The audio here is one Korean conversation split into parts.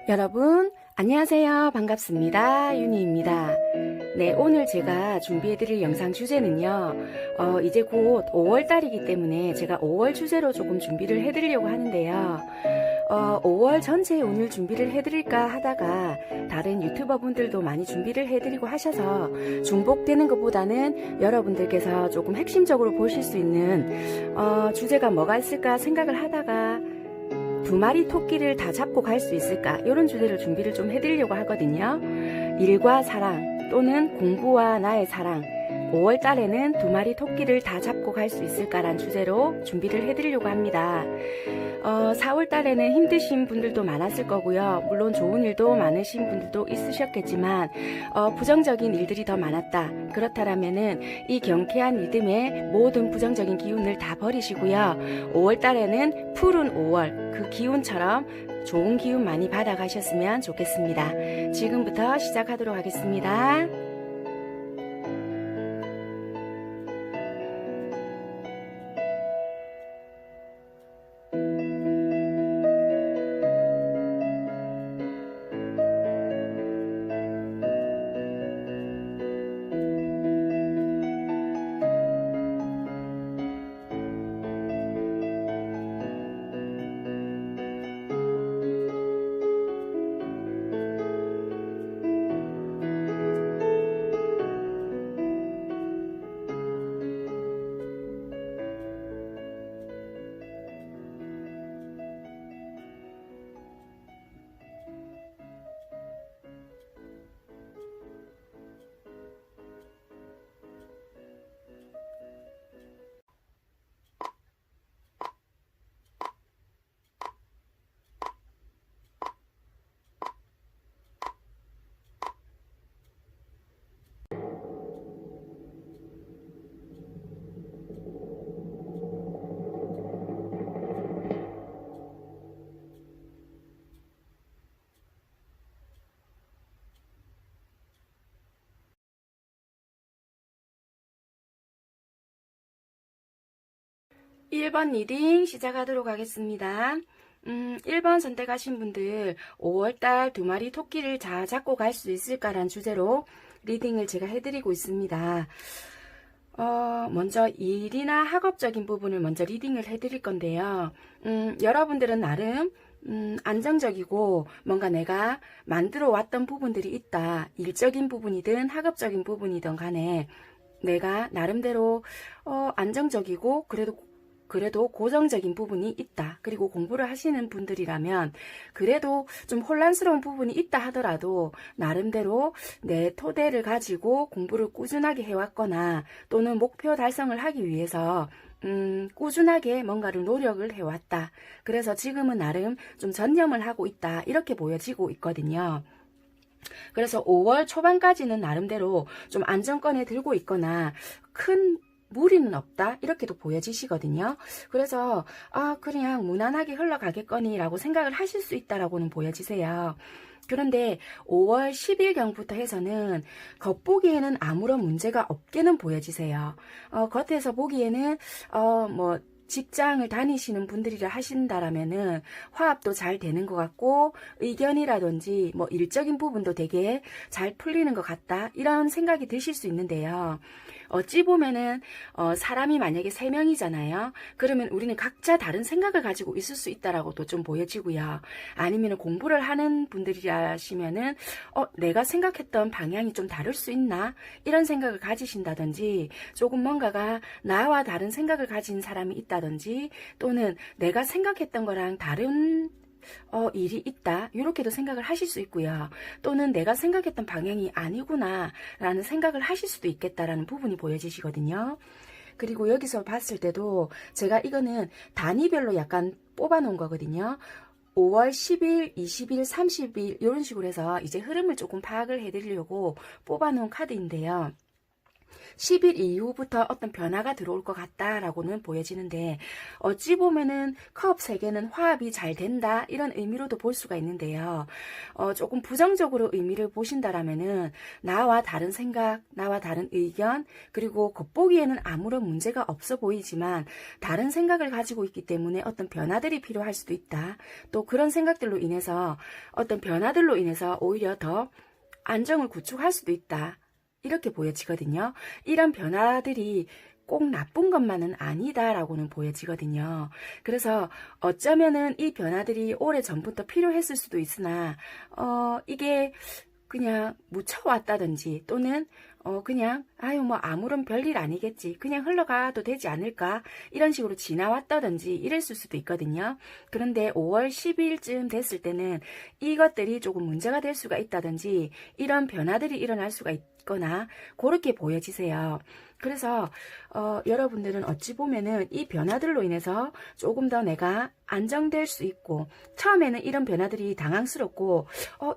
여러분 안녕하세요. 반갑습니다. 윤희입니다. 네, 오늘 제가 준비해드릴 영상 주제는요, 이제 곧 5월달이기 때문에 제가 5월 주제로 조금 준비를 해드리려고 하는데요. 5월 전체 운을 준비를 해드릴까 하다가 다른 유튜버 분들도 많이 준비를 해드리고 하셔서 중복되는 것보다는 여러분들께서 조금 핵심적으로 보실 수 있는 주제가 뭐가 있을까 생각을 하다가 두 마리 토끼를 다 잡고 갈 수 있을까, 이런 주제를 준비를 좀 해드리려고 하거든요. 일과 사랑 또는 공부와 나의 사랑, 5월 달에는 두 마리 토끼를 다 잡고 갈 수 있을까란 주제로 준비를 해드리려고 합니다. 4월 달에는 힘드신 분들도 많았을 거고요. 물론 좋은 일도 많으신 분들도 있으셨겠지만 부정적인 일들이 더 많았다. 그렇다면은 이 경쾌한 리듬의 모든 부정적인 기운을 다 버리시고요. 5월 달에는 푸른 5월, 그 기운처럼 좋은 기운 많이 받아가셨으면 좋겠습니다. 지금부터 시작하도록 하겠습니다. 일 번 리딩 시작하도록 하겠습니다. 1번 선택하신 분들 5월달 두 마리 토끼를 다 잡고 갈 수 있을까란 주제로 리딩을 제가 해드리고 있습니다. 먼저 일이나 학업적인 부분을 먼저 리딩을 해드릴 건데요. 여러분들은 나름 안정적이고 뭔가 내가 만들어 왔던 부분들이 있다. 일적인 부분이든 학업적인 부분이든 간에 내가 나름대로 안정적이고 그래도 고정적인 부분이 있다. 그리고 공부를 하시는 분들이라면 그래도 좀 혼란스러운 부분이 있다 하더라도 나름대로 내 토대를 가지고 공부를 꾸준하게 해왔거나 또는 목표 달성을 하기 위해서 꾸준하게 뭔가를 노력을 해왔다. 그래서 지금은 나름 좀 전념을 하고 있다. 이렇게 보여지고 있거든요. 그래서 5월 초반까지는 나름대로 좀 안정권에 들고 있거나 큰 무리는 없다, 이렇게도 보여지시거든요. 그래서 그냥 무난하게 흘러가겠거니 라고 생각을 하실 수 있다라고는 보여지세요. 그런데 5월 10일경부터 해서는 겉보기에는 아무런 문제가 없게는 보여지세요. 겉에서 보기에는 뭐 직장을 다니시는 분들이라 하신다라면은 화합도 잘 되는 것 같고 의견이라든지 뭐 일적인 부분도 되게 잘 풀리는 것 같다, 이런 생각이 드실 수 있는데요. 어찌 보면은 사람이 만약에 3명이잖아요. 그러면 우리는 각자 다른 생각을 가지고 있을 수 있다라고도 좀 보여지고요. 아니면 공부를 하는 분들이라시면은 내가 생각했던 방향이 좀 다를 수 있나, 이런 생각을 가지신다든지, 조금 뭔가가 나와 다른 생각을 가진 사람이 있다든지, 또는 내가 생각했던 거랑 다른 일이 있다, 이렇게도 생각을 하실 수 있고요. 또는 내가 생각했던 방향이 아니구나 라는 생각을 하실 수도 있겠다라는 부분이 보여지시거든요. 그리고 여기서 봤을 때도 제가 이거는 단위별로 약간 뽑아 놓은 거거든요. 5월 10일, 20일, 30일 이런 식으로 해서 이제 흐름을 조금 파악을 해드리려고 뽑아 놓은 카드인데요. 10일 이후부터 어떤 변화가 들어올 것 같다라고는 보여지는데, 어찌 보면은 컵 3개는 화합이 잘 된다 이런 의미로도 볼 수가 있는데요. 조금 부정적으로 의미를 보신다라면은 나와 다른 생각, 나와 다른 의견, 그리고 겉보기에는 아무런 문제가 없어 보이지만 다른 생각을 가지고 있기 때문에 어떤 변화들이 필요할 수도 있다. 또 그런 생각들로 인해서 어떤 변화들로 인해서 오히려 더 안정을 구축할 수도 있다. 이렇게 보여지거든요. 이런 변화들이 꼭 나쁜 것만은 아니다라고는 보여지거든요. 그래서 어쩌면은 이 변화들이 오래전부터 필요했을 수도 있으나 이게 그냥 묻혀왔다든지 또는 그냥 아유 뭐 아무런 별일 아니겠지 그냥 흘러가도 되지 않을까 이런 식으로 지나왔다든지 이랬을 수도 있거든요. 그런데 5월 10일쯤 됐을 때는 이것들이 조금 문제가 될 수가 있다든지 이런 변화들이 일어날 수가 있거나 그렇게 보여지세요. 그래서 여러분들은 어찌 보면은 이 변화들로 인해서 조금 더 내가 안정될 수 있고 처음에는 이런 변화들이 당황스럽고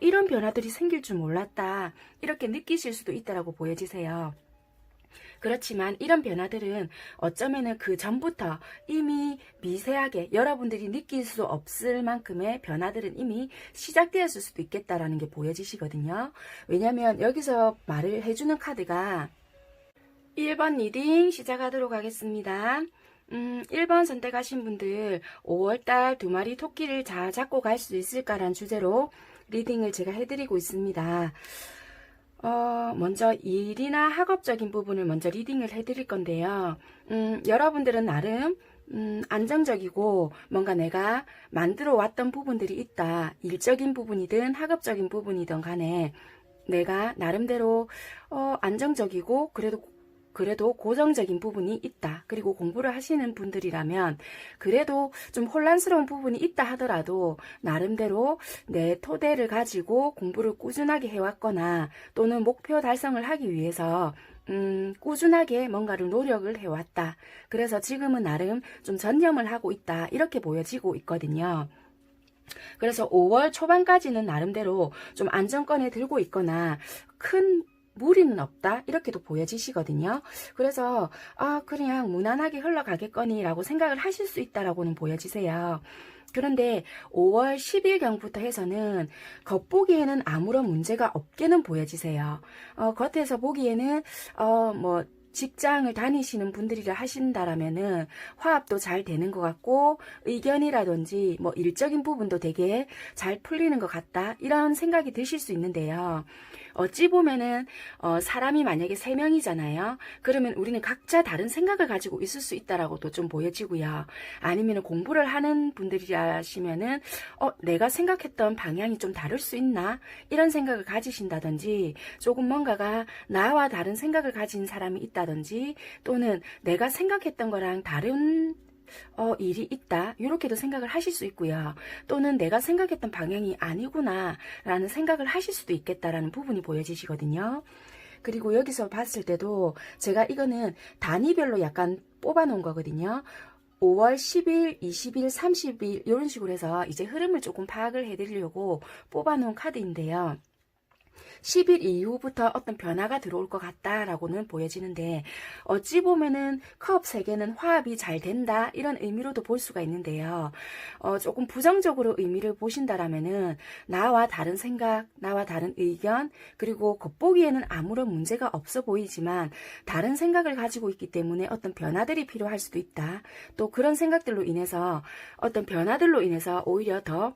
이런 변화들이 생길 줄 몰랐다 이렇게 느끼실 수도 있다라고 보여지세요. 그렇지만 이런 변화들은 어쩌면은 그 전부터 이미 미세하게 여러분들이 느낄 수 없을 만큼의 변화들은 이미 시작되었을 수도 있겠다라는 게 보여지시거든요. 왜냐하면 여기서 말을 해주는 카드가 1번 리딩 시작하도록 하겠습니다. 1번 선택하신 분들 5월달 2마리 토끼를 잘 잡고 갈 수 있을까라는 주제로 리딩을 제가 해드리고 있습니다. 먼저 일이나 학업적인 부분을 먼저 리딩을 해드릴 건데요. 여러분들은 나름 안정적이고 뭔가 내가 만들어 왔던 부분들이 있다. 일적인 부분이든 학업적인 부분이든 간에 내가 나름대로 안정적이고 그래도 고정적인 부분이 있다. 그리고 공부를 하시는 분들이라면 그래도 좀 혼란스러운 부분이 있다 하더라도 나름대로 내 토대를 가지고 공부를 꾸준하게 해왔거나 또는 목표 달성을 하기 위해서 꾸준하게 뭔가를 노력을 해왔다. 그래서 지금은 나름 좀 전념을 하고 있다. 이렇게 보여지고 있거든요. 그래서 5월 초반까지는 나름대로 좀 안정권에 들고 있거나 큰 무리는 없다 이렇게도 보여지시거든요. 그래서 그냥 무난하게 흘러가겠거니 라고 생각을 하실 수 있다라고는 보여지세요. 그런데 5월 10일경부터 해서는 겉보기에는 아무런 문제가 없게는 보여지세요. 겉에서 보기에는 뭐 직장을 다니시는 분들이라 하신다라면은 화합도 잘 되는 것 같고 의견이라든지 뭐 일적인 부분도 되게 잘 풀리는 것 같다 이런 생각이 드실 수 있는데요. 어찌 보면은 사람이 만약에 3명이잖아요. 그러면 우리는 각자 다른 생각을 가지고 있을 수 있다라고도 좀 보여지고요. 아니면 공부를 하는 분들이라시면은 내가 생각했던 방향이 좀 다를 수 있나? 이런 생각을 가지신다든지 조금 뭔가가 나와 다른 생각을 가진 사람이 있다든지 또는 내가 생각했던 거랑 다른 일이 있다 이렇게도 생각을 하실 수 있고요. 또는 내가 생각했던 방향이 아니구나 라는 생각을 하실 수도 있겠다라는 부분이 보여지시거든요. 그리고 여기서 봤을 때도 제가 이거는 단위별로 약간 뽑아 놓은 거거든요. 5월 10일, 20일, 30일 이런 식으로 해서 이제 흐름을 조금 파악을 해드리려고 뽑아 놓은 카드인데요. 10일 이후부터 어떤 변화가 들어올 것 같다라고는 보여지는데 어찌 보면은 컵 3개는 화합이 잘 된다 이런 의미로도 볼 수가 있는데요. 조금 부정적으로 의미를 보신다라면은 나와 다른 생각, 나와 다른 의견 그리고 겉보기에는 아무런 문제가 없어 보이지만 다른 생각을 가지고 있기 때문에 어떤 변화들이 필요할 수도 있다. 또 그런 생각들로 인해서 어떤 변화들로 인해서 오히려 더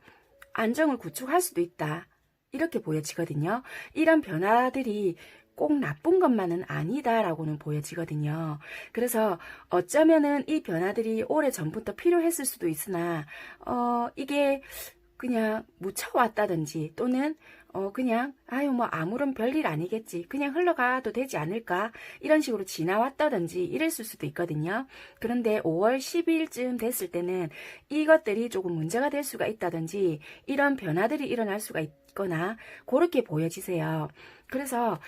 안정을 구축할 수도 있다. 이렇게 보여지거든요. 이런 변화들이 꼭 나쁜 것만은 아니다라고는 보여지거든요. 그래서 어쩌면은 이 변화들이 오래전부터 필요했을 수도 있으나 이게 그냥 묻혀왔다든지 또는 그냥 아유 뭐 아무런 별일 아니겠지 그냥 흘러가도 되지 않을까 이런 식으로 지나왔다든지 이랬을 수도 있거든요. 그런데 5월 10일쯤 됐을 때는 이것들이 조금 문제가 될 수가 있다든지 이런 변화들이 일어날 수가 있거나 그렇게 보여지세요. 그래서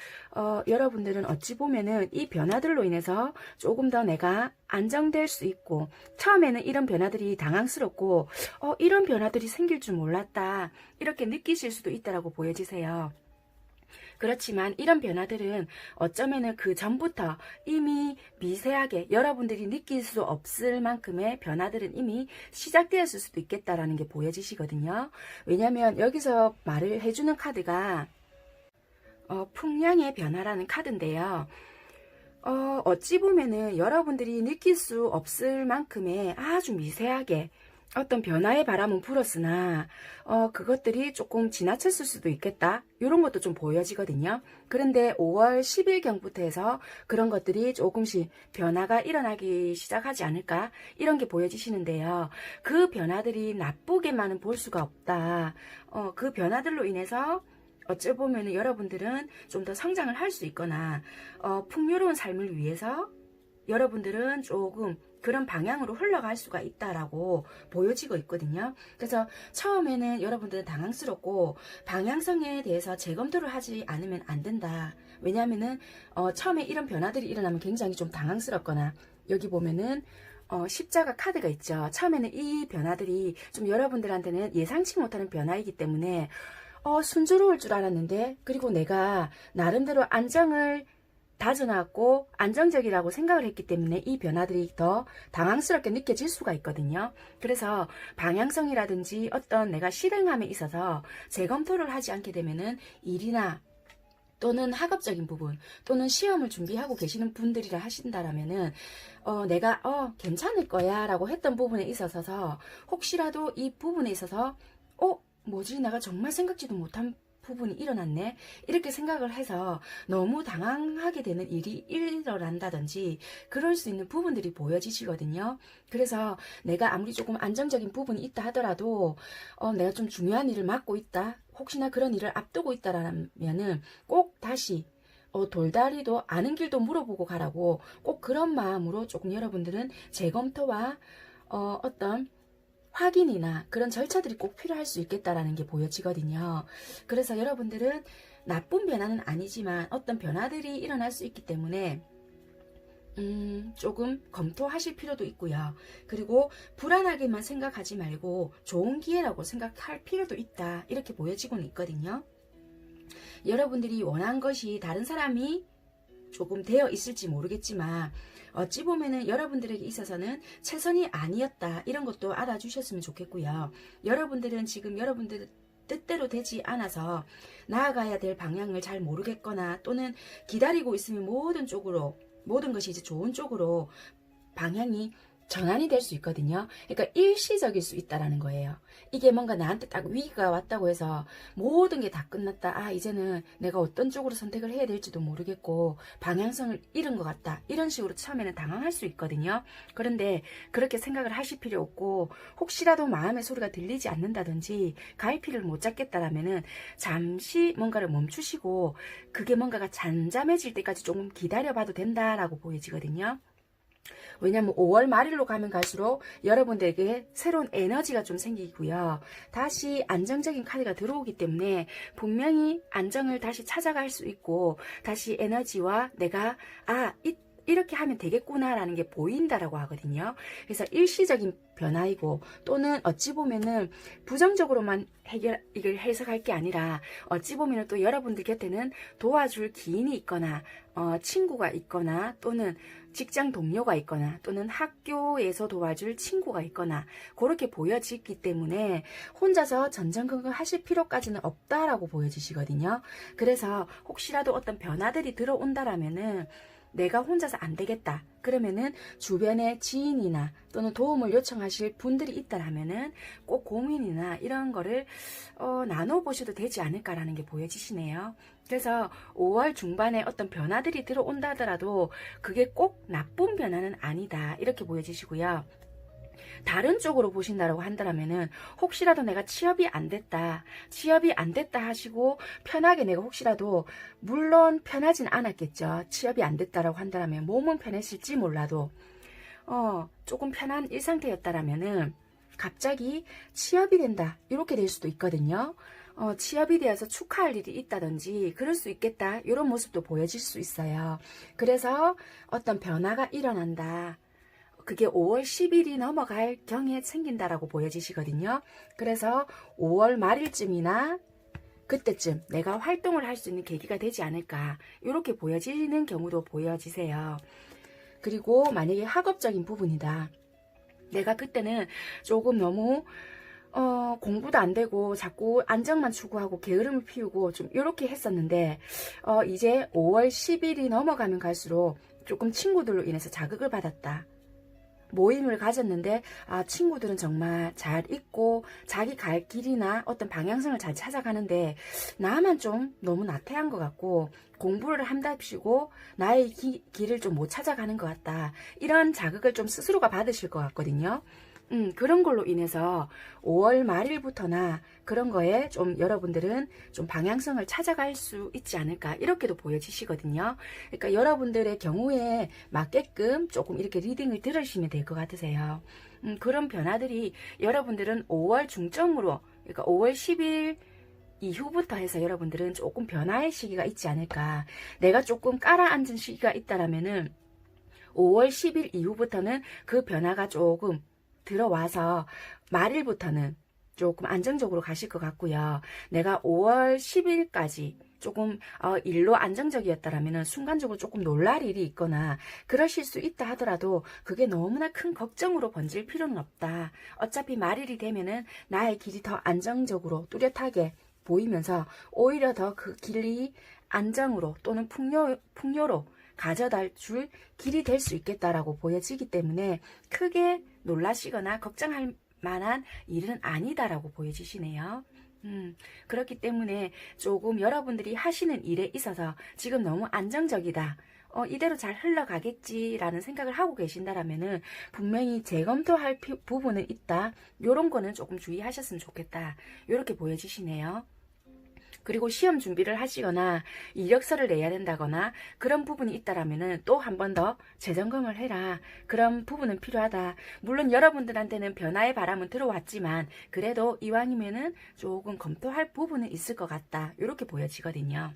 여러분들은 어찌 보면은 이 변화들로 인해서 조금 더 내가 안정될 수 있고 처음에는 이런 변화들이 당황스럽고 이런 변화들이 생길 줄 몰랐다 이렇게 느끼실 수도 있다라고 보여지세요. 그렇지만 이런 변화들은 어쩌면은 그 전부터 이미 미세하게 여러분들이 느낄 수 없을 만큼의 변화들은 이미 시작되었을 수도 있겠다라는 게 보여지시거든요. 왜냐하면 여기서 말을 해주는 카드가 풍량의 변화라는 카드인데요. 어찌 보면은 여러분들이 느낄 수 없을 만큼의 아주 미세하게 어떤 변화의 바람은 불었으나 그것들이 조금 지나쳤을 수도 있겠다. 이런 것도 좀 보여지거든요. 그런데 5월 10일경부터 해서 그런 것들이 조금씩 변화가 일어나기 시작하지 않을까 이런 게 보여지시는데요. 그 변화들이 나쁘게만은 볼 수가 없다. 그 변화들로 인해서 어찌 보면 여러분들은 좀 더 성장을 할 수 있거나 풍요로운 삶을 위해서 여러분들은 조금 그런 방향으로 흘러갈 수가 있다라고 보여지고 있거든요. 그래서 처음에는 여러분들은 당황스럽고 방향성에 대해서 재검토를 하지 않으면 안 된다. 왜냐하면은 처음에 이런 변화들이 일어나면 굉장히 좀 당황스럽거나 여기 보면은 십자가 카드가 있죠. 처음에는 이 변화들이 좀 여러분들한테는 예상치 못하는 변화이기 때문에 순조로울 줄 알았는데 그리고 내가 나름대로 안정을 다져놨고 안정적이라고 생각을 했기 때문에 이 변화들이 더 당황스럽게 느껴질 수가 있거든요. 그래서 방향성이라든지 어떤 내가 실행함에 있어서 재검토를 하지 않게 되면은 일이나 또는 학업적인 부분 또는 시험을 준비하고 계시는 분들이라 하신다라면은 내가 괜찮을 거야 라고 했던 부분에 있어서 혹시라도 이 부분에 있어서 뭐지 내가 정말 생각지도 못한 부분이 일어났네 이렇게 생각을 해서 너무 당황하게 되는 일이 일어난다든지 그럴 수 있는 부분들이 보여지시거든요. 그래서 내가 아무리 조금 안정적인 부분이 있다 하더라도 내가 좀 중요한 일을 맡고 있다 혹시나 그런 일을 앞두고 있다라면은 꼭 다시 돌다리도 아는 길도 물어보고 가라고 꼭 그런 마음으로 조금 여러분들은 재검토와 어떤 확인이나 그런 절차들이 꼭 필요할 수 있겠다라는 게 보여지거든요. 그래서 여러분들은 나쁜 변화는 아니지만 어떤 변화들이 일어날 수 있기 때문에 조금 검토하실 필요도 있고요. 그리고 불안하게만 생각하지 말고 좋은 기회라고 생각할 필요도 있다. 이렇게 보여지고는 있거든요. 여러분들이 원한 것이 다른 사람이 조금 되어 있을지 모르겠지만 어찌 보면은 여러분들에게 있어서는 최선이 아니었다 이런 것도 알아주셨으면 좋겠고요. 여러분들은 지금 여러분들 뜻대로 되지 않아서 나아가야 될 방향을 잘 모르겠거나 또는 기다리고 있으면 모든 것이 이제 좋은 쪽으로 방향이 전환이 될 수 있거든요. 그러니까 일시적일 수 있다라는 거예요. 이게 뭔가 나한테 딱 위기가 왔다고 해서 모든 게 다 끝났다. 이제는 내가 어떤 쪽으로 선택을 해야 될지도 모르겠고 방향성을 잃은 것 같다. 이런 식으로 처음에는 당황할 수 있거든요. 그런데 그렇게 생각을 하실 필요 없고 혹시라도 마음의 소리가 들리지 않는다든지 갈피를 못 잡겠다라면은 잠시 뭔가를 멈추시고 그게 뭔가가 잠잠해질 때까지 조금 기다려봐도 된다라고 보여지거든요. 왜냐하면 5월 말일로 가면 갈수록 여러분들에게 새로운 에너지가 좀 생기고요. 다시 안정적인 카드가 들어오기 때문에 분명히 안정을 다시 찾아갈 수 있고 다시 에너지와 내가 이렇게 하면 되겠구나라는 게 보인다라고 하거든요. 그래서 일시적인 변화이고 또는 어찌 보면은 부정적으로만 이걸 해석할 게 아니라 어찌 보면은 또 여러분들 곁에는 도와줄 기인이 있거나 친구가 있거나 또는 직장 동료가 있거나 또는 학교에서 도와줄 친구가 있거나 그렇게 보여지기 때문에 혼자서 전전긍긍 하실 필요까지는 없다라고 보여지시거든요. 그래서 혹시라도 어떤 변화들이 들어온다라면은 내가 혼자서 안 되겠다. 그러면은 주변에 지인이나 또는 도움을 요청하실 분들이 있다라면은 꼭 고민이나 이런 거를 나눠보셔도 되지 않을까라는 게 보여지시네요. 그래서 5월 중반에 어떤 변화들이 들어온다 하더라도 그게 꼭 나쁜 변화는 아니다. 이렇게 보여지시고요. 다른 쪽으로 보신다라고 한다면은 혹시라도 내가 취업이 안 됐다 하시고 편하게 내가 혹시라도 물론 편하진 않았겠죠. 취업이 안 됐다라고 한다면 몸은 편했을지 몰라도 조금 편한 일 상태였다라면은 갑자기 취업이 된다 이렇게 될 수도 있거든요. 취업이 되어서 축하할 일이 있다든지 그럴 수 있겠다 이런 모습도 보여질 수 있어요. 그래서 어떤 변화가 일어난다. 그게 5월 10일이 넘어갈 경에 생긴다라고 보여지시거든요. 그래서 5월 말일쯤이나 그때쯤 내가 활동을 할 수 있는 계기가 되지 않을까, 이렇게 보여지는 경우도 보여지세요. 그리고 만약에 학업적인 부분이다. 내가 그때는 조금 너무 공부도 안 되고 자꾸 안정만 추구하고 게으름을 피우고 좀 이렇게 했었는데, 이제 5월 10일이 넘어가면 갈수록 조금 친구들로 인해서 자극을 받았다. 모임을 가졌는데 친구들은 정말 잘 있고 자기 갈 길이나 어떤 방향성을 잘 찾아가는데 나만 좀 너무 나태한 것 같고 공부를 한답시고 나의 길을 좀 못 찾아가는 것 같다. 이런 자극을 좀 스스로가 받으실 것 같거든요. 그런 걸로 인해서 5월 말일부터나 그런 거에 좀 여러분들은 좀 방향성을 찾아갈 수 있지 않을까, 이렇게도 보여지시거든요. 그러니까 여러분들의 경우에 맞게끔 조금 이렇게 리딩을 들으시면 될 것 같으세요. 그런 변화들이 여러분들은 5월 중점으로, 그러니까 5월 10일 이후부터 해서 여러분들은 조금 변화의 시기가 있지 않을까. 내가 조금 깔아앉은 시기가 있다라면은 5월 10일 이후부터는 그 변화가 조금 들어와서 말일부터는 조금 안정적으로 가실 것 같고요. 내가 5월 10일까지 조금 일로 안정적이었다라면 순간적으로 조금 놀랄 일이 있거나 그러실 수 있다 하더라도 그게 너무나 큰 걱정으로 번질 필요는 없다. 어차피 말일이 되면은 나의 길이 더 안정적으로 뚜렷하게 보이면서 오히려 더 그 길이 안정으로 또는 풍요로 가져다 줄 길이 될 수 있겠다라고 보여지기 때문에 크게 놀라시거나 걱정할 만한 일은 아니다라고 보여지시네요. 그렇기 때문에 조금 여러분들이 하시는 일에 있어서 지금 너무 안정적이다. 이대로 잘 흘러가겠지라는 생각을 하고 계신다라면은 분명히 재검토할 부분은 있다. 요런 거는 조금 주의하셨으면 좋겠다. 요렇게 보여지시네요. 그리고 시험 준비를 하시거나 이력서를 내야 된다거나 그런 부분이 있다라면은 또 한 번 더 재점검을 해라. 그런 부분은 필요하다. 물론 여러분들한테는 변화의 바람은 들어왔지만 그래도 이왕이면은 조금 검토할 부분은 있을 것 같다. 이렇게 보여지거든요.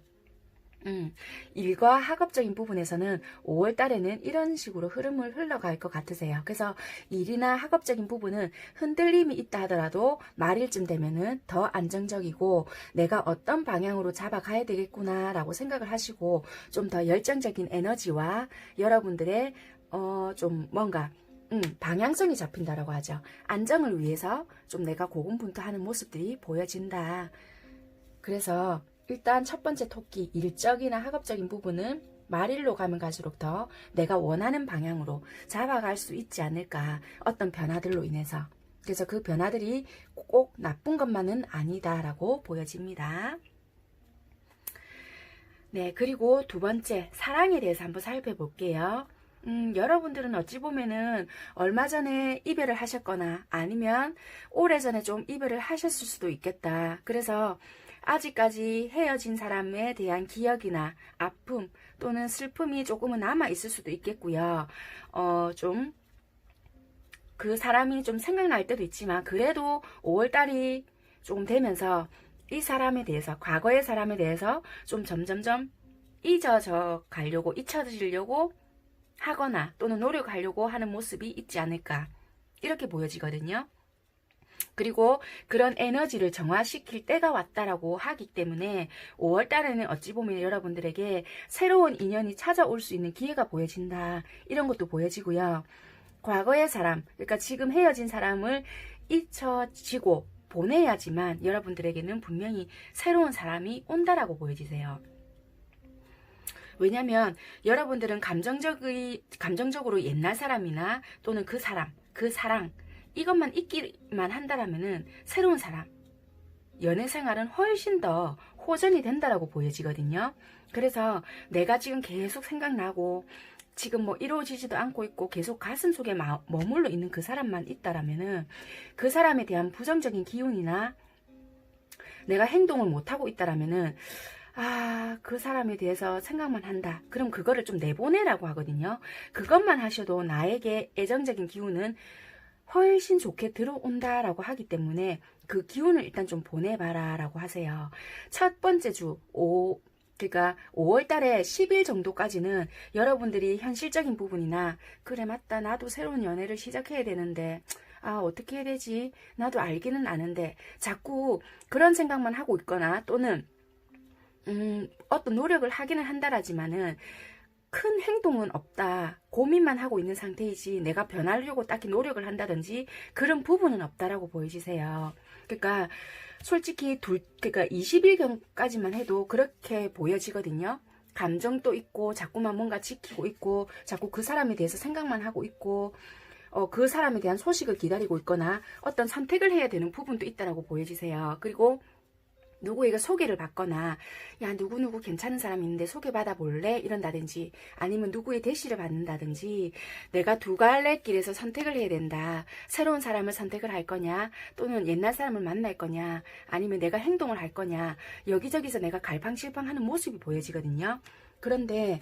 일과 학업적인 부분에서는 5월 달에는 이런 식으로 흐름을 흘러갈 것 같으세요. 그래서 일이나 학업적인 부분은 흔들림이 있다 하더라도 말일쯤 되면은 더 안정적이고 내가 어떤 방향으로 잡아가야 되겠구나 라고 생각을 하시고 좀 더 열정적인 에너지와 여러분들의 좀 뭔가 방향성이 잡힌다라고 하죠. 안정을 위해서 좀 내가 고군분투하는 모습들이 보여진다. 그래서 일단 첫 번째 토끼, 일적이나 학업적인 부분은 말일로 가면 갈수록 더 내가 원하는 방향으로 잡아갈 수 있지 않을까. 어떤 변화들로 인해서. 그래서 그 변화들이 꼭 나쁜 것만은 아니다라고 보여집니다. 네, 그리고 두 번째, 사랑에 대해서 한번 살펴볼게요. 여러분들은 어찌 보면은 얼마 전에 이별을 하셨거나 아니면 오래전에 좀 이별을 하셨을 수도 있겠다. 그래서 아직까지 헤어진 사람에 대한 기억이나 아픔 또는 슬픔이 조금은 남아 있을 수도 있겠고요. 좀 그 사람이 좀 생각날 때도 있지만 그래도 5월달이 조금 되면서 이 사람에 대해서, 과거의 사람에 대해서 좀 점점점 잊혀져 가려고, 잊혀지려고 하거나 또는 노력하려고 하는 모습이 있지 않을까, 이렇게 보여지거든요. 그리고 그런 에너지를 정화시킬 때가 왔다라고 하기 때문에 5월달에는 어찌 보면 여러분들에게 새로운 인연이 찾아올 수 있는 기회가 보여진다. 이런 것도 보여지고요. 과거의 사람, 그러니까 지금 헤어진 사람을 잊혀지고 보내야지만 여러분들에게는 분명히 새로운 사람이 온다라고 보여지세요. 왜냐면 여러분들은 감정적으로 옛날 사람이나 또는 그 사람, 그 사랑 이것만 있기만 한다라면은 새로운 사람, 연애 생활은 훨씬 더 호전이 된다라고 보여지거든요. 그래서 내가 지금 계속 생각나고 지금 뭐 이루어지지도 않고 있고 계속 가슴 속에 머물러 있는 그 사람만 있다라면은 그 사람에 대한 부정적인 기운이나 내가 행동을 못하고 있다라면은 그 사람에 대해서 생각만 한다. 그럼 그거를 좀 내보내라고 하거든요. 그것만 하셔도 나에게 애정적인 기운은 훨씬 좋게 들어온다라고 하기 때문에 그 기운을 일단 좀 보내봐라 라고 하세요. 첫 번째 주, 그러니까 5월달에 10일 정도까지는 여러분들이 현실적인 부분이나 그래 맞다 나도 새로운 연애를 시작해야 되는데 아, 어떻게 해야 되지? 나도 알기는 아는데 자꾸 그런 생각만 하고 있거나 또는 어떤 노력을 하기는 한다라지만은 큰 행동은 없다. 고민만 하고 있는 상태이지 내가 변하려고 딱히 노력을 한다든지 그런 부분은 없다라고 보여지세요. 그러니까 솔직히 그러니까 20일경까지만 해도 그렇게 보여지거든요. 감정도 있고 자꾸만 뭔가 지키고 있고 자꾸 그 사람에 대해서 생각만 하고 있고 그 사람에 대한 소식을 기다리고 있거나 어떤 선택을 해야 되는 부분도 있다라고 보여지세요. 그리고 누구에게 소개를 받거나 야 누구누구 괜찮은 사람이 있는데 소개받아 볼래? 이런다든지 아니면 누구의 대시를 받는다든지 내가 두 갈래 길에서 선택을 해야 된다. 새로운 사람을 선택을 할 거냐 또는 옛날 사람을 만날 거냐 아니면 내가 행동을 할 거냐 여기저기서 내가 갈팡질팡하는 모습이 보여지거든요. 그런데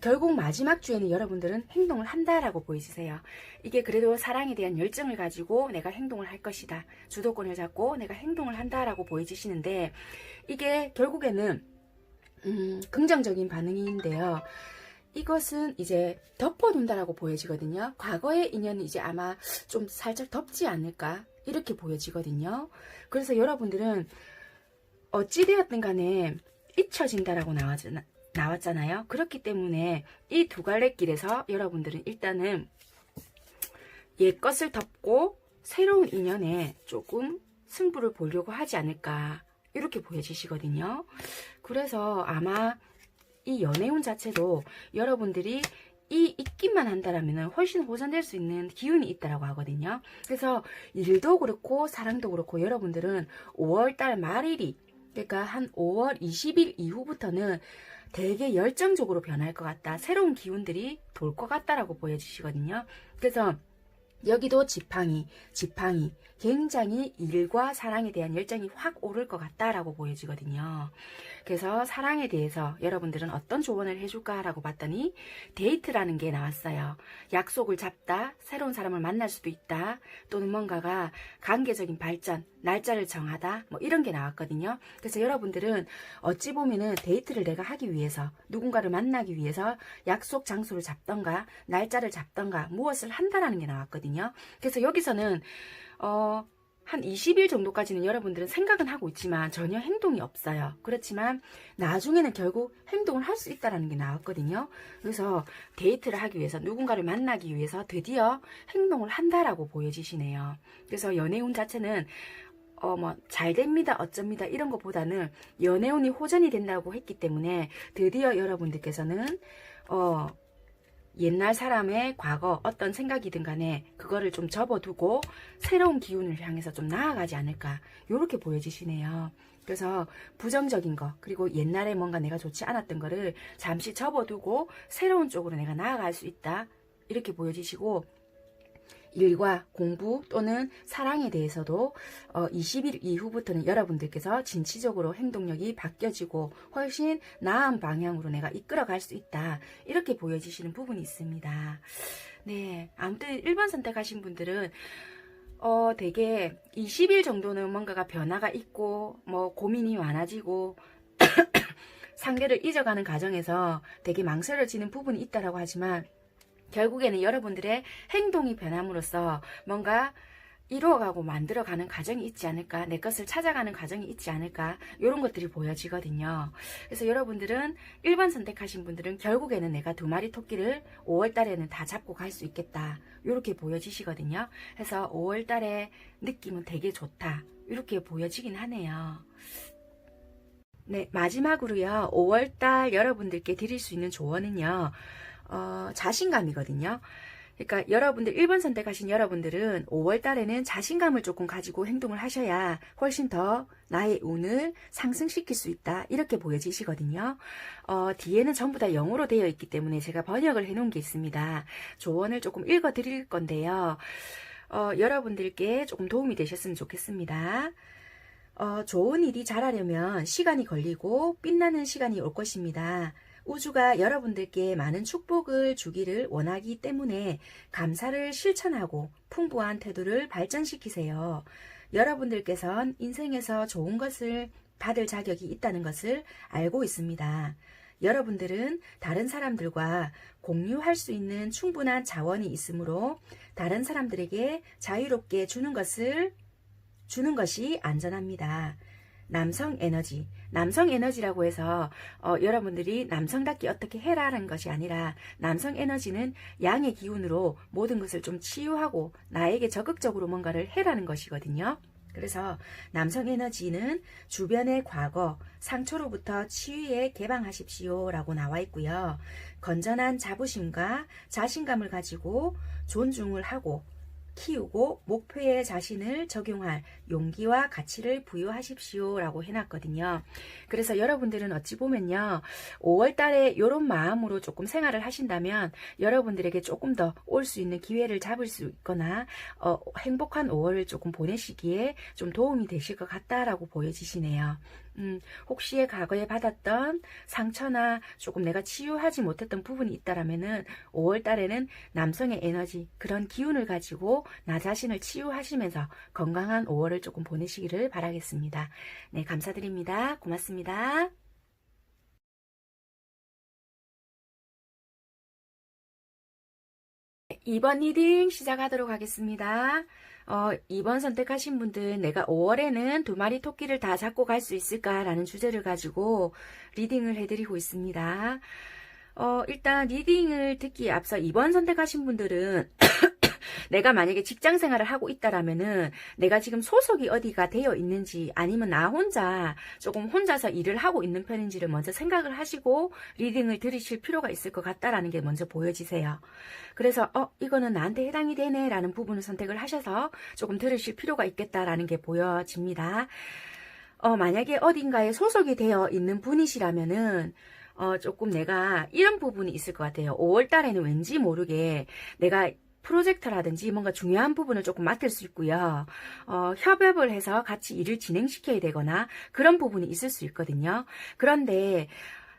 결국 마지막 주에는 여러분들은 행동을 한다라고 보이시세요. 이게 그래도 사랑에 대한 열정을 가지고 내가 행동을 할 것이다. 주도권을 잡고 내가 행동을 한다라고 보여지시는데 이게 결국에는 긍정적인 반응인데요. 이것은 이제 덮어둔다라고 보여지거든요. 과거의 인연은 이제 아마 좀 살짝 덮지 않을까 이렇게 보여지거든요. 그래서 여러분들은 어찌되었든 간에 잊혀진다라고 나왔잖아요. 그렇기 때문에 이 두 갈래 길에서 여러분들은 일단은 옛것을 덮고 새로운 인연에 조금 승부를 보려고 하지 않을까 이렇게 보여지시거든요. 그래서 아마 이 연애운 자체도 여러분들이 이 있기만 한다라면 훨씬 호전될 수 있는 기운이 있다라고 하거든요. 그래서 일도 그렇고 사랑도 그렇고 여러분들은 5월달 말일이 그러니까 한 5월 20일 이후부터는 되게 열정적으로 변할 것 같다. 새로운 기운들이 돌 것 같다라고 보여지시거든요. 그래서 여기도 지팡이 굉장히 일과 사랑에 대한 열정이 확 오를 것 같다라고 보여지거든요. 그래서 사랑에 대해서 여러분들은 어떤 조언을 해줄까라고 봤더니 데이트라는 게 나왔어요. 약속을 잡다, 새로운 사람을 만날 수도 있다, 또는 뭔가가 관계적인 발전, 날짜를 정하다, 뭐 이런 게 나왔거든요. 그래서 여러분들은 어찌 보면은 데이트를 내가 하기 위해서 누군가를 만나기 위해서 약속 장소를 잡던가 날짜를 잡던가 무엇을 한다라는 게 나왔거든요. 그래서 여기서는 한 20일 정도까지는 여러분들은 생각은 하고 있지만 전혀 행동이 없어요. 그렇지만 나중에는 결국 행동을 할 수 있다는 게 나왔거든요. 그래서 데이트를 하기 위해서 누군가를 만나기 위해서 드디어 행동을 한다라고 보여지시네요. 그래서 연애운 자체는 잘 됩니다, 어쩝니다 이런 것보다는 연애운이 호전이 된다고 했기 때문에 드디어 여러분들께서는 옛날 사람의 과거 어떤 생각이든 간에 그거를 좀 접어두고 새로운 기운을 향해서 좀 나아가지 않을까 이렇게 보여지시네요. 그래서 부정적인 거 그리고 옛날에 뭔가 내가 좋지 않았던 거를 잠시 접어두고 새로운 쪽으로 내가 나아갈 수 있다 이렇게 보여지시고 일과 공부 또는 사랑에 대해서도 20일 이후부터는 여러분들께서 진취적으로 행동력이 바뀌어지고 훨씬 나은 방향으로 내가 이끌어갈 수 있다. 이렇게 보여지시는 부분이 있습니다. 네, 아무튼 1번 선택하신 분들은 되게 20일 정도는 뭔가가 변화가 있고 뭐 고민이 많아지고 상대를 잊어가는 과정에서 되게 망설여지는 부분이 있다라고 하지만 결국에는 여러분들의 행동이 변함으로써 뭔가 이루어가고 만들어가는 과정이 있지 않을까, 내 것을 찾아가는 과정이 있지 않을까 이런 것들이 보여지거든요. 그래서 여러분들은 1번 선택하신 분들은 결국에는 내가 두 마리 토끼를 5월달에는 다 잡고 갈 수 있겠다 이렇게 보여지시거든요. 그래서 5월달의 느낌은 되게 좋다 이렇게 보여지긴 하네요. 네, 마지막으로요 5월달 여러분들께 드릴 수 있는 조언은요 자신감이거든요. 그러니까 여러분들 1번 선택하신 여러분들은 5월달에는 자신감을 조금 가지고 행동을 하셔야 훨씬 더 나의 운을 상승시킬 수 있다 이렇게 보여지시거든요. 뒤에는 전부 다 영어로 되어 있기 때문에 제가 번역을 해 놓은 게 있습니다. 조언을 조금 읽어 드릴 건데요. 여러분들께 조금 도움이 되셨으면 좋겠습니다. 좋은 일이 자라려면 시간이 걸리고 빛나는 시간이 올 것입니다. 우주가 여러분들께 많은 축복을 주기를 원하기 때문에 감사를 실천하고 풍부한 태도를 발전시키세요. 여러분들께선 인생에서 좋은 것을 받을 자격이 있다는 것을 알고 있습니다. 여러분들은 다른 사람들과 공유할 수 있는 충분한 자원이 있으므로 다른 사람들에게 자유롭게 주는 것이 안전합니다. 남성 에너지라고 해서 여러분들이 남성답게 어떻게 해라라는 것이 아니라 남성 에너지는 양의 기운으로 모든 것을 좀 치유하고 나에게 적극적으로 뭔가를 해라는 것이거든요. 그래서 남성 에너지는 주변의 과거, 상처로부터 치유에 개방하십시오 라고 나와 있고요. 건전한 자부심과 자신감을 가지고 존중을 하고 키우고 목표에 자신을 적용할 용기와 가치를 부여하십시오 라고 해놨거든요. 그래서 여러분들은 어찌 보면요, 5월 달에 이런 마음으로 조금 생활을 하신다면 여러분들에게 조금 더 올 수 있는 기회를 잡을 수 있거나 행복한 5월을 조금 보내시기에 좀 도움이 되실 것 같다라고 보여지시네요. 혹시 과거에 받았던 상처나 조금 내가 치유하지 못했던 부분이 있다라면은 5월 달에는 남성의 에너지, 그런 기운을 가지고 나 자신을 치유하시면서 건강한 5월을 조금 보내시기를 바라겠습니다. 네, 감사드립니다. 고맙습니다. 이번 리딩 시작하도록 하겠습니다. 2번 선택하신 분들, 내가 5월에는 2마리 토끼를 다 잡고 갈 수 있을까라는 주제를 가지고 리딩을 해드리고 있습니다. 일단 리딩을 듣기에 앞서 2번 선택하신 분들은 내가 만약에 직장 생활을 하고 있다라면은 내가 지금 소속이 어디가 되어 있는지, 아니면 나 혼자 조금 혼자서 일을 하고 있는 편인지를 먼저 생각을 하시고 리딩을 들으실 필요가 있을 것 같다라는 게 먼저 보여지세요. 그래서 이거는 나한테 해당이 되네 라는 부분을 선택을 하셔서 조금 들으실 필요가 있겠다라는 게 보여집니다. 만약에 어딘가에 소속이 되어 있는 분이시라면은 조금 내가 이런 부분이 있을 것 같아요. 5월 달에는 왠지 모르게 내가 프로젝트라든지 뭔가 중요한 부분을 조금 맡을 수 있고요. 협업을 해서 같이 일을 진행시켜야 되거나 그런 부분이 있을 수 있거든요. 그런데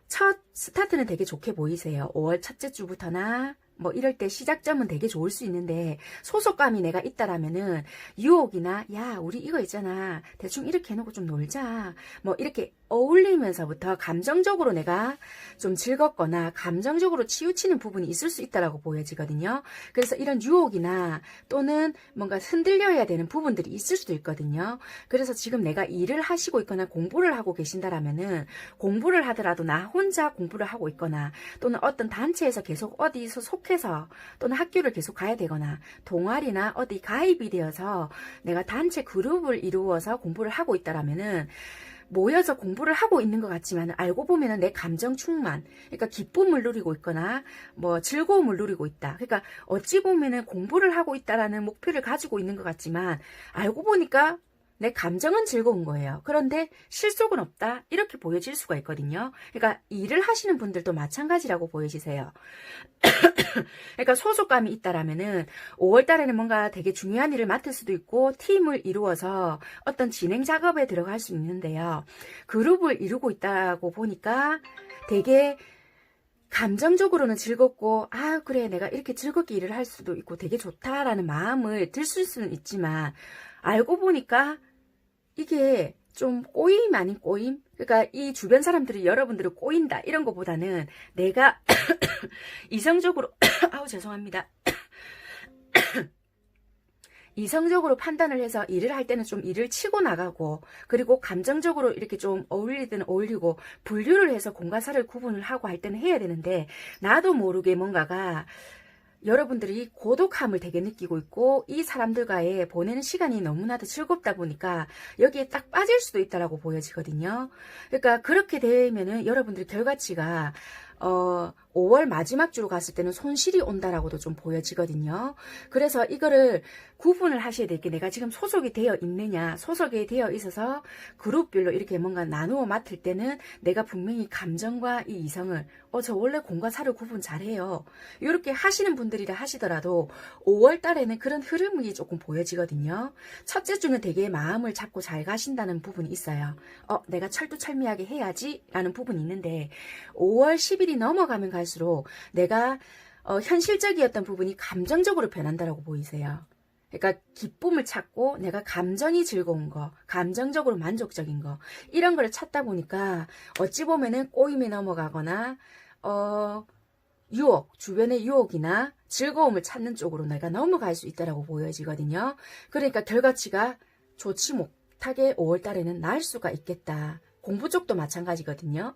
첫 스타트는 되게 좋게 보이세요. 5월 첫째 주부터나 뭐 이럴 때 시작점은 되게 좋을 수 있는데 소속감이 내가 있다라면은 유혹이나 야 우리 이거 있잖아 대충 이렇게 해놓고 좀 놀자 뭐 이렇게 어울리면서부터 감정적으로 내가 좀 즐겁거나 감정적으로 치우치는 부분이 있을 수 있다라고 보여지거든요. 그래서 이런 유혹이나 또는 뭔가 흔들려야 되는 부분들이 있을 수도 있거든요. 그래서 지금 내가 일을 하시고 있거나 공부를 하고 계신다라면은 공부를 하더라도 나 혼자 공부를 하고 있거나 또는 어떤 단체에서 계속 어디서 속해서 또는 학교를 계속 가야 되거나 동아리나 어디 가입이 되어서 내가 단체 그룹을 이루어서 공부를 하고 있다라면은 모여서 공부를 하고 있는 것 같지만 알고 보면은 내 감정 충만, 그러니까 기쁨을 누리고 있거나 뭐 즐거움을 누리고 있다. 그러니까 어찌 보면은 공부를 하고 있다라는 목표를 가지고 있는 것 같지만 알고 보니까 내 감정은 즐거운 거예요. 그런데 실속은 없다. 이렇게 보여질 수가 있거든요. 그러니까 일을 하시는 분들도 마찬가지라고 보여지세요. 그러니까 소속감이 있다라면은 5월 달에는 뭔가 되게 중요한 일을 맡을 수도 있고 팀을 이루어서 어떤 진행 작업에 들어갈 수 있는데요. 그룹을 이루고 있다고 보니까 되게 감정적으로는 즐겁고 그래 내가 이렇게 즐겁게 일을 할 수도 있고 되게 좋다라는 마음을 들 수는 있지만 알고 보니까 이게 좀 꼬임 아닌 꼬임? 그러니까 이 주변 사람들이 여러분들을 꼬인다 이런 것보다는 내가 이성적으로 죄송합니다. 이성적으로 판단을 해서 일을 할 때는 좀 일을 치고 나가고 그리고 감정적으로 이렇게 좀 어울리든 어울리고 분류를 해서 공과사를 구분을 하고 할 때는 해야 되는데 나도 모르게 뭔가가 여러분들이 고독함을 되게 느끼고 있고 이 사람들과의 보내는 시간이 너무나도 즐겁다 보니까 여기에 딱 빠질 수도 있다라고 보여지거든요. 그러니까 그렇게 되면은 여러분들 결과치가 5월 마지막 주로 갔을 때는 손실이 온다라고도 좀 보여지거든요. 그래서 이거를 구분을 하셔야 될 게 내가 지금 소속이 되어 있느냐, 소속이 되어 있어서 그룹별로 이렇게 뭔가 나누어 맡을 때는 내가 분명히 감정과 이 이성을 저 원래 공과 사를 구분 잘해요. 이렇게 하시는 분들이라 하시더라도 5월 달에는 그런 흐름이 조금 보여지거든요. 첫째 주는 되게 마음을 잡고 잘 가신다는 부분이 있어요. 내가 철두철미하게 해야지 라는 부분이 있는데 5월 10일이 넘어가면 갈수록 내가 현실적이었던 부분이 감정적으로 변한다라고 보이세요. 그러니까 기쁨을 찾고 내가 감정이 즐거운 거, 감정적으로 만족적인 거 이런 거를 찾다 보니까 어찌 보면은 꼬임에 넘어가거나 유혹, 주변의 유혹이나 즐거움을 찾는 쪽으로 내가 넘어갈 수 있다라고 보여지거든요. 그러니까 결과치가 좋지 못하게 5월달에는 나을 수가 있겠다. 공부 쪽도 마찬가지거든요.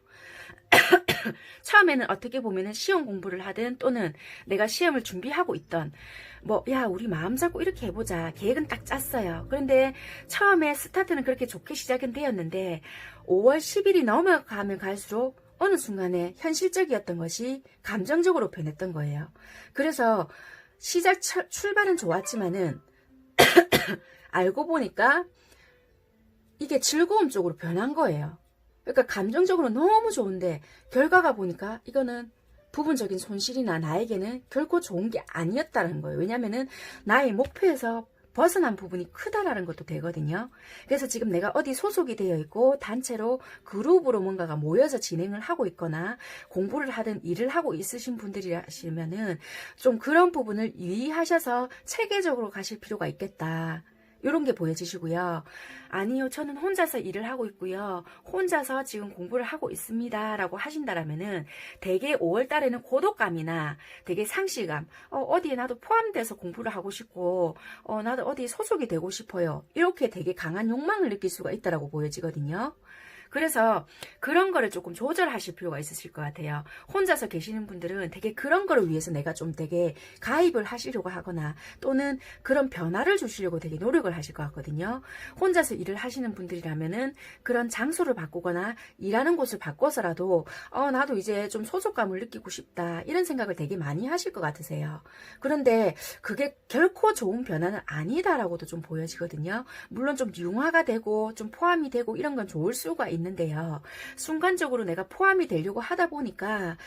처음에는 어떻게 보면은 시험 공부를 하든 또는 내가 시험을 준비하고 있던 야 우리 마음 잡고 이렇게 해보자 계획은 딱 짰어요. 그런데 처음에 스타트는 그렇게 좋게 시작은 되었는데 5월 10일이 넘어가면 갈수록 어느 순간에 현실적이었던 것이 감정적으로 변했던 거예요. 그래서 출발은 좋았지만은 알고 보니까 이게 즐거움 쪽으로 변한 거예요. 그러니까 감정적으로 너무 좋은데 결과가 보니까 이거는 부분적인 손실이나 나에게는 결코 좋은 게 아니었다는 거예요. 왜냐면은 나의 목표에서 벗어난 부분이 크다라는 것도 되거든요. 그래서 지금 내가 어디 소속이 되어 있고 단체로 그룹으로 뭔가가 모여서 진행을 하고 있거나 공부를 하든 일을 하고 있으신 분들이라시면은 좀 그런 부분을 유의하셔서 체계적으로 가실 필요가 있겠다. 이런 게 보여지시고요. 아니요, 저는 혼자서 일을 하고 있고요. 혼자서 지금 공부를 하고 있습니다. 라고 하신다라면은 되게 5월 달에는 고독감이나 되게 상실감, 어디에 나도 포함돼서 공부를 하고 싶고, 나도 어디에 소속이 되고 싶어요. 이렇게 되게 강한 욕망을 느낄 수가 있다라고 보여지거든요. 그래서 그런 거를 조금 조절하실 필요가 있으실 것 같아요. 혼자서 계시는 분들은 되게 그런 거를 위해서 내가 좀 되게 가입을 하시려고 하거나 또는 그런 변화를 주시려고 되게 노력을 하실 것 같거든요. 혼자서 일을 하시는 분들이라면은 그런 장소를 바꾸거나 일하는 곳을 바꿔서라도 나도 이제 좀 소속감을 느끼고 싶다 이런 생각을 되게 많이 하실 것 같으세요. 그런데 그게 결코 좋은 변화는 아니다라고도 좀 보여지거든요. 물론 좀 융화가 되고 좀 포함이 되고 이런 건 좋을 수가 있는데요. 순간적으로 내가 포함이 되려고 하다 보니까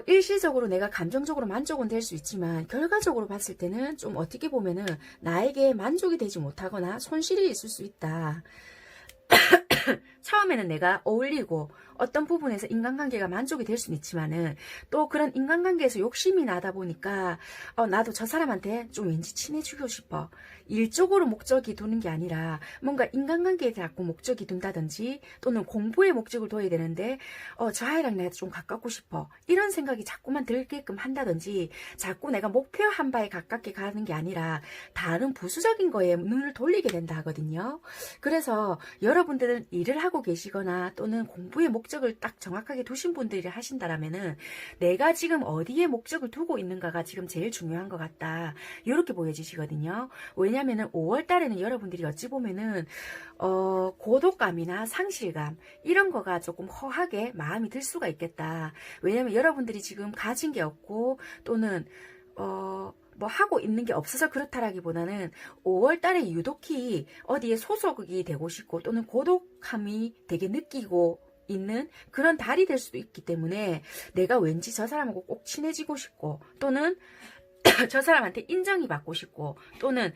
일시적으로 내가 감정적으로 만족은 될 수 있지만 결과적으로 봤을 때는 좀 어떻게 보면은 나에게 만족이 되지 못하거나 손실이 있을 수 있다. 처음에는 내가 어울리고 어떤 부분에서 인간관계가 만족이 될 수는 있지만은 또 그런 인간관계에서 욕심이 나다 보니까 나도 저 사람한테 좀 왠지 친해지고 싶어. 일적으로 목적이 두는 게 아니라 뭔가 인간관계에 자꾸 목적이 둔다든지 또는 공부에 목적을 둬야 되는데 저 아이랑 내가 좀 가깝고 싶어. 이런 생각이 자꾸만 들게끔 한다든지 자꾸 내가 목표 한 바에 가깝게 가는 게 아니라 다른 부수적인 거에 눈을 돌리게 된다 하거든요. 그래서 여러분들은 일을 하고 계시거나 또는 공부에 목적을 딱 정확하게 두신 분들이 하신다라면은 내가 지금 어디에 목적을 두고 있는가가 지금 제일 중요한 것 같다. 이렇게 보여지시거든요. 왜냐면은 5월 달에는 여러분들이 어찌 보면은 고독감이나 상실감 이런 거가 조금 허하게 마음이 들 수가 있겠다. 왜냐면 여러분들이 지금 가진 게 없고 또는 뭐 하고 있는 게 없어서 그렇다라기보다는 5월 달에 유독히 어디에 소속이 되고 싶고 또는 고독함이 되게 느끼고 있는 그런 달이 될 수도 있기 때문에 내가 왠지 저 사람하고 꼭 친해지고 싶고 또는 저 사람한테 인정이 받고 싶고 또는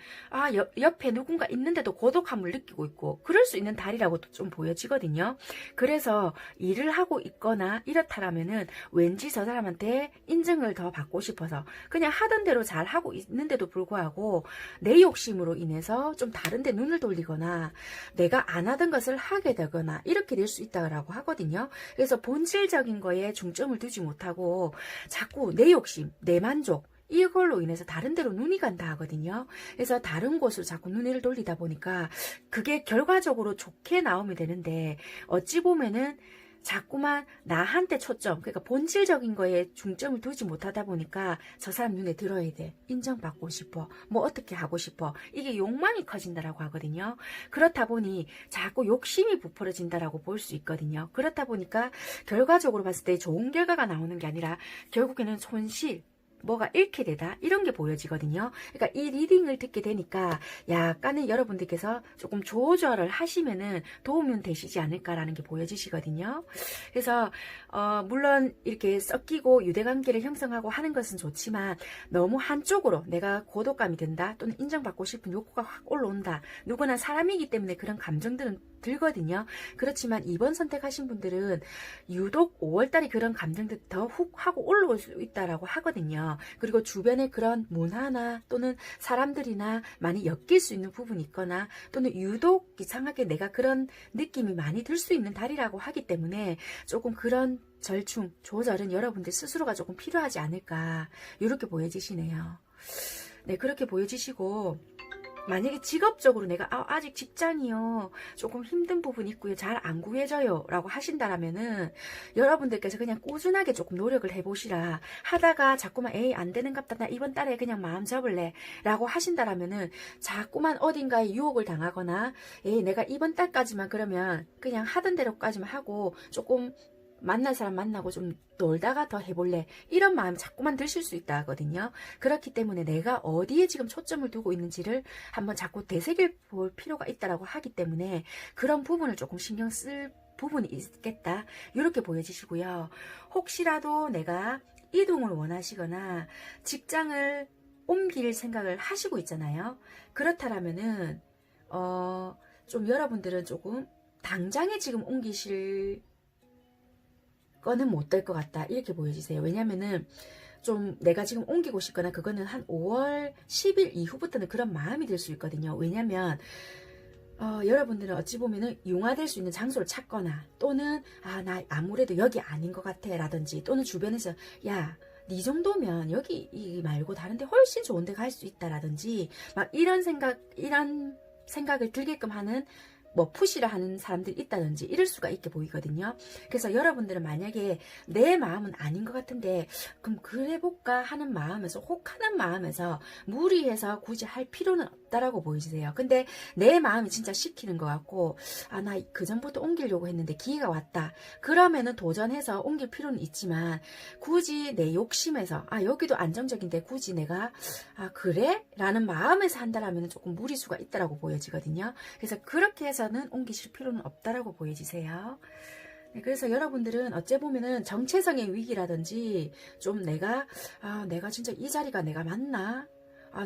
옆에 누군가 있는데도 고독함을 느끼고 있고 그럴 수 있는 달이라고도 좀 보여지거든요. 그래서 일을 하고 있거나 이렇다라면은 왠지 저 사람한테 인정을 더 받고 싶어서 그냥 하던 대로 잘 하고 있는데도 불구하고 내 욕심으로 인해서 좀 다른 데 눈을 돌리거나 내가 안 하던 것을 하게 되거나 이렇게 될 수 있다고 하거든요. 그래서 본질적인 거에 중점을 두지 못하고 자꾸 내 욕심, 내 만족 이걸로 인해서 다른 데로 눈이 간다 하거든요. 그래서 다른 곳으로 자꾸 눈을 돌리다 보니까 그게 결과적으로 좋게 나오면 되는데 어찌 보면은 자꾸만 나한테 초점, 그러니까 본질적인 거에 중점을 두지 못하다 보니까 저 사람 눈에 들어야 돼. 인정받고 싶어. 뭐 어떻게 하고 싶어. 이게 욕망이 커진다라고 하거든요. 그렇다 보니 자꾸 욕심이 부풀어진다라고 볼 수 있거든요. 그렇다 보니까 결과적으로 봤을 때 좋은 결과가 나오는 게 아니라 결국에는 손실, 뭐가 잃게 되다 이런 게 보여지거든요. 그러니까 이 리딩을 듣게 되니까 약간은 여러분들께서 조금 조절을 하시면은 도움은 되시지 않을까라는 게 보여지시거든요. 그래서 물론 이렇게 섞이고 유대관계를 형성하고 하는 것은 좋지만 너무 한쪽으로 내가 고독감이 든다 또는 인정받고 싶은 욕구가 확 올라온다. 누구나 사람이기 때문에 그런 감정들은 들거든요. 그렇지만 2번 선택하신 분들은 유독 5월달에 그런 감정들이 더 훅 하고 올라올 수 있다라고 하거든요. 그리고 주변에 그런 문화나 또는 사람들이나 많이 엮일 수 있는 부분이 있거나 또는 유독 이상하게 내가 그런 느낌이 많이 들 수 있는 달이라고 하기 때문에 조금 그런 절충, 조절은 여러분들 스스로가 조금 필요하지 않을까 이렇게 보여지시네요. 네, 그렇게 보여지시고 만약에 직업적으로 내가 아직 직장이요 조금 힘든 부분이 있고요 잘 안 구해져요 라고 하신다라면은 여러분들께서 그냥 꾸준하게 조금 노력을 해보시라. 하다가 자꾸만 에이 안 되는갑다 나 이번 달에 그냥 마음 접을래 라고 하신다라면은 자꾸만 어딘가에 유혹을 당하거나 에이 내가 이번 달까지만 그러면 그냥 하던 대로까지만 하고 조금 만날 사람 만나고 좀 놀다가 더 해볼래 이런 마음이 자꾸만 드실 수 있다 하거든요. 그렇기 때문에 내가 어디에 지금 초점을 두고 있는지를 한번 자꾸 되새길 볼 필요가 있다라고 하기 때문에 그런 부분을 조금 신경 쓸 부분이 있겠다 이렇게 보여지시고요. 혹시라도 내가 이동을 원하시거나 직장을 옮길 생각을 하시고 있잖아요. 그렇다라면은 좀 여러분들은 조금 당장에 지금 옮기실 거는 못 될 것 같다 이렇게 보여지세요. 왜냐면은 좀 내가 지금 옮기고 싶거나 그거는 한 5월 10일 이후부터는 그런 마음이 들 수 있거든요. 왜냐면 여러분들은 어찌 보면은 융화될 수 있는 장소를 찾거나 또는 나 아무래도 여기 아닌 것 같아 라든지 또는 주변에서 야 니 정도면 여기 말고 다른데 훨씬 좋은 데 갈 수 있다라든지 막 이런 생각을 들게끔 하는 뭐 푸시를 하는 사람들이 있다든지 이럴 수가 있게 보이거든요. 그래서 여러분들은 만약에 내 마음은 아닌 것 같은데 그럼 그래볼까 하는 마음에서 혹하는 마음에서 무리해서 굳이 할 필요는 없다라고 보이세요. 근데 내 마음이 진짜 시키는 것 같고 나 그전부터 옮기려고 했는데 기회가 왔다. 그러면은 도전해서 옮길 필요는 있지만 굳이 내 욕심에서 여기도 안정적인데 굳이 내가 그래? 라는 마음에서 한다라면 조금 무리수가 있다라고 보여지거든요. 그래서 그렇게 해서는 옮기실 필요는 없다라고 보여지세요. 네, 그래서 여러분들은 어째 보면은 정체성의 위기라든지 좀 내가 진짜 이 자리가 내가 맞나?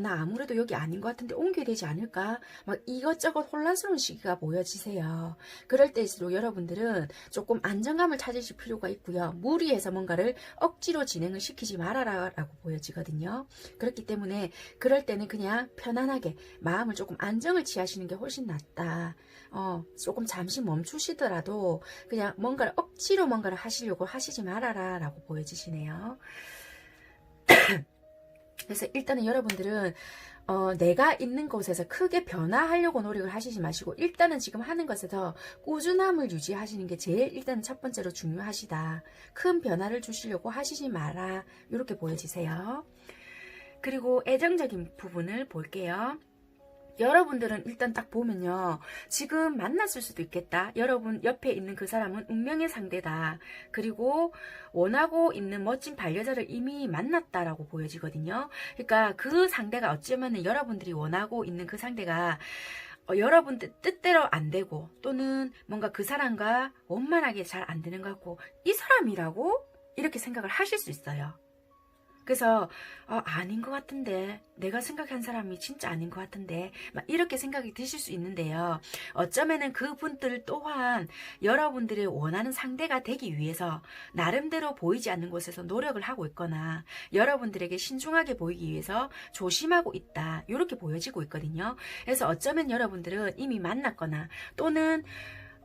나 아무래도 여기 아닌 것 같은데 옮겨야 되지 않을까? 막 이것저것 혼란스러운 시기가 보여지세요. 그럴 때일수록 여러분들은 조금 안정감을 찾으실 필요가 있고요. 무리해서 뭔가를 억지로 진행을 시키지 말아라 라고 보여지거든요. 그렇기 때문에 그럴 때는 그냥 편안하게 마음을 조금 안정을 취하시는 게 훨씬 낫다. 조금 잠시 멈추시더라도 그냥 뭔가를 억지로 뭔가를 하시려고 하시지 말아라 라고 보여지시네요. 그래서 일단은 여러분들은 내가 있는 곳에서 크게 변화하려고 노력을 하시지 마시고 일단은 지금 하는 것에서 꾸준함을 유지하시는 게 제일 일단 첫 번째로 중요하시다. 큰 변화를 주시려고 하시지 마라. 이렇게 보여지세요. 그리고 애정적인 부분을 볼게요. 여러분들은 일단 딱 보면요. 지금 만났을 수도 있겠다. 여러분 옆에 있는 그 사람은 운명의 상대다. 그리고 원하고 있는 멋진 반려자를 이미 만났다라고 보여지거든요. 그러니까 그 상대가 어쩌면 여러분들이 원하고 있는 그 상대가 여러분들 뜻대로 안 되고 또는 뭔가 그 사람과 원만하게 잘 안 되는 것 같고 이 사람이라고? 이렇게 생각을 하실 수 있어요. 그래서 아닌 것 같은데 내가 생각한 사람이 진짜 아닌 것 같은데 막 이렇게 생각이 드실 수 있는데요. 어쩌면은 그분들 또한 여러분들이 원하는 상대가 되기 위해서 나름대로 보이지 않는 곳에서 노력을 하고 있거나 여러분들에게 신중하게 보이기 위해서 조심하고 있다. 이렇게 보여지고 있거든요. 그래서 어쩌면 여러분들은 이미 만났거나 또는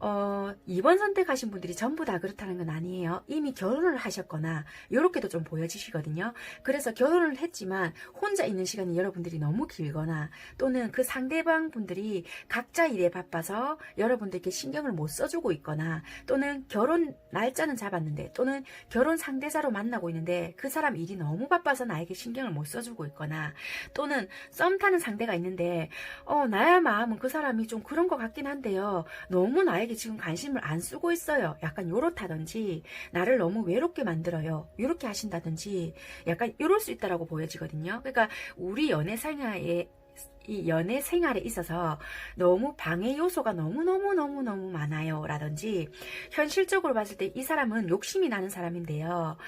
2번 선택하신 분들이 전부 다 그렇다는 건 아니에요. 이미 결혼을 하셨거나 이렇게도 좀 보여지시거든요. 그래서 결혼을 했지만 혼자 있는 시간이 여러분들이 너무 길거나 또는 그 상대방 분들이 각자 일에 바빠서 여러분들께 신경을 못 써주고 있거나 또는 결혼 날짜는 잡았는데 또는 결혼 상대자로 만나고 있는데 그 사람 일이 너무 바빠서 나에게 신경을 못 써주고 있거나 또는 썸 타는 상대가 있는데 나의 마음은 그 사람이 좀 그런 것 같긴 한데요. 너무 나에게 지금 관심을 안 쓰고 있어요. 약간 요렇다든지 나를 너무 외롭게 만들어요. 이렇게 하신다든지 약간 이럴 수 있다라고 보여지거든요. 그러니까 우리 연애 생활에 있어서 너무 방해 요소가 너무 많아요. 라든지 현실적으로 봤을 때 이 사람은 욕심이 나는 사람인데요.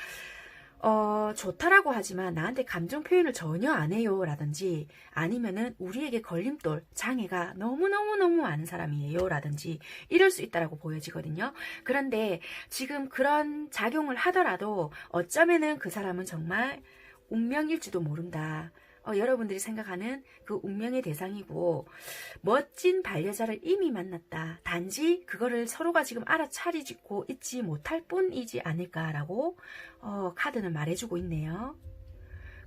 좋다라고 하지만 나한테 감정 표현을 전혀 안 해요 라든지 아니면은 우리에게 걸림돌, 장애가 너무너무너무 많은 사람이에요 라든지 이럴 수 있다라고 보여지거든요. 그런데 지금 그런 작용을 하더라도 어쩌면은 그 사람은 정말 운명일지도 모른다. 여러분들이 생각하는 그 운명의 대상이고 멋진 반려자를 이미 만났다. 단지 그거를 서로가 지금 알아차리고 있지 못할 뿐이지 않을까라고 카드는 말해주고 있네요.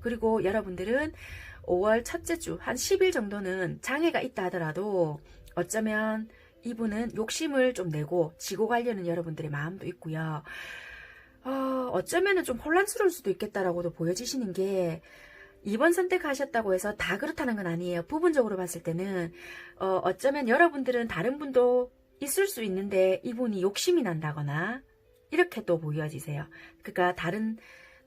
그리고 여러분들은 5월 첫째 주 한 10일 정도는 장애가 있다 하더라도 어쩌면 이분은 욕심을 좀 내고 지고 가려는 여러분들의 마음도 있고요. 어쩌면은 좀 혼란스러울 수도 있겠다라고도 보여지시는 게 2번 선택하셨다고 해서 다 그렇다는 건 아니에요. 부분적으로 봤을 때는 어쩌면 여러분들은 다른 분도 있을 수 있는데 이분이 욕심이 난다거나 이렇게 또 보여지세요. 그러니까 다른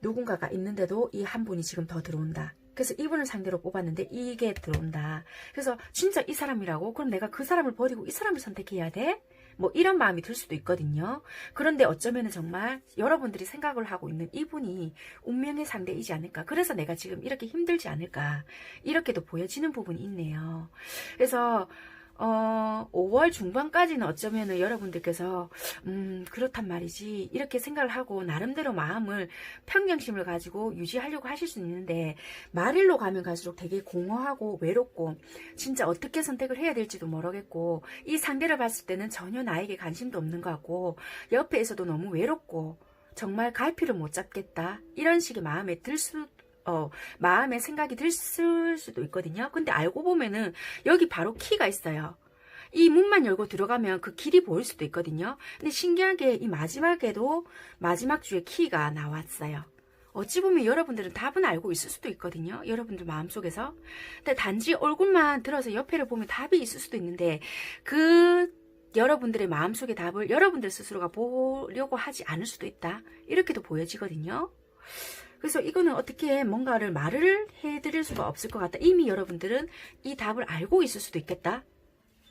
누군가가 있는데도 이 한 분이 지금 더 들어온다. 그래서 이분을 상대로 뽑았는데 이게 들어온다. 그래서 진짜 이 사람이라고? 그럼 내가 그 사람을 버리고 이 사람을 선택해야 돼? 뭐 이런 마음이 들 수도 있거든요. 그런데 어쩌면 정말 여러분들이 생각을 하고 있는 이분이 운명의 상대이지 않을까. 그래서 내가 지금 이렇게 힘들지 않을까. 이렇게도 보여지는 부분이 있네요. 그래서 5월 중반까지는 어쩌면 여러분들께서 그렇단 말이지 이렇게 생각을 하고 나름대로 마음을 평정심을 가지고 유지하려고 하실 수 있는데 말일로 가면 갈수록 되게 공허하고 외롭고 진짜 어떻게 선택을 해야 될지도 모르겠고 이 상대를 봤을 때는 전혀 나에게 관심도 없는 것 같고 옆에서도 너무 외롭고 정말 갈피를 못 잡겠다 이런 식의 마음에 생각이 들을 수도 있거든요. 근데 알고 보면은 여기 바로 키가 있어요. 이 문만 열고 들어가면 그 길이 보일 수도 있거든요. 근데 신기하게 이 마지막 주에 키가 나왔어요. 어찌 보면 여러분들은 답은 알고 있을 수도 있거든요. 여러분들 마음속에서. 근데 단지 얼굴만 들어서 옆에를 보면 답이 있을 수도 있는데 그 여러분들의 마음속의 답을 여러분들 스스로가 보려고 하지 않을 수도 있다. 이렇게도 보여지거든요. 그래서 이거는 어떻게 뭔가를 말을 해드릴 수가 없을 것 같다. 이미 여러분들은 이 답을 알고 있을 수도 있겠다.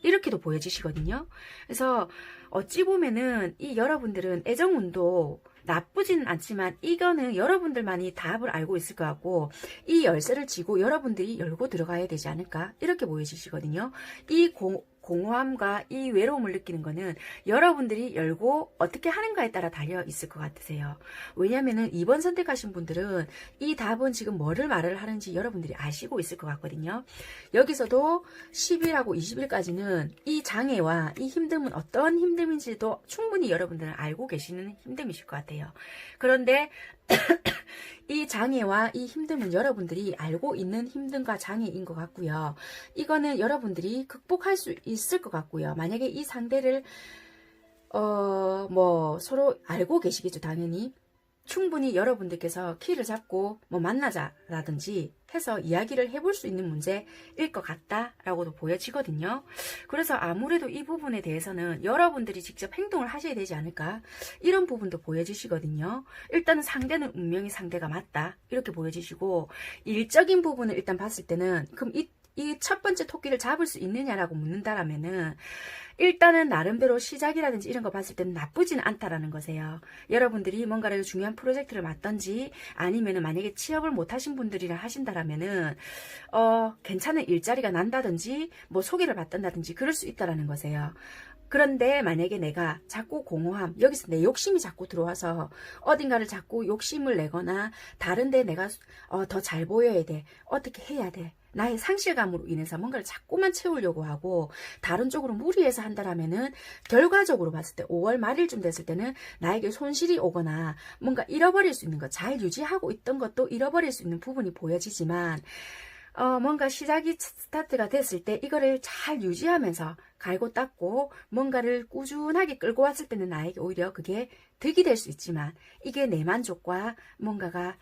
이렇게도 보여지시거든요. 그래서 어찌 보면은 이 여러분들은 애정운도 나쁘지는 않지만 이거는 여러분들만이 답을 알고 있을 것 같고 이 열쇠를 쥐고 여러분들이 열고 들어가야 되지 않을까 이렇게 보여지시거든요. 이 공허함과 이 외로움을 느끼는 거는 여러분들이 열고 어떻게 하는가에 따라 달려 있을 것 같으세요. 왜냐면은 2번 선택하신 분들은 이 답은 지금 뭐를 말을 하는지 여러분들이 아시고 있을 것 같거든요. 여기서도 10일하고 20일까지는 이 장애와 이 힘듦은 어떤 힘듦인지도 충분히 여러분들은 알고 계시는 힘듦이실 것 같아요. 그런데 이 장애와 이 힘듦은 여러분들이 알고 있는 힘듦과 장애인 것 같고요. 이거는 여러분들이 극복할 수 있을 것 같고요. 만약에 이 상대를 서로 알고 계시겠죠, 당연히. 충분히 여러분들께서 키를 잡고 만나자라든지 해서 이야기를 해볼 수 있는 문제일 것 같다라고도 보여지거든요. 그래서 아무래도 이 부분에 대해서는 여러분들이 직접 행동을 하셔야 되지 않을까 이런 부분도 보여지시거든요. 일단은 상대는 운명의 상대가 맞다 이렇게 보여지시고 일적인 부분을 일단 봤을 때는 그럼 이 첫 번째 토끼를 잡을 수 있느냐라고 묻는다라면은 일단은 나름대로 시작이라든지 이런 거 봤을 때는 나쁘지는 않다라는 거세요. 여러분들이 뭔가를 중요한 프로젝트를 맡던지 아니면은 만약에 취업을 못 하신 분들이라 하신다라면은 괜찮은 일자리가 난다든지 소개를 받던다든지 그럴 수 있다라는 거세요. 그런데 만약에 내가 자꾸 공허함, 여기서 내 욕심이 자꾸 들어와서 어딘가를 자꾸 욕심을 내거나 다른데 내가 더 잘 보여야 돼, 어떻게 해야 돼, 나의 상실감으로 인해서 뭔가를 자꾸만 채우려고 하고 다른 쪽으로 무리해서 한다라면은 결과적으로 봤을 때 5월 말일쯤 됐을 때는 나에게 손실이 오거나 뭔가 잃어버릴 수 있는 것, 잘 유지하고 있던 것도 잃어버릴 수 있는 부분이 보여지지만 뭔가 시작이 스타트가 됐을 때 이거를 잘 유지하면서 갈고 닦고 뭔가를 꾸준하게 끌고 왔을 때는 나에게 오히려 그게 득이 될 수 있지만 이게 내 만족과 뭔가가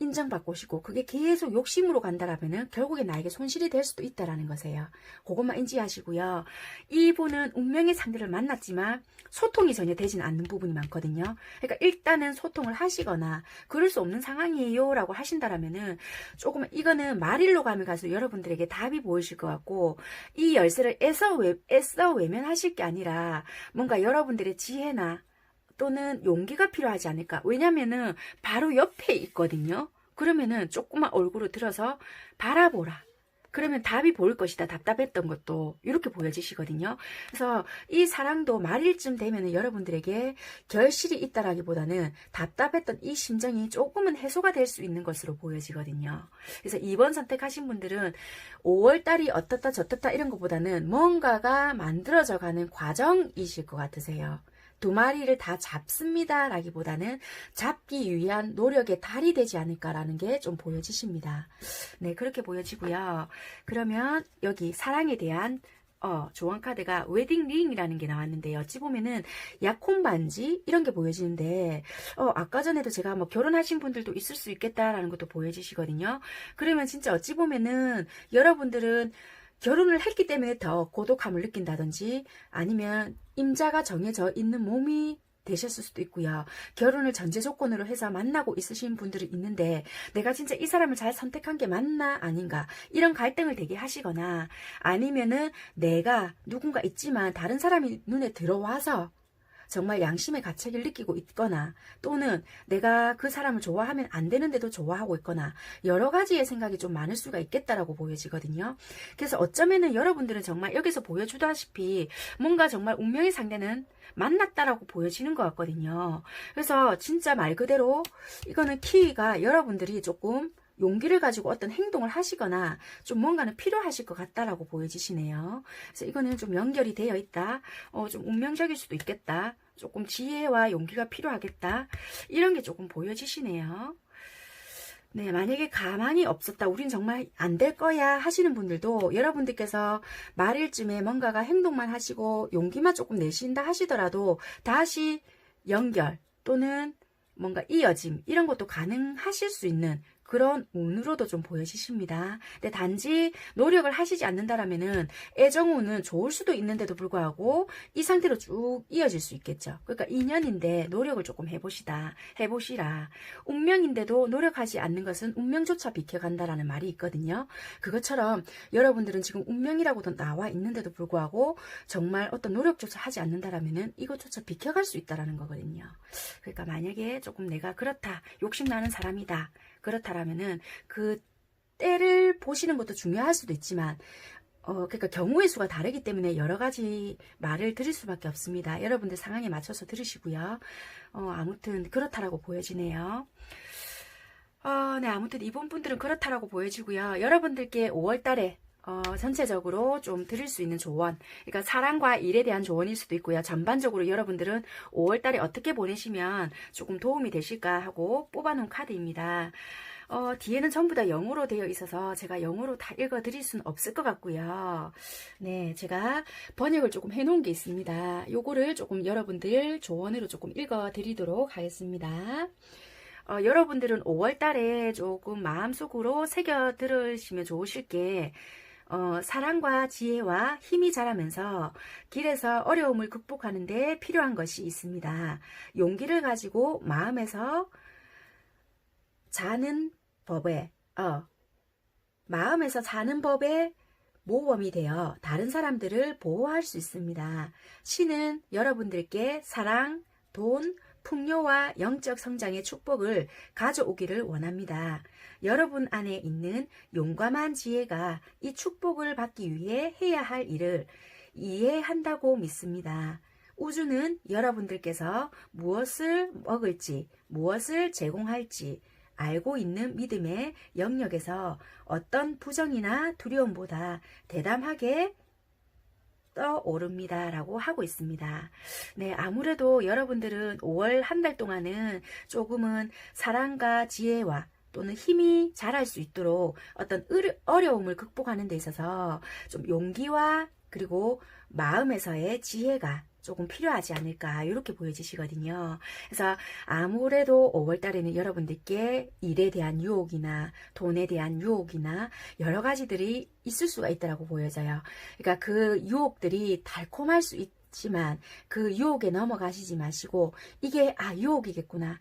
인정받고 싶고 그게 계속 욕심으로 간다라면은 결국에 나에게 손실이 될 수도 있다라는 거세요. 그것만 인지하시고요. 이분은 운명의 상대를 만났지만 소통이 전혀 되지는 않는 부분이 많거든요. 그러니까 일단은 소통을 하시거나 그럴 수 없는 상황이에요 라고 하신다라면은 조금 이거는 말일로 가면 갈수록 여러분들에게 답이 보이실 것 같고 이 열쇠를 애써 외면하실 게 아니라 뭔가 여러분들의 지혜나 또는 용기가 필요하지 않을까. 왜냐면은 바로 옆에 있거든요. 그러면은 조그만 얼굴을 들어서 바라보라. 그러면 답이 보일 것이다. 답답했던 것도 이렇게 보여지시거든요. 그래서 이 사랑도 말일쯤 되면 여러분들에게 결실이 있다라기보다는 답답했던 이 심정이 조금은 해소가 될 수 있는 것으로 보여지거든요. 그래서 2번 선택하신 분들은 5월달이 어떻다 저떻다 이런 것보다는 뭔가가 만들어져 가는 과정이실 것 같으세요. 두 마리를 다 잡습니다 라기보다는 잡기 위한 노력의 달이 되지 않을까라는 게 좀 보여지십니다. 네, 그렇게 보여지고요. 그러면 여기 사랑에 대한 조언 카드가 웨딩 링이라는 게 나왔는데 어찌 보면은 약혼 반지 이런 게 보여지는데 아까 전에도 제가 뭐 결혼하신 분들도 있을 수 있겠다라는 것도 보여지시거든요. 그러면 진짜 어찌 보면은 여러분들은 결혼을 했기 때문에 더 고독함을 느낀다든지 아니면 임자가 정해져 있는 몸이 되셨을 수도 있고요. 결혼을 전제 조건으로 해서 만나고 있으신 분들이 있는데 내가 진짜 이 사람을 잘 선택한 게 맞나 아닌가 이런 갈등을 되게 하시거나 아니면은 내가 누군가 있지만 다른 사람이 눈에 들어와서 정말 양심의 가책을 느끼고 있거나 또는 내가 그 사람을 좋아하면 안 되는데도 좋아하고 있거나 여러 가지의 생각이 좀 많을 수가 있겠다라고 보여지거든요. 그래서 어쩌면은 여러분들은 정말 여기서 보여주다시피 뭔가 정말 운명의 상대는 만났다라고 보여지는 것 같거든요. 그래서 진짜 말 그대로 이거는 키위가 여러분들이 조금 용기를 가지고 어떤 행동을 하시거나 좀 뭔가는 필요하실 것 같다라고 보여지시네요. 그래서 이거는 좀 연결이 되어 있다. 좀 운명적일 수도 있겠다. 조금 지혜와 용기가 필요하겠다. 이런 게 조금 보여지시네요. 네, 만약에 가만히 없었다. 우린 정말 안 될 거야 하시는 분들도 여러분들께서 말일쯤에 뭔가가 행동만 하시고 용기만 조금 내신다 하시더라도 다시 연결 또는 뭔가 이어짐 이런 것도 가능하실 수 있는 그런 운으로도 좀 보여지십니다. 근데 단지 노력을 하시지 않는다라면은 애정운은 좋을 수도 있는데도 불구하고 이 상태로 쭉 이어질 수 있겠죠. 그러니까 인연인데 노력을 조금 해보시라. 운명인데도 노력하지 않는 것은 운명조차 비켜간다라는 말이 있거든요. 그것처럼 여러분들은 지금 운명이라고도 나와 있는데도 불구하고 정말 어떤 노력조차 하지 않는다라면은 이것조차 비켜갈 수 있다라는 거거든요. 그러니까 만약에 조금 내가 그렇다, 욕심나는 사람이다. 그렇다라면은 그 때를 보시는 것도 중요할 수도 있지만 그러니까 경우의 수가 다르기 때문에 여러 가지 말을 드릴 수밖에 없습니다. 여러분들 상황에 맞춰서 들으시고요. 아무튼 그렇다라고 보여지네요. 네, 아무튼 이번 분들은 그렇다라고 보여지고요. 여러분들께 5월달에 전체적으로 좀 드릴 수 있는 조언, 그러니까 사랑과 일에 대한 조언일 수도 있고요. 전반적으로 여러분들은 5월달에 어떻게 보내시면 조금 도움이 되실까 하고 뽑아놓은 카드입니다. 뒤에는 전부 다 영어로 되어 있어서 제가 영어로 다 읽어드릴 수는 없을 것 같고요. 네, 제가 번역을 조금 해놓은 게 있습니다. 요거를 조금 여러분들 조언으로 조금 읽어드리도록 하겠습니다. 여러분들은 5월달에 조금 마음속으로 새겨 들으시면 좋으실 게 사랑과 지혜와 힘이 자라면서 길에서 어려움을 극복하는 데 필요한 것이 있습니다. 용기를 가지고 마음에서 자는 법에 마음에서 사는 법에 모범이 되어 다른 사람들을 보호할 수 있습니다. 신은 여러분들께 사랑, 돈, 풍요와 영적 성장의 축복을 가져오기를 원합니다. 여러분 안에 있는 용감한 지혜가 이 축복을 받기 위해 해야 할 일을 이해한다고 믿습니다. 우주는 여러분들께서 무엇을 먹을지, 무엇을 제공할지 알고 있는 믿음의 영역에서 어떤 부정이나 두려움보다 대담하게 떠오릅니다 라고 하고 있습니다. 네, 아무래도 여러분들은 5월 한 달 동안은 조금은 사랑과 지혜와 또는 힘이 자랄 수 있도록 어떤 어려움을 극복하는 데 있어서 좀 용기와 그리고 마음에서의 지혜가 조금 필요하지 않을까 이렇게 보여지시거든요. 그래서 아무래도 5월달에는 여러분들께 일에 대한 유혹이나 돈에 대한 유혹이나 여러 가지들이 있을 수가 있다고 보여져요. 그러니까 그 유혹들이 달콤할 수 있지만 그 유혹에 넘어가시지 마시고 이게 유혹이겠구나.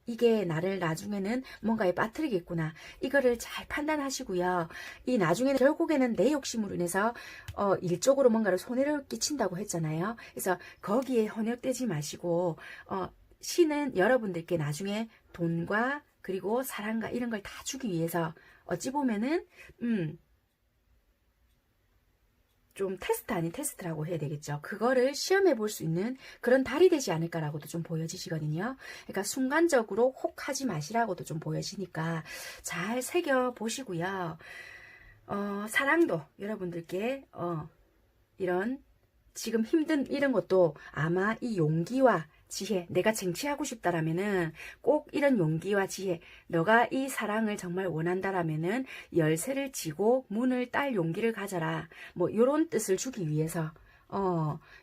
이게 나를 나중에는 뭔가에 빠뜨리겠구나. 이거를 잘 판단하시고요. 이 나중에는 결국에는 내 욕심으로 인해서 일적으로 뭔가를 손해를 끼친다고 했잖아요. 그래서 거기에 혼역되지 마시고 신은 여러분들께 나중에 돈과 그리고 사랑과 이런 걸 다 주기 위해서 어찌 보면은 좀 테스트 아닌 테스트라고 해야 되겠죠. 그거를 시험해 볼 수 있는 그런 달이 되지 않을까라고도 좀 보여지시거든요. 그러니까 순간적으로 혹하지 마시라고도 좀 보여지니까 잘 새겨 보시고요. 사랑도 여러분들께 이런 지금 힘든 이런 것도 아마 이 용기와 지혜, 내가 쟁취하고 싶다라면은 꼭 이런 용기와 지혜, 너가 이 사랑을 정말 원한다라면은 열쇠를 쥐고 문을 딸 용기를 가져라. 뭐 요런 뜻을 주기 위해서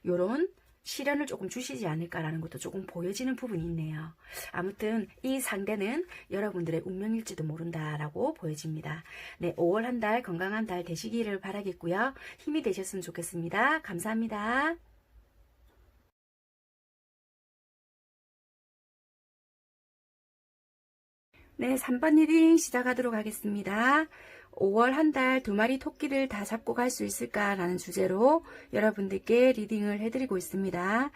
요런 시련을 조금 주시지 않을까라는 것도 조금 보여지는 부분이 있네요. 아무튼 이 상대는 여러분들의 운명일지도 모른다라고 보여집니다. 네, 5월 한 달 건강한 달 되시기를 바라겠고요. 힘이 되셨으면 좋겠습니다. 감사합니다. 네, 3번 리딩 시작하도록 하겠습니다. 5월 한 달 2마리 토끼를 다 잡고 갈 수 있을까라는 주제로 여러분들께 리딩을 해드리고 있습니다.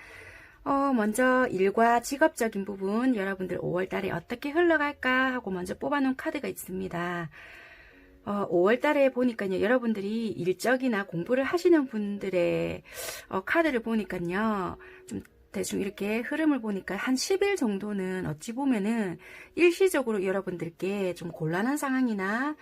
먼저 일과 직업적인 부분 여러분들 5월 달에 어떻게 흘러갈까 하고 먼저 뽑아놓은 카드가 있습니다. 5월 달에 보니까요, 여러분들이 일적이나 공부를 하시는 분들의 카드를 보니까요, 좀 대충 이렇게 흐름을 보니까 한 10일 정도는 어찌 보면은 일시적으로 여러분들께 좀 곤란한 상황이나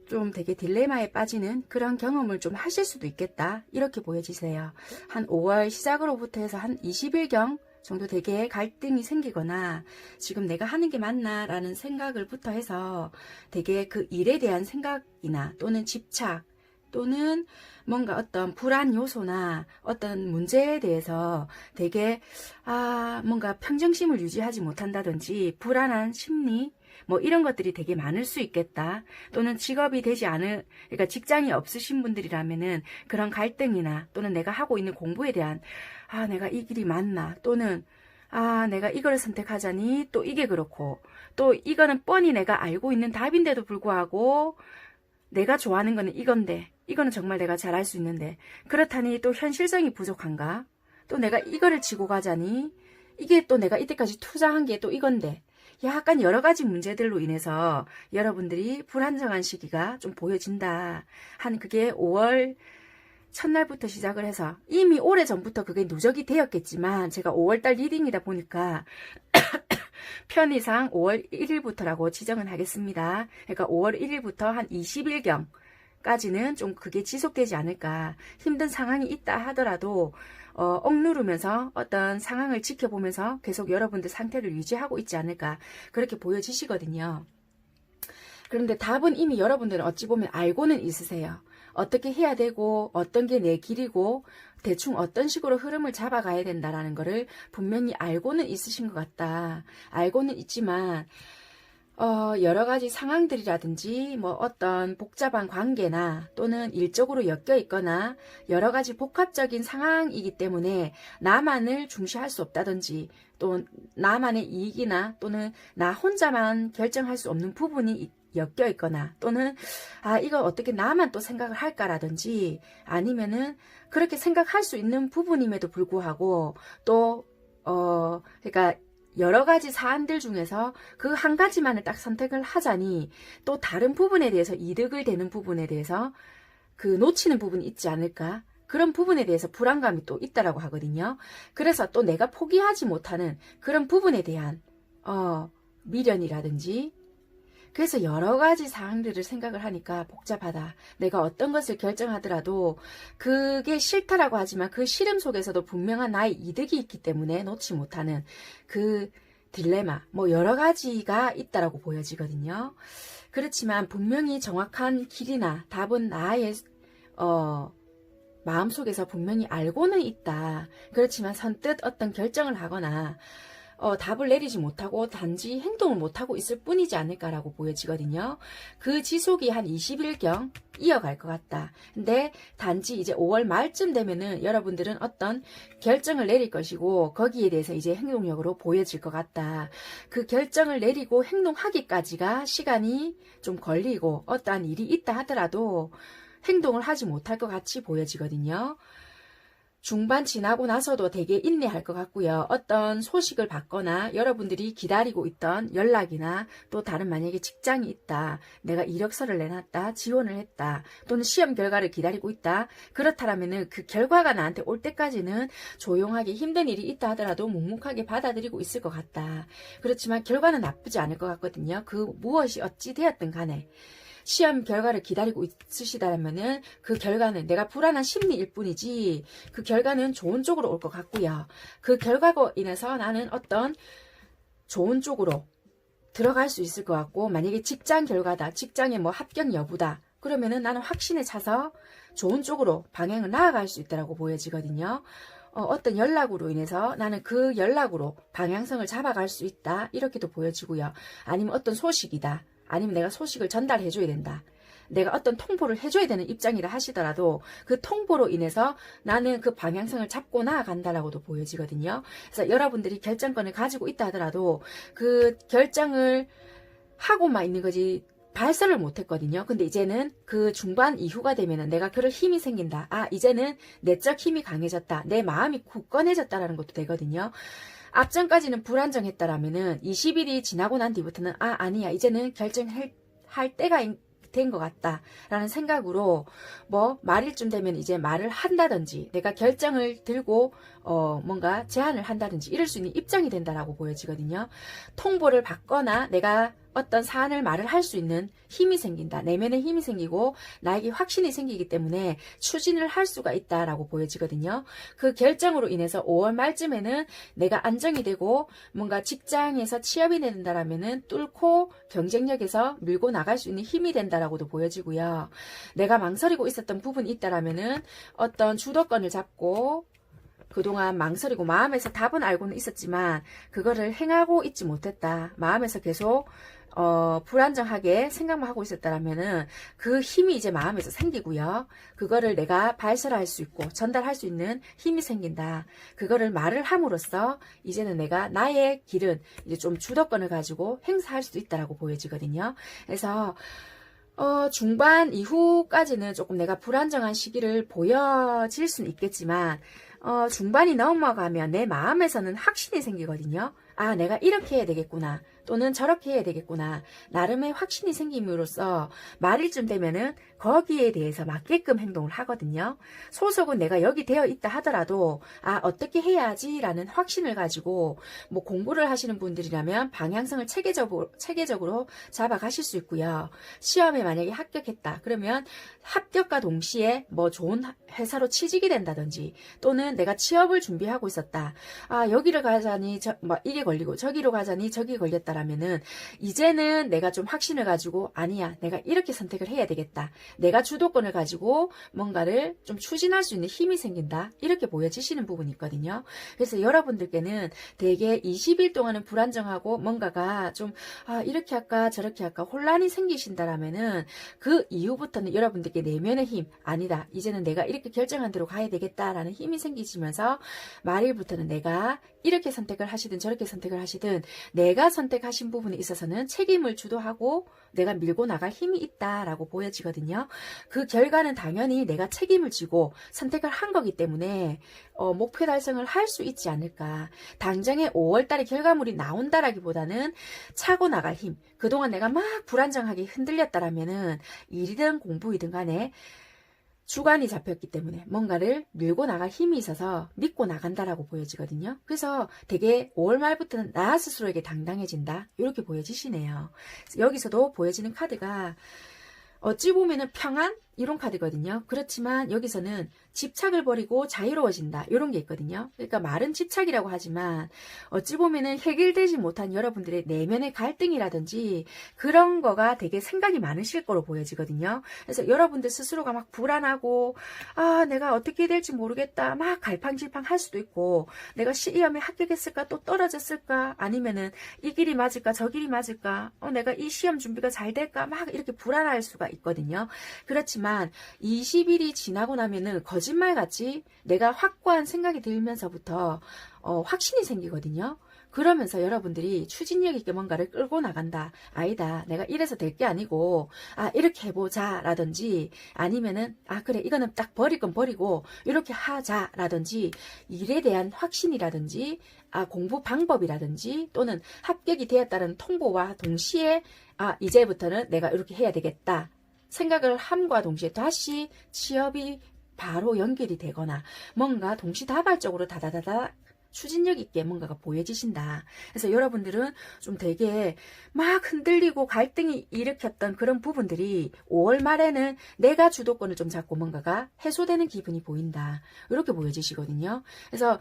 좀 되게 딜레마에 빠지는 그런 경험을 좀 하실 수도 있겠다. 이렇게 보여지세요. 한 5월 시작으로부터 해서 한 20일경 정도 되게 갈등이 생기거나 지금 내가 하는 게 맞나 라는 생각을부터 해서 되게 그 일에 대한 생각이나 또는 집착 또는 뭔가 어떤 불안 요소나 어떤 문제에 대해서 되게 뭔가 평정심을 유지하지 못한다든지 불안한 심리 뭐 이런 것들이 되게 많을 수 있겠다. 또는 직업이 되지 않을 그러니까 직장이 없으신 분들이라면은 그런 갈등이나 또는 내가 하고 있는 공부에 대한 내가 이 길이 맞나 또는 내가 이거를 선택하자니 또 이게 그렇고 또 이거는 뻔히 내가 알고 있는 답인데도 불구하고 내가 좋아하는 거는 이건데 이거는 정말 내가 잘할 수 있는데 그렇다니 또 현실성이 부족한가? 또 내가 이거를 지고 가자니 이게 또 내가 이때까지 투자한 게 또 이건데 약간 여러 가지 문제들로 인해서 여러분들이 불안정한 시기가 좀 보여진다. 한 그게 5월 첫날부터 시작을 해서 이미 오래전부터 그게 누적이 되었겠지만 제가 5월달 리딩이다 보니까 편의상 5월 1일부터라고 지정은 하겠습니다. 그러니까 5월 1일부터 한 20일경 까지는 좀 그게 지속되지 않을까. 힘든 상황이 있다 하더라도 억누르면서 어떤 상황을 지켜보면서 계속 여러분들 상태를 유지하고 있지 않을까 그렇게 보여지시거든요. 그런데 답은 이미 여러분들은 어찌 보면 알고는 있으세요. 어떻게 해야 되고 어떤 게 내 길이고 대충 어떤 식으로 흐름을 잡아가야 된다라는 거를 분명히 알고는 있으신 것 같다. 알고는 있지만 여러 가지 상황들이라든지 뭐 어떤 복잡한 관계나 또는 일적으로 엮여 있거나 여러 가지 복합적인 상황이기 때문에 나만을 중시할 수 없다든지 또 나만의 이익이나 또는 나 혼자만 결정할 수 없는 부분이 엮여 있거나 또는 이거 어떻게 나만 또 생각을 할까라든지 아니면은 그렇게 생각할 수 있는 부분임에도 불구하고 또 그러니까 여러 가지 사안들 중에서 그 한 가지만을 딱 선택을 하자니 또 다른 부분에 대해서 이득을 되는 부분에 대해서 그 놓치는 부분이 있지 않을까? 그런 부분에 대해서 불안감이 또 있다라고 하거든요. 그래서 또 내가 포기하지 못하는 그런 부분에 대한 미련이라든지 그래서 여러 가지 사항들을 생각을 하니까 복잡하다. 내가 어떤 것을 결정하더라도 그게 싫다라고 하지만 그 싫음 속에서도 분명한 나의 이득이 있기 때문에 놓지 못하는 그 딜레마, 뭐 여러 가지가 있다라고 보여지거든요. 그렇지만 분명히 정확한 길이나 답은 나의 마음속에서 분명히 알고는 있다. 그렇지만 선뜻 어떤 결정을 하거나 답을 내리지 못하고 단지 행동을 못하고 있을 뿐이지 않을까라고 보여지거든요. 그 지속이 한 20일경 이어갈 것 같다. 근데 단지 이제 5월 말쯤 되면은 여러분들은 어떤 결정을 내릴 것이고 거기에 대해서 이제 행동력으로 보여질 것 같다. 그 결정을 내리고 행동하기까지가 시간이 좀 걸리고 어떠한 일이 있다 하더라도 행동을 하지 못할 것 같이 보여지거든요. 중반 지나고 나서도 되게 인내할 것 같고요. 어떤 소식을 받거나 여러분들이 기다리고 있던 연락이나 또 다른 만약에 직장이 있다. 내가 이력서를 내놨다. 지원을 했다. 또는 시험 결과를 기다리고 있다. 그렇다면은 그 결과가 나한테 올 때까지는 조용하게 힘든 일이 있다 하더라도 묵묵하게 받아들이고 있을 것 같다. 그렇지만 결과는 나쁘지 않을 것 같거든요. 그 무엇이 어찌 되었든 간에. 시험 결과를 기다리고 있으시다면은 그 결과는 내가 불안한 심리일 뿐이지 그 결과는 좋은 쪽으로 올 것 같고요. 그 결과로 인해서 나는 어떤 좋은 쪽으로 들어갈 수 있을 것 같고 만약에 직장 결과다. 직장의 뭐 합격 여부다. 그러면은 나는 확신에 차서 좋은 쪽으로 방향을 나아갈 수 있다고 보여지거든요. 어떤 연락으로 인해서 나는 그 연락으로 방향성을 잡아갈 수 있다. 이렇게도 보여지고요. 아니면 어떤 소식이다. 아니면 내가 소식을 전달해줘야 된다. 내가 어떤 통보를 해줘야 되는 입장이라 하시더라도 그 통보로 인해서 나는 그 방향성을 잡고 나아간다라고도 보여지거든요. 그래서 여러분들이 결정권을 가지고 있다 하더라도 그 결정을 하고만 있는 거지 발설을 못했거든요. 근데 이제는 그 중반 이후가 되면은 내가 그럴 힘이 생긴다. 아, 이제는 내적 힘이 강해졌다. 내 마음이 굳건해졌다라는 것도 되거든요. 앞전까지는 불안정했다라면은 20일이 지나고 난 뒤부터는 아니야. 이제는 결정할 때가 된 것 같다 라는 생각으로 뭐 말일쯤 되면 이제 말을 한다든지 내가 결정을 들고 뭔가 제안을 한다든지 이럴 수 있는 입장이 된다라고 보여지거든요. 통보를 받거나 내가 어떤 사안을 말을 할 수 있는 힘이 생긴다. 내면의 힘이 생기고 나에게 확신이 생기기 때문에 추진을 할 수가 있다라고 보여지거든요. 그 결정으로 인해서 5월 말쯤에는 내가 안정이 되고 뭔가 직장에서 취업이 된다라면은 뚫고 경쟁력에서 밀고 나갈 수 있는 힘이 된다라고도 보여지고요. 내가 망설이고 있었던 부분이 있다라면은 어떤 주도권을 잡고 그동안 망설이고 마음에서 답은 알고는 있었지만 그거를 행하고 있지 못했다. 마음에서 계속 불안정하게 생각만 하고 있었다라면은 그 힘이 이제 마음에서 생기고요. 그거를 내가 발설할 수 있고 전달할 수 있는 힘이 생긴다. 그거를 말을 함으로써 이제는 내가 나의 길은 이제 좀 주도권을 가지고 행사할 수도 있다라고 보여지거든요. 그래서 중반 이후까지는 조금 내가 불안정한 시기를 보여질 수는 있겠지만 중반이 넘어가면 내 마음에서는 확신이 생기거든요. 아, 내가 이렇게 해야 되겠구나. 또는 저렇게 해야 되겠구나. 나름의 확신이 생김으로써 말일쯤 되면은 거기에 대해서 맞게끔 행동을 하거든요. 소속은 내가 여기 되어 있다 하더라도 어떻게 해야지라는 확신을 가지고 뭐 공부를 하시는 분들이라면 방향성을 체계적으로 잡아가실 수 있고요. 시험에 만약에 합격했다. 그러면 합격과 동시에 뭐 좋은 회사로 취직이 된다든지 또는 내가 취업을 준비하고 있었다. 여기를 가자니 이게 걸리고 저기로 가자니 저기 걸렸다라면은 이제는 내가 좀 확신을 가지고 아니야. 내가 이렇게 선택을 해야 되겠다. 내가 주도권을 가지고 뭔가를 좀 추진할 수 있는 힘이 생긴다. 이렇게 보여지시는 부분이 있거든요. 그래서 여러분들께는 대개 20일 동안은 불안정하고 뭔가가 좀 이렇게 할까 저렇게 할까 혼란이 생기신다라면은 그 이후부터는 여러분들께 내면의 힘 아니다. 이제는 내가 이렇게 결정한 대로 가야 되겠다라는 힘이 생기시면서 말일부터는 내가 이렇게 선택을 하시든 저렇게 선택을 하시든 내가 선택하신 부분에 있어서는 책임을 주도하고 내가 밀고 나갈 힘이 있다라고 보여지거든요. 그 결과는 당연히 내가 책임을 지고 선택을 한 거기 때문에 목표 달성을 할 수 있지 않을까. 당장에 5월달에 결과물이 나온다라기보다는 차고 나갈 힘. 그동안 내가 막 불안정하게 흔들렸다라면은 일이든 공부이든 간에 주관이 잡혔기 때문에 뭔가를 밀고 나갈 힘이 있어서 믿고 나간다라고 보여지거든요. 그래서 되게 5월 말부터는 나 스스로에게 당당해진다. 이렇게 보여지시네요. 여기서도 보여지는 카드가 어찌 보면은 평안? 이런 카드거든요. 그렇지만 여기서는 집착을 버리고 자유로워진다. 이런 게 있거든요. 그러니까 말은 집착이라고 하지만 어찌 보면은 해결되지 못한 여러분들의 내면의 갈등이라든지 그런 거가 되게 생각이 많으실 거로 보여지거든요. 그래서 여러분들 스스로가 막 불안하고 아 내가 어떻게 될지 모르겠다. 막 갈팡질팡 할 수도 있고 내가 시험에 합격했을까 또 떨어졌을까 아니면은 이 길이 맞을까 저 길이 맞을까 내가 이 시험 준비가 잘 될까 막 이렇게 불안할 수가 있거든요. 그렇지만 20일이 지나고 나면은 거짓말같이 내가 확고한 생각이 들면서부터 확신이 생기거든요. 그러면서 여러분들이 추진력 있게 뭔가를 끌고 나간다. 아니다. 내가 이래서 될 게 아니고 이렇게 해보자 라든지 아니면은 그래 이거는 딱 버릴 건 버리고 이렇게 하자 라든지 일에 대한 확신이라든지 공부 방법이라든지 또는 합격이 되었다는 통보와 동시에 이제부터는 내가 이렇게 해야 되겠다. 생각을 함과 동시에 다시 취업이 바로 연결이 되거나 뭔가 동시다발적으로 다다다다 추진력 있게 뭔가가 보여지신다. 그래서 여러분들은 좀 되게 막 흔들리고 갈등이 일으켰던 그런 부분들이 5월 말에는 내가 주도권을 좀 잡고 뭔가가 해소되는 기분이 보인다. 이렇게 보여지시거든요. 그래서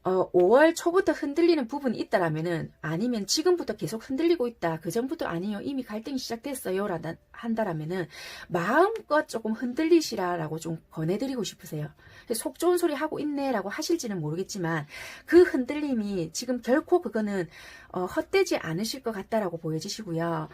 5월 초부터 흔들리는 부분이 있다라면은 아니면 지금부터 계속 흔들리고 있다. 그 전부터 아니요. 이미 갈등이 시작됐어요. 한다라면은 마음껏 조금 흔들리시라라고 좀 권해드리고 싶으세요. 속 좋은 소리 하고 있네라고 하실지는 모르겠지만 그 흔들림이 지금 결코 그거는 헛되지 않으실 것 같다라고 보여지시고요.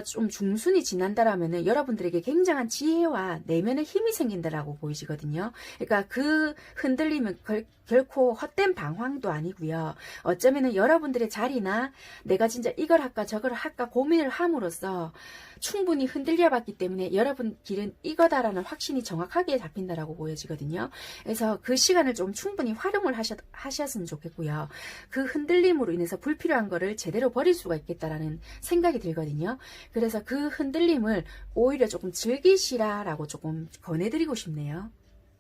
좀 중순이 지난다라면은 여러분들에게 굉장한 지혜와 내면의 힘이 생긴다라고 보이시거든요. 그러니까 그 흔들림은 결코 헛된 방황도 아니고요. 어쩌면은 여러분들의 자리나 내가 진짜 이걸 할까 저걸 할까 고민을 함으로써 충분히 흔들려 봤기 때문에 여러분 길은 이거다라는 확신이 정확하게 잡힌다라고 보여지거든요. 그래서 그 시간을 좀 충분히 활용을 하셨으면 좋겠고요. 그 흔들림으로 인해서 불필요한 거를 제대로 버릴 수가 있겠다라는 생각이 들거든요. 그래서 그 흔들림을 오히려 조금 즐기시라라고 조금 권해드리고 싶네요.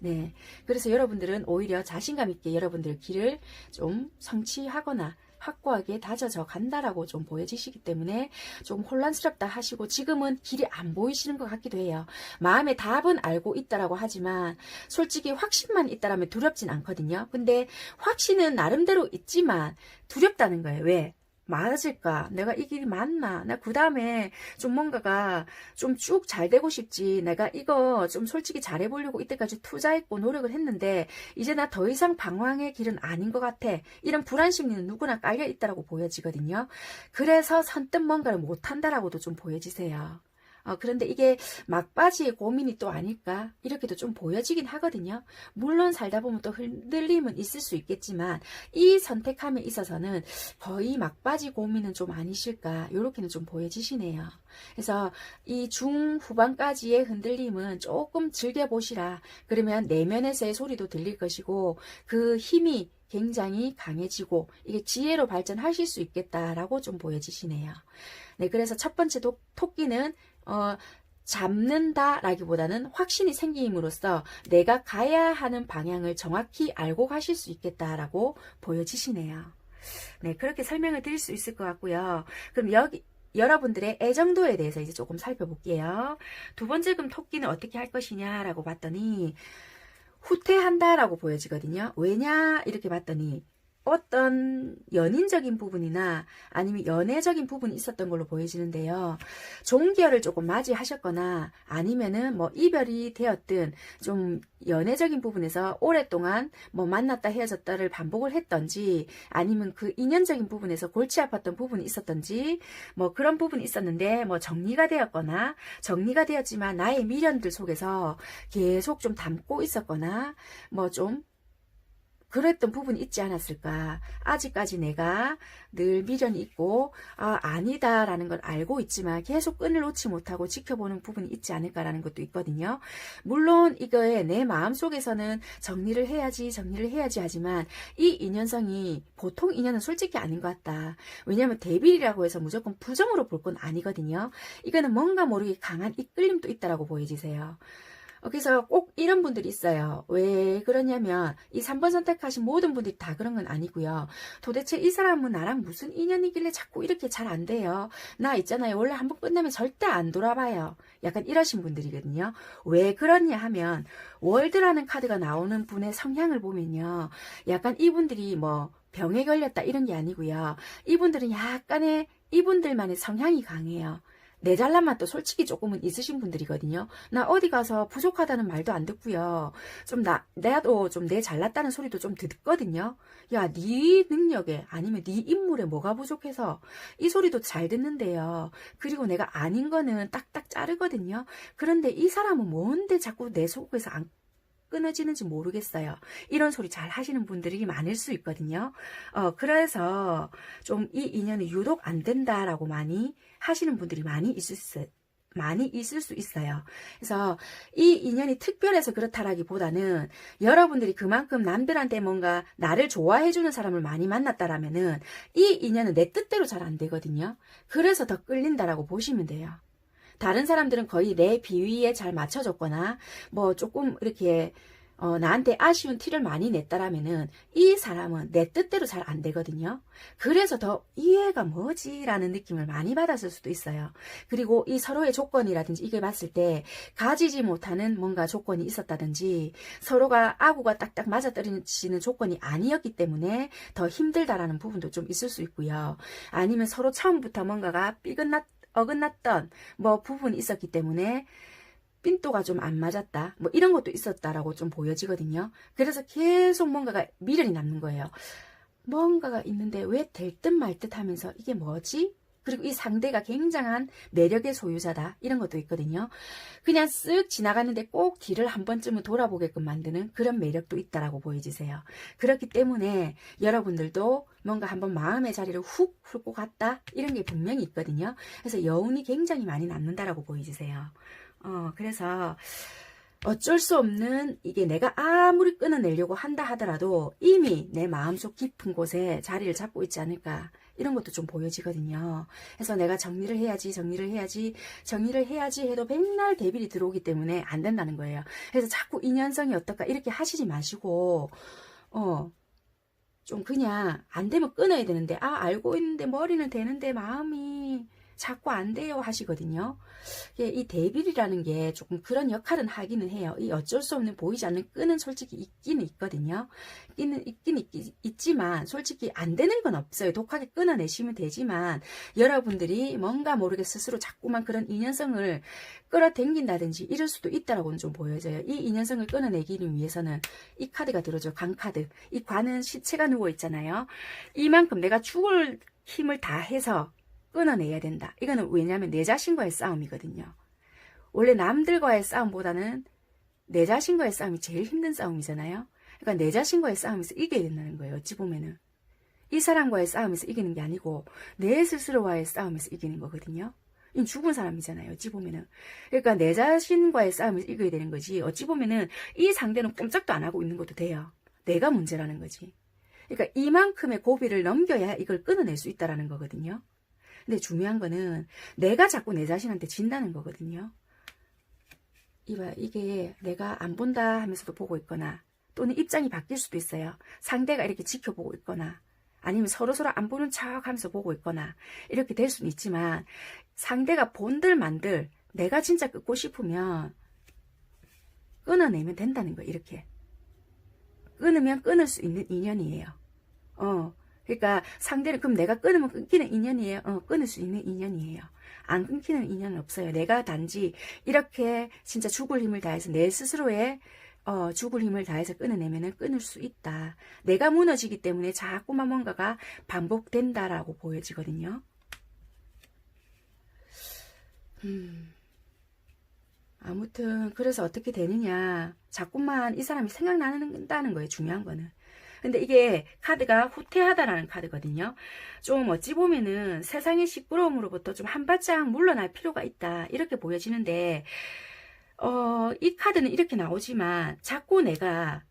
네. 그래서 여러분들은 오히려 자신감 있게 여러분들 길을 좀 성취하거나 확고하게 다져져 간다라고 좀 보여지시기 때문에 좀 혼란스럽다 하시고 지금은 길이 안 보이시는 것 같기도 해요. 마음의 답은 알고 있다라고 하지만 솔직히 확신만 있다라면 두렵진 않거든요. 근데 확신은 나름대로 있지만 두렵다는 거예요. 왜? 맞을까? 내가 이 길이 맞나? 나 그 다음에 좀 뭔가가 좀 쭉 잘 되고 싶지. 내가 이거 좀 솔직히 잘해보려고 이때까지 투자했고 노력을 했는데 이제 나 더 이상 방황의 길은 아닌 것 같아. 이런 불안 심리는 누구나 깔려 있다라고 보여지거든요. 그래서 선뜻 뭔가를 못한다라고도 좀 보여지세요. 그런데 이게 막바지의 고민이 또 아닐까 이렇게도 좀 보여지긴 하거든요. 물론 살다 보면 또 흔들림은 있을 수 있겠지만 이 선택함에 있어서는 거의 막바지 고민은 좀 아니실까 이렇게는 좀 보여지시네요. 그래서 이 중후반까지의 흔들림은 조금 즐겨보시라. 그러면 내면에서의 소리도 들릴 것이고 그 힘이 굉장히 강해지고 이게 지혜로 발전하실 수 있겠다라고 좀 보여지시네요. 네, 그래서 첫 번째 토끼는 잡는다라기보다는 확신이 생김으로써 내가 가야 하는 방향을 정확히 알고 가실 수 있겠다라고 보여지시네요. 네, 그렇게 설명을 드릴 수 있을 것 같고요. 그럼 여러분들의 애정도에 대해서 이제 조금 살펴볼게요. 두 번째 금 토끼는 어떻게 할 것이냐라고 봤더니 후퇴한다라고 보여지거든요. 왜냐 이렇게 봤더니 어떤 연인적인 부분이나 아니면 연애적인 부분이 있었던 걸로 보여지는데요. 종결을 조금 맞이하셨거나 아니면은 뭐 이별이 되었든 좀 연애적인 부분에서 오랫동안 뭐 만났다 헤어졌다를 반복을 했던지 아니면 그 인연적인 부분에서 골치 아팠던 부분이 있었던지 뭐 그런 부분이 있었는데 뭐 정리가 되었거나 정리가 되었지만 나의 미련들 속에서 계속 좀 담고 있었거나 뭐 좀 그랬던 부분이 있지 않았을까. 아직까지 내가 늘 미련이 있고 아니다라는 걸 알고 있지만 계속 끈을 놓지 못하고 지켜보는 부분이 있지 않을까라는 것도 있거든요. 물론 이거에 내 마음속에서는 정리를 해야지 하지만 이 인연성이 보통 인연은 솔직히 아닌 것 같다. 왜냐하면 대비라고 해서 무조건 부정으로 볼 건 아니거든요. 이거는 뭔가 모르게 강한 이끌림도 있다라고 보여지세요. 그래서 꼭 이런 분들이 있어요. 왜 그러냐면 이 3번 선택하신 모든 분들이 다 그런 건 아니고요. 도대체 이 사람은 나랑 무슨 인연이길래 자꾸 이렇게 잘 안 돼요. 나 있잖아요. 원래 한번 끝나면 절대 안 돌아봐요. 약간 이러신 분들이거든요. 왜 그러냐 하면 월드라는 카드가 나오는 분의 성향을 보면요. 약간 이분들이 뭐 병에 걸렸다 이런 게 아니고요. 이분들은 약간의 이분들만의 성향이 강해요. 내 잘난 맛도 솔직히 조금은 있으신 분들이거든요. 나 어디 가서 부족하다는 말도 안 듣고요. 내도 좀 내 잘났다는 소리도 좀 듣거든요. 야, 네 능력에 아니면 네 인물에 뭐가 부족해서 이 소리도 잘 듣는데요. 그리고 내가 아닌 거는 딱딱 자르거든요. 그런데 이 사람은 뭔데 자꾸 내 속에서 안 끊어지는지 모르겠어요. 이런 소리 잘 하시는 분들이 많을 수 있거든요. 그래서 좀 이 인연이 유독 안 된다라고 많이 하시는 분들이 많이 있을 수 있어요. 그래서 이 인연이 특별해서 그렇다라기보다는 여러분들이 그만큼 남들한테 뭔가 나를 좋아해주는 사람을 많이 만났다라면은 이 인연은 내 뜻대로 잘 안 되거든요. 그래서 더 끌린다라고 보시면 돼요. 다른 사람들은 거의 내 비위에 잘 맞춰줬거나 뭐 조금 이렇게 나한테 아쉬운 티를 많이 냈다라면은 이 사람은 내 뜻대로 잘 안 되거든요. 그래서 더 이해가 뭐지? 라는 느낌을 많이 받았을 수도 있어요. 그리고 이 서로의 조건이라든지 이게 봤을 때 가지지 못하는 뭔가 조건이 있었다든지 서로가 아구가 딱딱 맞아떨어지는 조건이 아니었기 때문에 더 힘들다라는 부분도 좀 있을 수 있고요. 아니면 서로 처음부터 뭔가가 어긋났던 뭐 부분이 있었기 때문에 삔또가 좀 안 맞았다. 뭐 이런 것도 있었다라고 좀 보여지거든요. 그래서 계속 뭔가가 미련이 남는 거예요. 뭔가가 있는데 왜 될 듯 말 듯 하면서 이게 뭐지? 그리고 이 상대가 굉장한 매력의 소유자다. 이런 것도 있거든요. 그냥 쓱 지나가는데 꼭 뒤를 한 번쯤은 돌아보게끔 만드는 그런 매력도 있다라고 보여지세요. 그렇기 때문에 여러분들도 뭔가 한번 마음의 자리를 훅 훑고 갔다. 이런 게 분명히 있거든요. 그래서 여운이 굉장히 많이 남는다라고 보여지세요. 그래서 어쩔 수 없는 이게 내가 아무리 끊어내려고 한다 하더라도 이미 내 마음속 깊은 곳에 자리를 잡고 있지 않을까 이런 것도 좀 보여지거든요. 그래서 내가 정리를 해야지 해도 맨날 대비리 들어오기 때문에 안 된다는 거예요. 그래서 자꾸 인연성이 어떨까 이렇게 하시지 마시고 좀 그냥 안 되면 끊어야 되는데 알고 있는데 머리는 되는데 마음이 자꾸 안 돼요 하시거든요. 이 대빌이라는 게 조금 그런 역할은 하기는 해요. 이 어쩔 수 없는 보이지 않는 끈은 솔직히 있기는 있거든요. 있지만 솔직히 안 되는 건 없어요. 독하게 끊어내시면 되지만 여러분들이 뭔가 모르게 스스로 자꾸만 그런 인연성을 끌어당긴다든지 이럴 수도 있다라고는 좀 보여져요. 이 인연성을 끊어내기를 위해서는 이 카드가 들어줘. 관카드. 이 관은 시체가 누워 있잖아요. 이만큼 내가 죽을 힘을 다해서 끊어내야 된다. 이거는 왜냐하면 내 자신과의 싸움이거든요. 원래 남들과의 싸움보다는 내 자신과의 싸움이 제일 힘든 싸움이잖아요. 그러니까 내 자신과의 싸움에서 이겨야 된다는 거예요. 어찌 보면은. 이 사람과의 싸움에서 이기는 게 아니고 내 스스로와의 싸움에서 이기는 거거든요. 이 죽은 사람이잖아요. 어찌 보면은. 그러니까 내 자신과의 싸움에서 이겨야 되는 거지. 어찌 보면은 이 상대는 꼼짝도 안 하고 있는 것도 돼요. 내가 문제라는 거지. 그러니까 이만큼의 고비를 넘겨야 이걸 끊어낼 수 있다라는 거거든요. 근데 중요한 거는 내가 자꾸 내 자신한테 진다는 거거든요. 이게 내가 안 본다 하면서도 보고 있거나 또는 입장이 바뀔 수도 있어요. 상대가 이렇게 지켜보고 있거나 아니면 서로서로 안 보는 척 하면서 보고 있거나 이렇게 될 수는 있지만 상대가 본들 만들 내가 진짜 끊고 싶으면 끊어내면 된다는 거예요. 이렇게 끊으면 끊을 수 있는 인연이에요. 그러니까 상대는 그럼 내가 끊으면 끊기는 인연이에요. 끊을 수 있는 인연이에요. 안 끊기는 인연은 없어요. 내가 단지 이렇게 진짜 죽을 힘을 다해서 내 스스로의 죽을 힘을 다해서 끊어내면은 끊을 수 있다. 내가 무너지기 때문에 자꾸만 뭔가가 반복된다라고 보여지거든요. 아무튼 그래서 어떻게 되느냐. 자꾸만 이 사람이 생각나는다는 거예요. 중요한 거는. 근데 이게 카드가 후퇴하다라는 카드거든요. 좀 어찌 보면은 세상의 시끄러움으로부터 좀 한 발짝 물러날 필요가 있다. 이렇게 보여지는데 이 카드는 이렇게 나오지만 자꾸 내가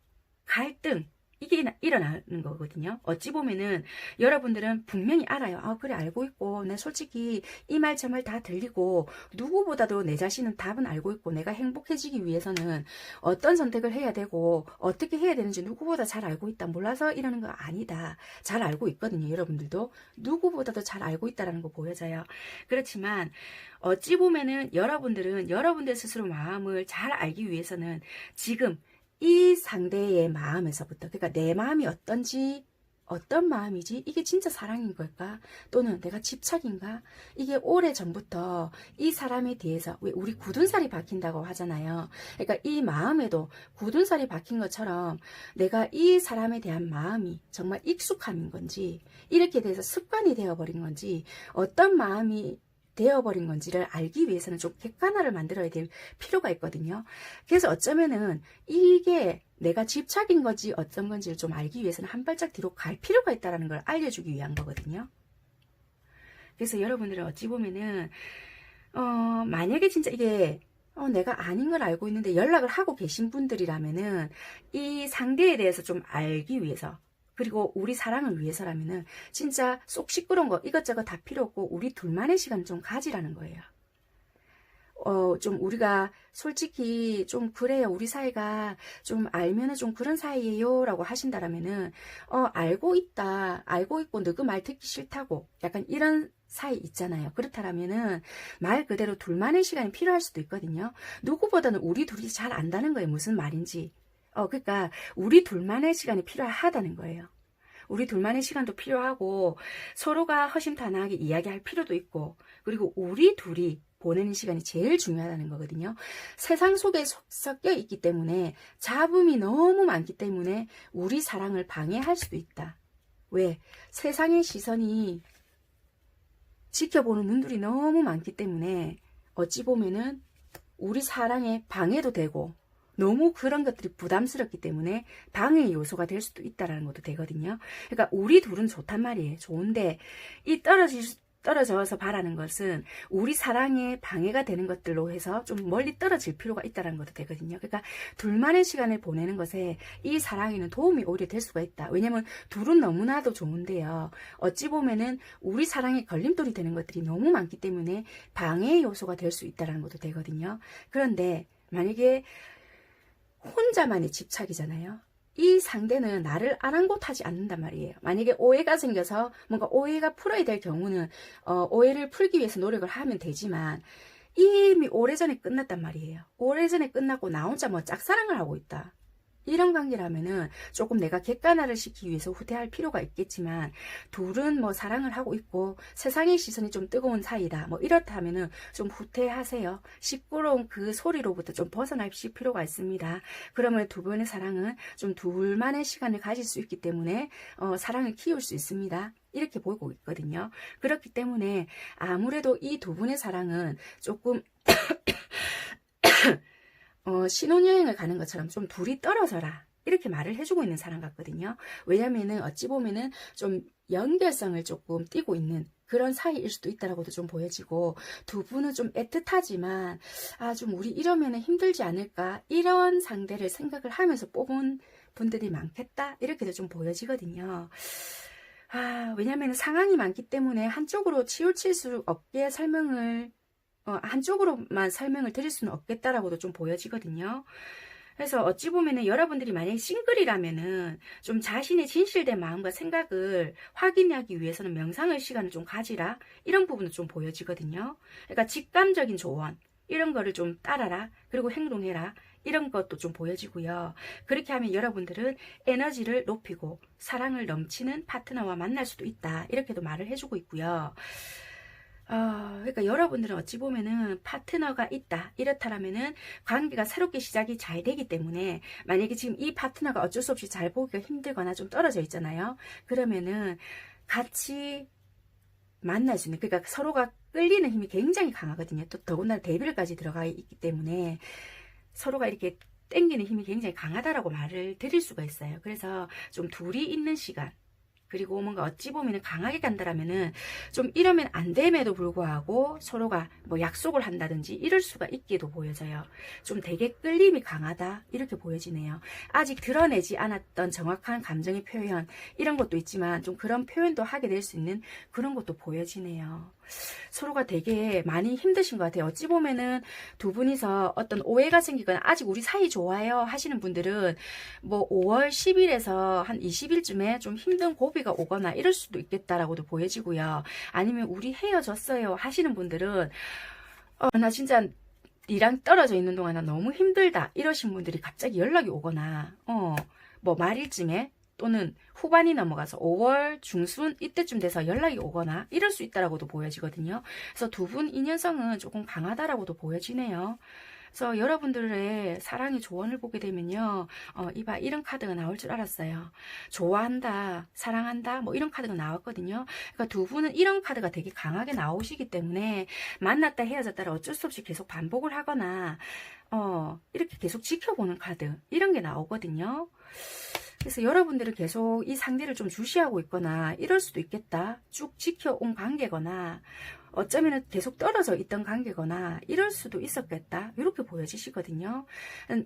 갈등, 이게 일어나는 거거든요. 어찌 보면은 여러분들은 분명히 알아요. 아, 그래, 알고 있고, 내 솔직히 이 말 저 말 다 들리고, 누구보다도 내 자신은 답은 알고 있고, 내가 행복해지기 위해서는 어떤 선택을 해야 되고, 어떻게 해야 되는지 누구보다 잘 알고 있다. 몰라서 이러는 거 아니다. 잘 알고 있거든요. 여러분들도. 누구보다도 잘 알고 있다라는 거 보여져요. 그렇지만, 어찌 보면은 여러분들은 여러분들 스스로 마음을 잘 알기 위해서는 지금 이 상대의 마음에서부터, 그러니까 내 마음이 어떤지, 어떤 마음이지? 이게 진짜 사랑인 걸까? 또는 내가 집착인가? 이게 오래전부터 이 사람에 대해서, 왜 우리 굳은 살이 박힌다고 하잖아요. 그러니까 이 마음에도 굳은 살이 박힌 것처럼 내가 이 사람에 대한 마음이 정말 익숙함인 건지, 이렇게 돼서 습관이 되어버린 건지, 어떤 마음이 되어버린 건지를 알기 위해서는 좀 객관화를 만들어야 될 필요가 있거든요. 그래서 어쩌면은 이게 내가 집착인 건지 어떤 건지를 좀 알기 위해서는 한 발짝 뒤로 갈 필요가 있다는 걸 알려주기 위한 거거든요. 그래서 여러분들은 어찌 보면은 만약에 진짜 이게 내가 아닌 걸 알고 있는데 연락을 하고 계신 분들이라면은 이 상대에 대해서 좀 알기 위해서, 그리고 우리 사랑을 위해서라면은 진짜 속 시끄러운 거 이것저것 다 필요 없고 우리 둘만의 시간 좀 가지라는 거예요. 좀 우리가 솔직히 좀 그래요. 우리 사이가 좀 알면은 좀 그런 사이예요. 라고 하신다라면은, 알고 있다. 알고 있고 너 그 말 듣기 싫다고. 약간 이런 사이 있잖아요. 그렇다라면은 말 그대로 둘만의 시간이 필요할 수도 있거든요. 누구보다는 우리 둘이 잘 안다는 거예요. 무슨 말인지. 그러니까 우리 둘만의 시간이 필요하다는 거예요. 우리 둘만의 시간도 필요하고 서로가 허심탄회하게 이야기할 필요도 있고, 그리고 우리 둘이 보내는 시간이 제일 중요하다는 거거든요. 세상 속에 섞여 있기 때문에 잡음이 너무 많기 때문에 우리 사랑을 방해할 수도 있다. 왜? 세상의 시선이 지켜보는 눈들이 너무 많기 때문에 어찌 보면은 우리 사랑에 방해도 되고, 너무 그런 것들이 부담스럽기 때문에 방해의 요소가 될 수도 있다는 것도 되거든요. 그러니까 우리 둘은 좋단 말이에요. 좋은데 이 떨어져서 바라는 것은 우리 사랑에 방해가 되는 것들로 해서 좀 멀리 떨어질 필요가 있다는 것도 되거든요. 그러니까 둘만의 시간을 보내는 것에 이 사랑에는 도움이 오히려 될 수가 있다. 왜냐면 둘은 너무나도 좋은데요. 어찌 보면은 우리 사랑에 걸림돌이 되는 것들이 너무 많기 때문에 방해의 요소가 될 수 있다는 것도 되거든요. 그런데 만약에 혼자만의 집착이잖아요. 이 상대는 나를 아랑곳하지 않는단 말이에요. 만약에 오해가 생겨서 뭔가 오해가 풀어야 될 경우는 오해를 풀기 위해서 노력을 하면 되지만 이미 오래전에 끝났단 말이에요. 오래전에 끝났고 나 혼자 뭐 짝사랑을 하고 있다. 이런 관계라면은 조금 내가 객관화를 시키기 위해서 후퇴할 필요가 있겠지만, 둘은 뭐 사랑을 하고 있고 세상의 시선이 좀 뜨거운 사이다, 뭐 이렇다면은 좀 후퇴하세요. 시끄러운 그 소리로부터 좀 벗어나실 필요가 있습니다. 그러면 두 분의 사랑은 좀 둘만의 시간을 가질 수 있기 때문에 사랑을 키울 수 있습니다. 이렇게 보이고 있거든요. 그렇기 때문에 아무래도 이 두 분의 사랑은 조금 신혼여행을 가는 것처럼 좀 둘이 떨어져라, 이렇게 말을 해주고 있는 사람 같거든요. 왜냐면은 어찌 보면은 좀 연결성을 조금 띠고 있는 그런 사이일 수도 있다라고도 좀 보여지고, 두 분은 좀 애틋하지만 좀 우리 이러면은 힘들지 않을까, 이런 상대를 생각을 하면서 뽑은 분들이 많겠다, 이렇게도 좀 보여지거든요. 왜냐면 상황이 많기 때문에 한쪽으로 치우칠 수 없게 한쪽으로만 설명을 드릴 수는 없겠다라고도 좀 보여지거든요. 그래서 어찌 보면은 여러분들이 만약에 싱글이라면은 좀 자신의 진실된 마음과 생각을 확인하기 위해서는 명상의 시간을 좀 가지라, 이런 부분도 좀 보여지거든요. 그러니까 직감적인 조언, 이런 거를 좀 따라라, 그리고 행동해라, 이런 것도 좀 보여지고요. 그렇게 하면 여러분들은 에너지를 높이고 사랑을 넘치는 파트너와 만날 수도 있다, 이렇게도 말을 해주고 있고요. 그러니까 여러분들은 어찌 보면은 파트너가 있다, 이렇다라면은 관계가 새롭게 시작이 잘 되기 때문에, 만약에 지금 이 파트너가 어쩔 수 없이 잘 보기가 힘들거나 좀 떨어져 있잖아요. 그러면은 같이 만날 수 있는, 그러니까 서로가 끌리는 힘이 굉장히 강하거든요. 또 더군다나 데뷔를까지 들어가 있기 때문에 서로가 이렇게 땡기는 힘이 굉장히 강하다라고 말을 드릴 수가 있어요. 그래서 좀 둘이 있는 시간, 그리고 뭔가 어찌 보면 강하게 간다라면은 좀 이러면 안 됨에도 불구하고 서로가 뭐 약속을 한다든지 이럴 수가 있게도 보여져요. 좀 되게 끌림이 강하다 이렇게 보여지네요. 아직 드러내지 않았던 정확한 감정의 표현 이런 것도 있지만 좀 그런 표현도 하게 될 수 있는 그런 것도 보여지네요. 서로가 되게 많이 힘드신 것 같아요. 어찌 보면은 두 분이서 어떤 오해가 생기거나 아직 우리 사이 좋아요 하시는 분들은 뭐 5월 10일에서 한 20일쯤에 좀 힘든 고비가 오거나 이럴 수도 있겠다라고도 보여지고요. 아니면 우리 헤어졌어요 하시는 분들은 나 진짜 니랑 떨어져 있는 동안 나 너무 힘들다 이러신 분들이 갑자기 연락이 오거나 뭐 말일쯤에 또는 후반이 넘어가서 5월 중순 이때쯤 돼서 연락이 오거나 이럴 수 있다라고도 보여지거든요. 그래서 두 분 인연성은 조금 강하다라고도 보여지네요. 그래서 여러분들의 사랑의 조언을 보게 되면요. 이봐 이런 카드가 나올 줄 알았어요. 좋아한다, 사랑한다 뭐 이런 카드가 나왔거든요. 그러니까 두 분은 이런 카드가 되게 강하게 나오시기 때문에 만났다 헤어졌다를 어쩔 수 없이 계속 반복을 하거나 이렇게 계속 지켜보는 카드 이런 게 나오거든요. 그래서 여러분들은 계속 이 상대를 좀 주시하고 있거나 이럴 수도 있겠다. 쭉 지켜온 관계거나 어쩌면 계속 떨어져 있던 관계거나 이럴 수도 있었겠다. 이렇게 보여지시거든요.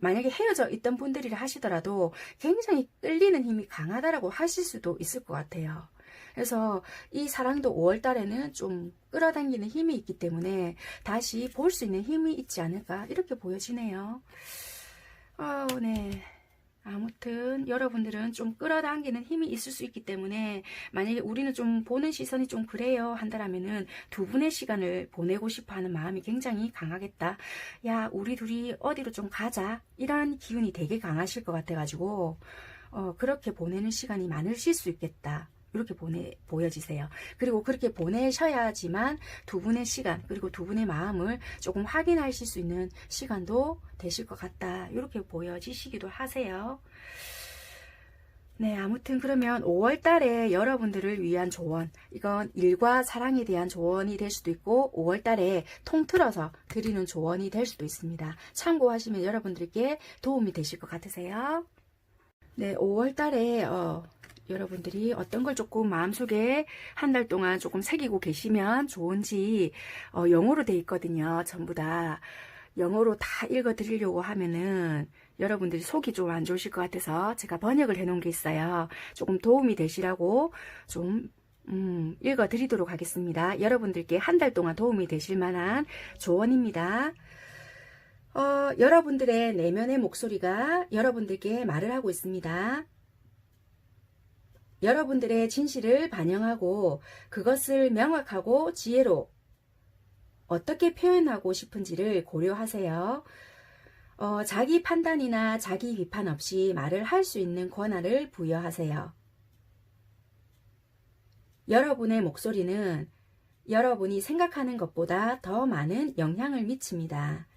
만약에 헤어져 있던 분들이라 하시더라도 굉장히 끌리는 힘이 강하다라고 하실 수도 있을 것 같아요. 그래서 이 사랑도 5월 달에는 좀 끌어당기는 힘이 있기 때문에 다시 볼 수 있는 힘이 있지 않을까 이렇게 보여지네요. 네. 아무튼 여러분들은 좀 끌어당기는 힘이 있을 수 있기 때문에 만약에 우리는 좀 보는 시선이 좀 그래요 한다라면은 두 분의 시간을 보내고 싶어 하는 마음이 굉장히 강하겠다. 야 우리 둘이 어디로 좀 가자 이런 기운이 되게 강하실 것 같아가지고 그렇게 보내는 시간이 많으실 수 있겠다. 이렇게 보여지세요. 그리고 그렇게 보내셔야지만 두 분의 시간 그리고 두 분의 마음을 조금 확인하실 수 있는 시간도 되실 것 같다. 이렇게 보여지시기도 하세요. 네, 아무튼 그러면 5월 달에 여러분들을 위한 조언, 이건 일과 사랑에 대한 조언이 될 수도 있고 5월 달에 통틀어서 드리는 조언이 될 수도 있습니다. 참고하시면 여러분들께 도움이 되실 것 같으세요. 네, 5월 달에 여러분들이 어떤 걸 조금 마음속에 한 달 동안 조금 새기고 계시면 좋은지 영어로 돼 있거든요. 전부 다 영어로 다 읽어 드리려고 하면은 여러분들이 속이 좀 안 좋으실 것 같아서 제가 번역을 해 놓은 게 있어요. 조금 도움이 되시라고 좀 읽어 드리도록 하겠습니다. 여러분들께 한 달 동안 도움이 되실 만한 조언입니다. 여러분들의 내면의 목소리가 여러분들께 말을 하고 있습니다. 여러분들의 진실을 반영하고 그것을 명확하고 지혜로 어떻게 표현하고 싶은지를 고려하세요. 자기 판단이나 자기 비판 없이 말을 할 수 있는 권한을 부여하세요. 여러분의 목소리는 여러분이 생각하는 것보다 더 많은 영향을 미칩니다.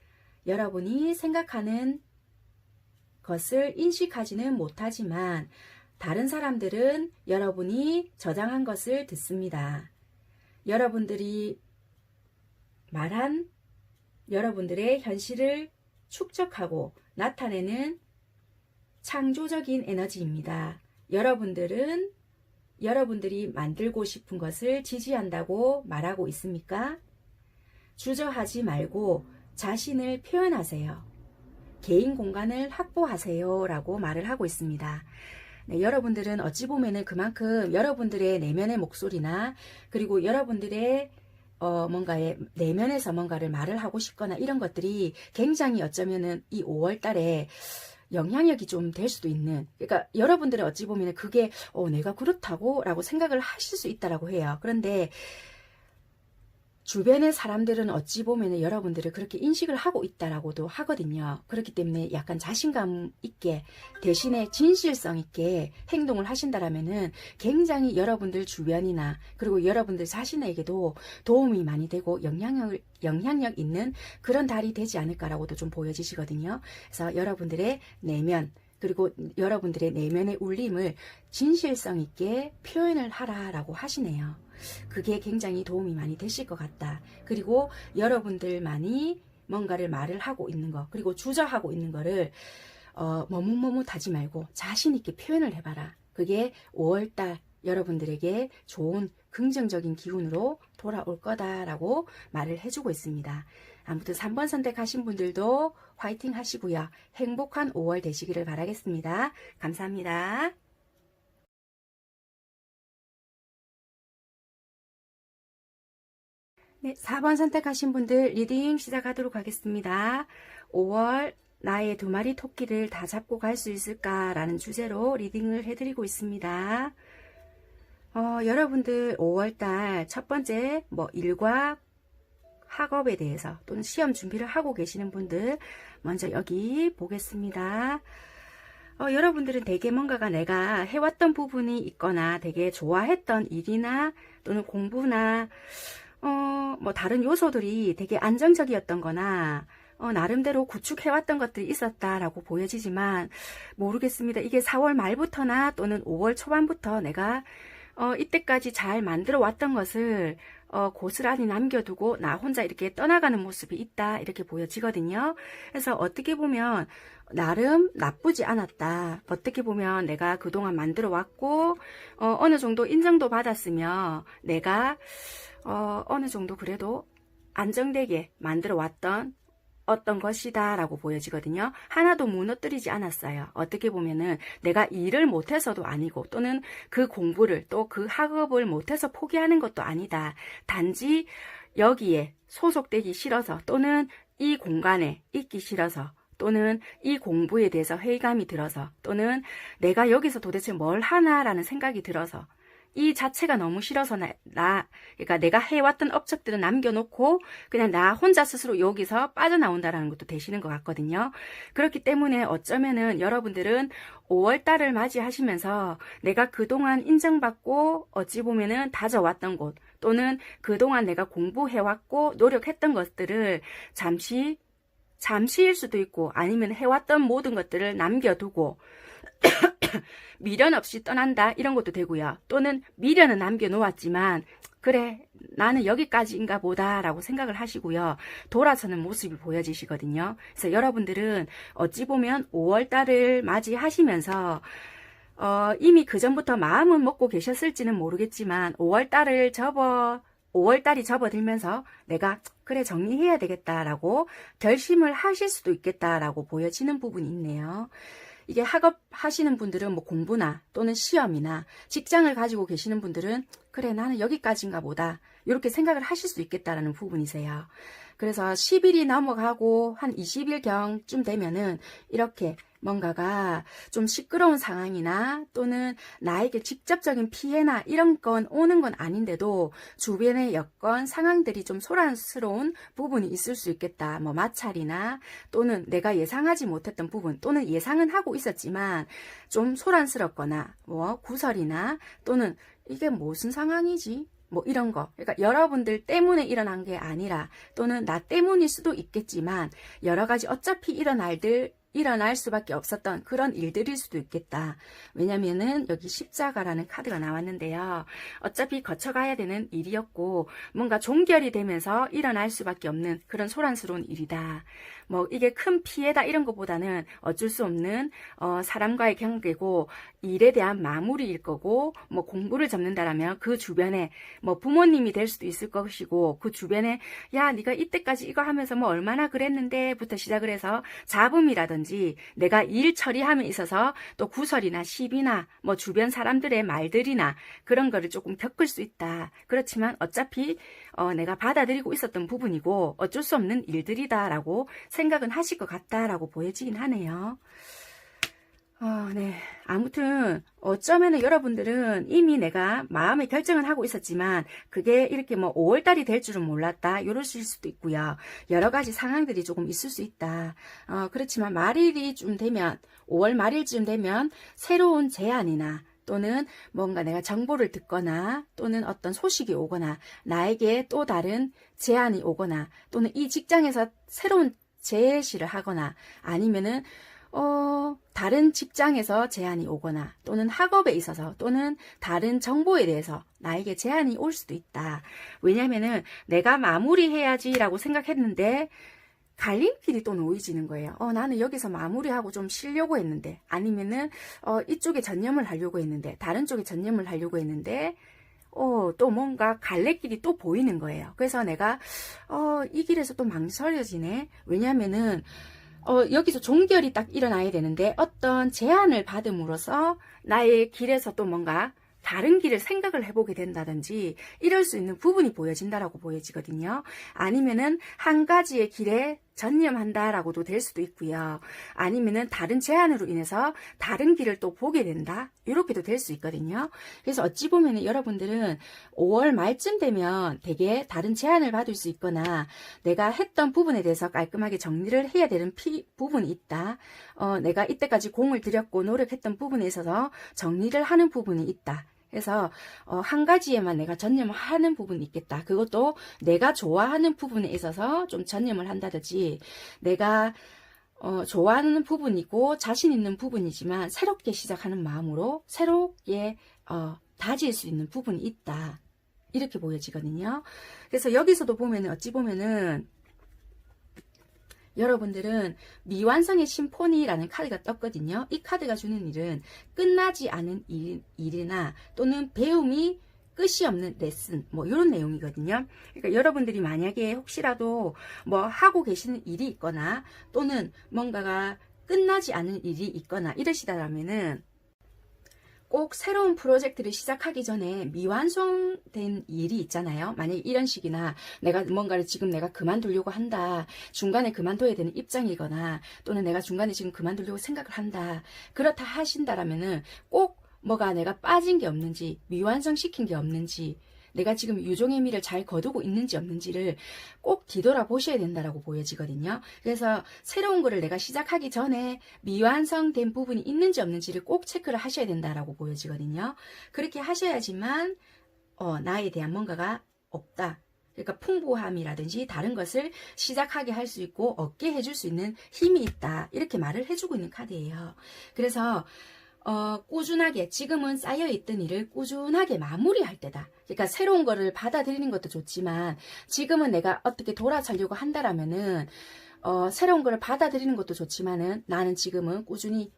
여러분이 생각하는 것을 인식하지는 못하지만 다른 사람들은 여러분이 저장한 것을 듣습니다. 여러분들이 말한 여러분들의 현실을 축적하고 나타내는 창조적인 에너지입니다. 여러분들은 여러분들이 만들고 싶은 것을 지지한다고 말하고 있습니까? 주저하지 말고 자신을 표현하세요. 개인 공간을 확보하세요 라고 말을 하고 있습니다. 네, 여러분들은 어찌 보면은 그만큼 여러분들의 내면의 목소리나 그리고 여러분들의 뭔가의 내면에서 뭔가를 말을 하고 싶거나 이런 것들이 굉장히 어쩌면은 이 5월 달에 영향력이 좀 될 수도 있는, 그러니까 여러분들은 어찌 보면은 그게 내가 그렇다고 라고 생각을 하실 수 있다라고 해요. 그런데 주변의 사람들은 어찌 보면 여러분들을 그렇게 인식을 하고 있다라고도 하거든요. 그렇기 때문에 약간 자신감 있게 대신에 진실성 있게 행동을 하신다라면은 굉장히 여러분들 주변이나 그리고 여러분들 자신에게도 도움이 많이 되고 영향력 있는 그런 달이 되지 않을까라고도 좀 보여지시거든요. 그래서 여러분들의 내면 그리고 여러분들의 내면의 울림을 진실성 있게 표현을 하라라고 하시네요. 그게 굉장히 도움이 많이 되실 것 같다. 그리고 여러분들만이 뭔가를 말을 하고 있는 거, 그리고 주저하고 있는 거를 머뭇머뭇하지 말고 자신 있게 표현을 해봐라. 그게 5월달 여러분들에게 좋은 긍정적인 기운으로 돌아올 거다라고 말을 해주고 있습니다. 아무튼 3번 선택하신 분들도 화이팅 하시고요. 행복한 5월 되시기를 바라겠습니다. 감사합니다. 네, 4번 선택하신 분들 리딩 시작하도록 하겠습니다. 5월 나의 2마리 토끼를 다 잡고 갈 수 있을까라는 주제로 리딩을 해드리고 있습니다. 여러분들 5월달 첫 번째 일과 학업에 대해서 또는 시험 준비를 하고 계시는 분들 먼저 여기 보겠습니다. 여러분들은 되게 뭔가가 내가 해왔던 부분이 있거나 되게 좋아했던 일이나 또는 공부나 다른 요소들이 되게 안정적이었던 거나 나름대로 구축해왔던 것들이 있었다라고 보여지지만 모르겠습니다. 이게 4월 말부터나 또는 5월 초반부터 내가 이때까지 잘 만들어 왔던 것을 고스란히 남겨두고 나 혼자 이렇게 떠나가는 모습이 있다 이렇게 보여지거든요. 그래서 어떻게 보면 나름 나쁘지 않았다. 어떻게 보면 내가 그동안 만들어 왔고 어느 정도 인정도 받았으며 내가 어느 정도 그래도 안정되게 만들어 왔던 어떤 것이다 라고 보여지거든요. 하나도 무너뜨리지 않았어요. 어떻게 보면은 내가 일을 못해서도 아니고 또는 그 공부를 또 그 학업을 못해서 포기하는 것도 아니다. 단지 여기에 소속되기 싫어서 또는 이 공간에 있기 싫어서 또는 이 공부에 대해서 회의감이 들어서 또는 내가 여기서 도대체 뭘 하나라는 생각이 들어서 이 자체가 너무 싫어서 그러니까 내가 해왔던 업적들은 남겨놓고 그냥 나 혼자 스스로 여기서 빠져나온다라는 것도 되시는 것 같거든요. 그렇기 때문에 어쩌면은 여러분들은 5월달을 맞이하시면서 내가 그동안 인정받고 어찌 보면은 다져왔던 곳 또는 그동안 내가 공부해왔고 노력했던 것들을 잠시일 수도 있고 아니면 해왔던 모든 것들을 남겨두고 미련 없이 떠난다 이런 것도 되고요. 또는 미련은 남겨놓았지만 그래 나는 여기까지인가 보다 라고 생각을 하시고요. 돌아서는 모습이 보여지시거든요. 그래서 여러분들은 어찌 보면 5월달을 맞이하시면서 이미 그전부터 마음은 먹고 계셨을지는 모르겠지만 5월달이 접어들면서 내가 그래 정리해야 되겠다라고 결심을 하실 수도 있겠다라고 보여지는 부분이 있네요. 이게 학업 하시는 분들은 공부나 또는 시험이나 직장을 가지고 계시는 분들은 그래 나는 여기까지인가 보다 이렇게 생각을 하실 수 있겠다라는 부분이세요. 그래서 10일이 넘어가고 한 20일경쯤 되면은 이렇게 뭔가가 좀 시끄러운 상황이나 또는 나에게 직접적인 피해나 이런 건 오는 건 아닌데도 주변의 여건 상황들이 좀 소란스러운 부분이 있을 수 있겠다. 마찰이나 또는 내가 예상하지 못했던 부분 또는 예상은 하고 있었지만 좀 소란스럽거나 구설이나 또는 이게 무슨 상황이지? 이런 거. 그러니까 여러분들 때문에 일어난 게 아니라 또는 나 때문일 수도 있겠지만 여러 가지 어차피 일어날 수밖에 없었던 그런 일들일 수도 있겠다. 왜냐면은 여기 십자가라는 카드가 나왔는데요. 어차피 거쳐가야 되는 일이었고 뭔가 종결이 되면서 일어날 수밖에 없는 그런 소란스러운 일이다. 이게 큰 피해다 이런 것보다는 어쩔 수 없는 사람과의 관계고 일에 대한 마무리일 거고 공부를 접는다라면 그 주변에 부모님이 될 수도 있을 것이고 그 주변에 야 네가 이때까지 이거 하면서 얼마나 그랬는데 부터 시작을 해서 잡음이라든지 내가 일 처리함에 있어서 또 구설이나 시비나 주변 사람들의 말들이나 그런 거를 조금 겪을 수 있다. 그렇지만 어차피 내가 받아들이고 있었던 부분이고 어쩔 수 없는 일들이다라고 생각은 하실 것 같다라고 보여지긴 하네요. 네. 아무튼 어쩌면은 여러분들은 이미 내가 마음의 결정을 하고 있었지만 그게 이렇게 5월달이 될 줄은 몰랐다 이러실 수도 있고요. 여러 가지 상황들이 조금 있을 수 있다. 그렇지만 말일이 좀 되면 5월 말일쯤 되면 새로운 제안이나 또는 뭔가 내가 정보를 듣거나 또는 어떤 소식이 오거나 나에게 또 다른 제안이 오거나 또는 이 직장에서 새로운 제시를 하거나 아니면은 다른 직장에서 제안이 오거나 또는 학업에 있어서 또는 다른 정보에 대해서 나에게 제안이 올 수도 있다. 왜냐면은 내가 마무리해야지라고 생각했는데 갈림길이 또 놓여지는 거예요. 나는 여기서 마무리하고 좀 쉬려고 했는데, 아니면은 이쪽에 전념을 하려고 했는데, 다른 쪽에 전념을 하려고 했는데, 또 뭔가 갈래길이 또 보이는 거예요. 그래서 내가 이 길에서 또 망설여지네. 왜냐면은 여기서 종결이 딱 일어나야 되는데, 어떤 제안을 받음으로써 나의 길에서 또 뭔가 다른 길을 생각을 해보게 된다든지 이럴 수 있는 부분이 보여진다라고 보여지거든요. 아니면은 한 가지의 길에 전념한다라고도 될 수도 있고요. 아니면은 다른 제안으로 인해서 다른 길을 또 보게 된다. 이렇게도 될 수 있거든요. 그래서 어찌 보면은 여러분들은 5월 말쯤 되면 되게 다른 제안을 받을 수 있거나 내가 했던 부분에 대해서 깔끔하게 정리를 해야 되는 부분이 있다. 내가 이때까지 공을 들였고 노력했던 부분에 있어서 정리를 하는 부분이 있다. 그래서 한 가지에만 내가 전념을 하는 부분이 있겠다. 그것도 내가 좋아하는 부분에 있어서 좀 전념을 한다든지, 내가 좋아하는 부분이고 자신 있는 부분이지만 새롭게 시작하는 마음으로 새롭게 다질 수 있는 부분이 있다. 이렇게 보여지거든요. 그래서 여기서도 보면은 어찌 보면은 여러분들은 미완성의 심포니라는 카드가 떴거든요. 이 카드가 주는 일은 끝나지 않은 일이나 또는 배움이 끝이 없는 레슨, 뭐 이런 내용이거든요. 그러니까 여러분들이 만약에 혹시라도 뭐 하고 계시는 일이 있거나 또는 뭔가가 끝나지 않은 일이 있거나 이러시다라면은 꼭 새로운 프로젝트를 시작하기 전에 미완성된 일이 있잖아요. 만약에 이런 식이나 내가 뭔가를 지금 내가 그만두려고 한다. 중간에 그만둬야 되는 입장이거나 또는 내가 중간에 지금 그만두려고 생각을 한다. 그렇다 하신다라면은 꼭 뭐가 내가 빠진 게 없는지, 미완성시킨 게 없는지, 내가 지금 유종의 미를 잘 거두고 있는지 없는지를 꼭 뒤돌아보셔야 된다라고 보여지거든요. 그래서 새로운 거를 내가 시작하기 전에 미완성된 부분이 있는지 없는지를 꼭 체크를 하셔야 된다라고 보여지거든요. 그렇게 하셔야지만 나에 대한 뭔가가 없다. 그러니까 풍부함이라든지 다른 것을 시작하게 할 수 있고 얻게 해줄 수 있는 힘이 있다. 이렇게 말을 해주고 있는 카드예요. 그래서 꾸준하게 지금은 쌓여있던 일을 꾸준하게 마무리할 때다. 그러니까 새로운 거를 받아들이는 것도 좋지만 지금은 내가 어떻게 돌아서려고 한다라면은 새로운 거를 받아들이는 것도 좋지만은 나는 지금은 꾸준히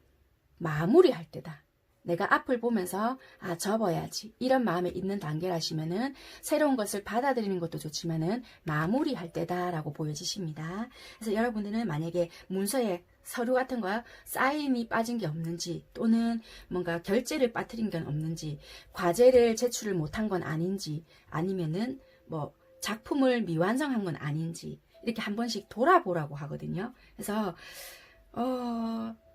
마무리할 때다. 내가 앞을 보면서 접어야지 이런 마음에 있는 단계라시면은 새로운 것을 받아들이는 것도 좋지만은 마무리할 때다라고 보여지십니다. 그래서 여러분들은 만약에 문서에 서류 같은 거 사인이 빠진 게 없는지 또는 뭔가 결제를 빠뜨린 건 없는지 과제를 제출을 못한 건 아닌지 아니면은 뭐 작품을 미완성한 건 아닌지 이렇게 한 번씩 돌아보라고 하거든요. 그래서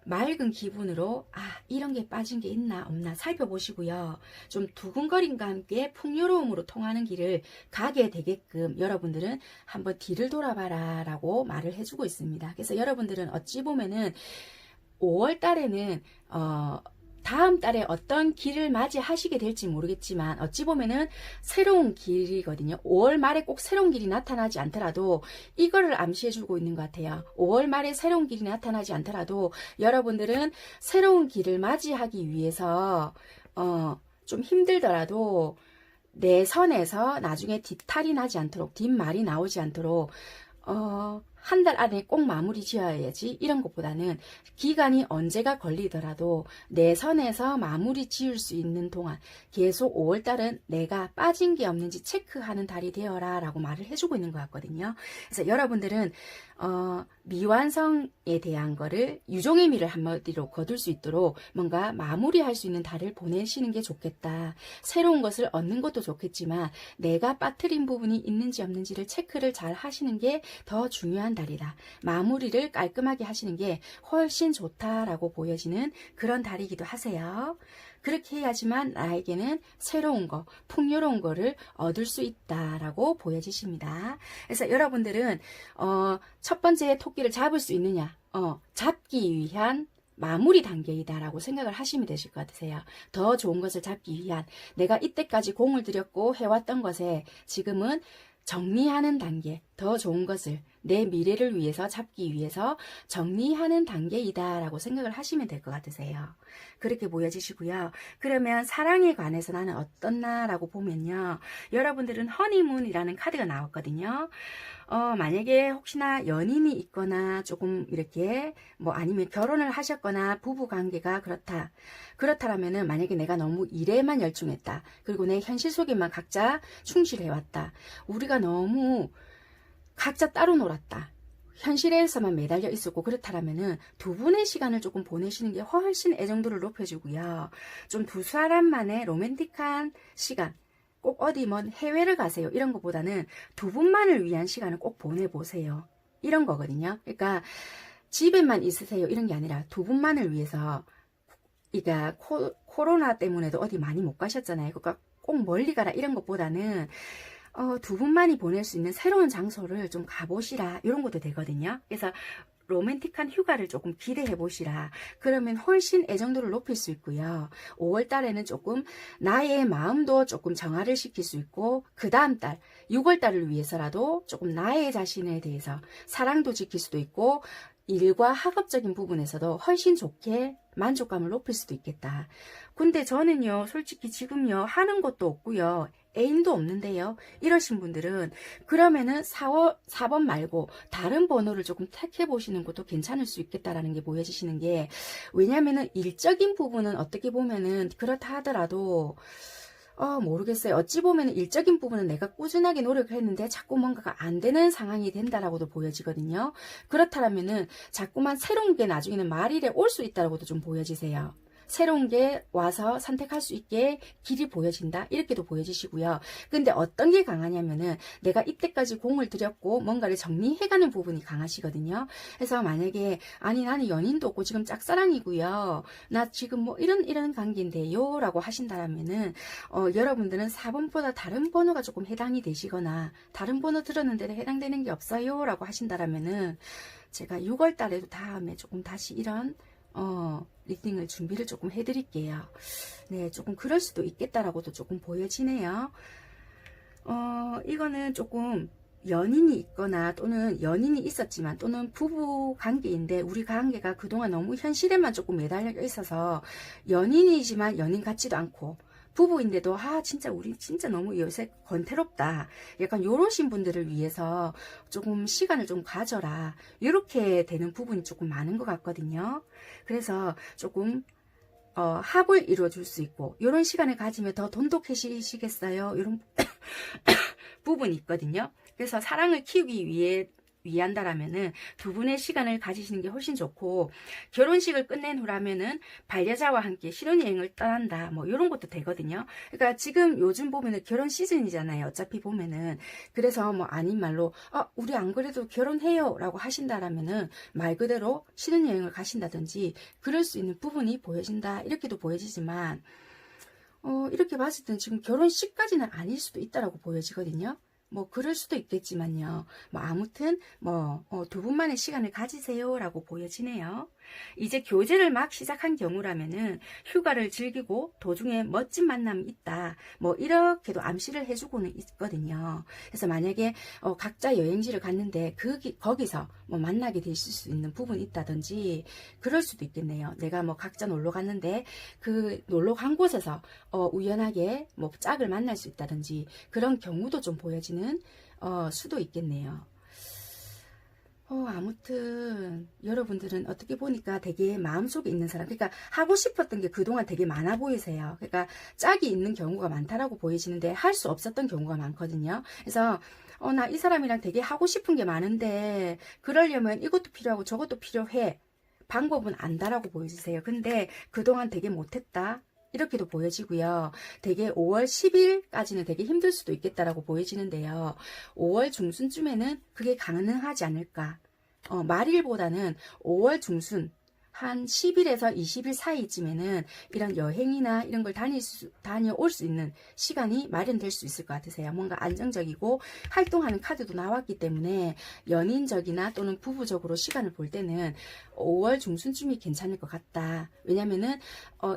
맑은 기분으로 이런 게 빠진 게 있나 없나 살펴보시고요. 좀 두근거림과 함께 풍요로움으로 통하는 길을 가게 되게끔 여러분들은 한번 뒤를 돌아봐라 라고 말을 해주고 있습니다. 그래서 여러분들은 어찌 보면은 5월 달에는 다음 달에 어떤 길을 맞이하시게 될지 모르겠지만 어찌 보면은 새로운 길이거든요. 5월 말에 꼭 새로운 길이 나타나지 않더라도 이거를 암시해주고 있는 것 같아요. 5월 말에 새로운 길이 나타나지 않더라도 여러분들은 새로운 길을 맞이하기 위해서 좀 힘들더라도 내 선에서 나중에 뒤탈이 나지 않도록 뒷말이 나오지 않도록 한 달 안에 꼭 마무리 지어야지 이런 것보다는 기간이 언제가 걸리더라도 내 선에서 마무리 지을 수 있는 동안 계속 5월달은 내가 빠진 게 없는지 체크하는 달이 되어라 라고 말을 해주고 있는 것 같거든요. 그래서 여러분들은 미완성에 대한 거를 유종의 미를 한마디로 거둘 수 있도록 뭔가 마무리할 수 있는 달을 보내시는 게 좋겠다. 새로운 것을 얻는 것도 좋겠지만 내가 빠뜨린 부분이 있는지 없는지를 체크를 잘 하시는 게 더 중요한 달이다. 마무리를 깔끔하게 하시는 게 훨씬 좋다라고 보여지는 그런 달이기도 하세요. 그렇게 해야지만 나에게는 새로운 거, 풍요로운 거를 얻을 수 있다라고 보여지십니다. 그래서 여러분들은 첫 번째 토끼를 잡을 수 있느냐, 잡기 위한 마무리 단계이다라고 생각을 하시면 되실 것 같으세요. 더 좋은 것을 잡기 위한 내가 이때까지 공을 들였고 해왔던 것에 지금은 정리하는 단계, 더 좋은 것을 내 미래를 위해서 잡기 위해서 정리하는 단계이다라고 생각을 하시면 될 것 같으세요. 그렇게 보여지시고요. 그러면 사랑에 관해서 나는 어떻나라고 보면요. 여러분들은 허니문이라는 카드가 나왔거든요. 만약에 혹시나 연인이 있거나 조금 이렇게 뭐 아니면 결혼을 하셨거나 부부 관계가 그렇다라면은 만약에 내가 너무 일에만 열중했다. 그리고 내 현실 속에만 각자 충실해왔다. 우리가 너무 각자 따로 놀았다. 현실에서만 매달려 있었고 그렇다라면은 두 분의 시간을 조금 보내시는 게 훨씬 애정도를 높여주고요. 좀 두 사람만의 로맨틱한 시간, 꼭 어디 먼 해외를 가세요. 이런 것보다는 두 분만을 위한 시간을 꼭 보내보세요. 이런 거거든요. 그러니까 집에만 있으세요. 이런 게 아니라 두 분만을 위해서. 그러니까 코로나 때문에도 어디 많이 못 가셨잖아요. 그러니까 꼭 멀리 가라 이런 것보다는 두 분만이 보낼 수 있는 새로운 장소를 좀 가보시라 이런 것도 되거든요. 그래서 로맨틱한 휴가를 조금 기대해 보시라. 그러면 훨씬 애정도를 높일 수 있고요. 5월 달에는 조금 나의 마음도 조금 정화를 시킬 수 있고 그 다음 달 6월 달을 위해서라도 조금 나의 자신에 대해서 사랑도 지킬 수도 있고 일과 학업적인 부분에서도 훨씬 좋게 만족감을 높일 수도 있겠다. 근데 저는요, 솔직히 지금요, 하는 것도 없고요, 애인도 없는데요. 이러신 분들은 그러면은 4번 말고 다른 번호를 조금 택해 보시는 것도 괜찮을 수 있겠다라는 게 보여지시는 게, 왜냐면은 일적인 부분은 어떻게 보면은 그렇다 하더라도 모르겠어요. 어찌 보면 일적인 부분은 내가 꾸준하게 노력을 했는데 자꾸 뭔가가 안 되는 상황이 된다라고도 보여지거든요. 그렇다면은 자꾸만 새로운 게 나중에는 말일에 올 수 있다라고도 좀 보여지세요. 새로운 게 와서 선택할 수 있게 길이 보여진다 이렇게도 보여지시고요. 근데 어떤 게 강하냐면은 내가 이때까지 공을 들였고 뭔가를 정리해가는 부분이 강하시거든요. 그래서 만약에 아니 나는 연인도 없고 지금 짝사랑이고요. 나 지금 뭐 이런 관계인데요 라고 하신다라면은 여러분들은 4번보다 다른 번호가 조금 해당이 되시거나 다른 번호 들었는데 해당되는 게 없어요 라고 하신다라면은 제가 6월 달에도 다음에 조금 다시 이런 리딩을 준비를 조금 해드릴게요. 네, 조금 그럴 수도 있겠다라고도 조금 보여지네요. 이거는 조금 연인이 있거나 또는 연인이 있었지만 또는 부부 관계인데 우리 관계가 그동안 너무 현실에만 조금 매달려 있어서 연인이지만 연인 같지도 않고 부부인데도 진짜 우리 진짜 너무 요새 권태롭다. 약간 요러신 분들을 위해서 조금 시간을 좀 가져라. 이렇게 되는 부분이 조금 많은 것 같거든요. 그래서 조금 합을 이루어줄 수 있고 이런 시간을 가지면 더 돈독해지시겠어요. 이런 부분이 있거든요. 그래서 사랑을 키우기 위한다라면은 두 분의 시간을 가지시는 게 훨씬 좋고 결혼식을 끝낸 후라면은 반려자와 함께 신혼여행을 떠난다 뭐 이런 것도 되거든요. 그러니까 지금 요즘 보면은 결혼 시즌이잖아요. 어차피 보면은 그래서 뭐 아닌 말로 우리 안 그래도 결혼해요 라고 하신다라면은 말 그대로 신혼여행을 가신다든지 그럴 수 있는 부분이 보여진다 이렇게도 보여지지만 이렇게 봤을 때는 지금 결혼식까지는 아닐 수도 있다라고 보여지거든요. 뭐 그럴 수도 있겠지만요. 뭐 아무튼 두 분만의 시간을 가지세요라고 보여지네요. 이제 교제를 막 시작한 경우라면은 휴가를 즐기고 도중에 멋진 만남이 있다. 뭐 이렇게도 암시를 해주고는 있거든요. 그래서 만약에 각자 여행지를 갔는데 거기서 뭐 만나게 되실 수 있는 부분이 있다든지 그럴 수도 있겠네요. 내가 뭐 각자 놀러 갔는데 그 놀러 간 곳에서 우연하게 뭐 짝을 만날 수 있다든지 그런 경우도 좀 보여지는 수도 있겠네요. 아무튼 여러분들은 어떻게 보니까 되게 마음속에 있는 사람, 그러니까 하고 싶었던 게 그동안 되게 많아 보이세요. 그러니까 짝이 있는 경우가 많다라고 보여지는데 할 수 없었던 경우가 많거든요. 그래서 나 이 사람이랑 되게 하고 싶은 게 많은데 그러려면 이것도 필요하고 저것도 필요해. 방법은 안다라고 보여지세요. 근데 그동안 되게 못했다. 이렇게도 보여지고요. 되게 5월 10일까지는 되게 힘들 수도 있겠다라고 보여지는데요. 5월 중순쯤에는 그게 가능하지 않을까. 말일보다는 5월 중순 한 10일에서 20일 사이쯤에는 이런 여행이나 이런 걸 다녀올 수 있는 시간이 마련될 수 있을 것 같으세요. 뭔가 안정적이고 활동하는 카드도 나왔기 때문에 연인적이나 또는 부부적으로 시간을 볼 때는 5월 중순쯤이 괜찮을 것 같다. 왜냐면은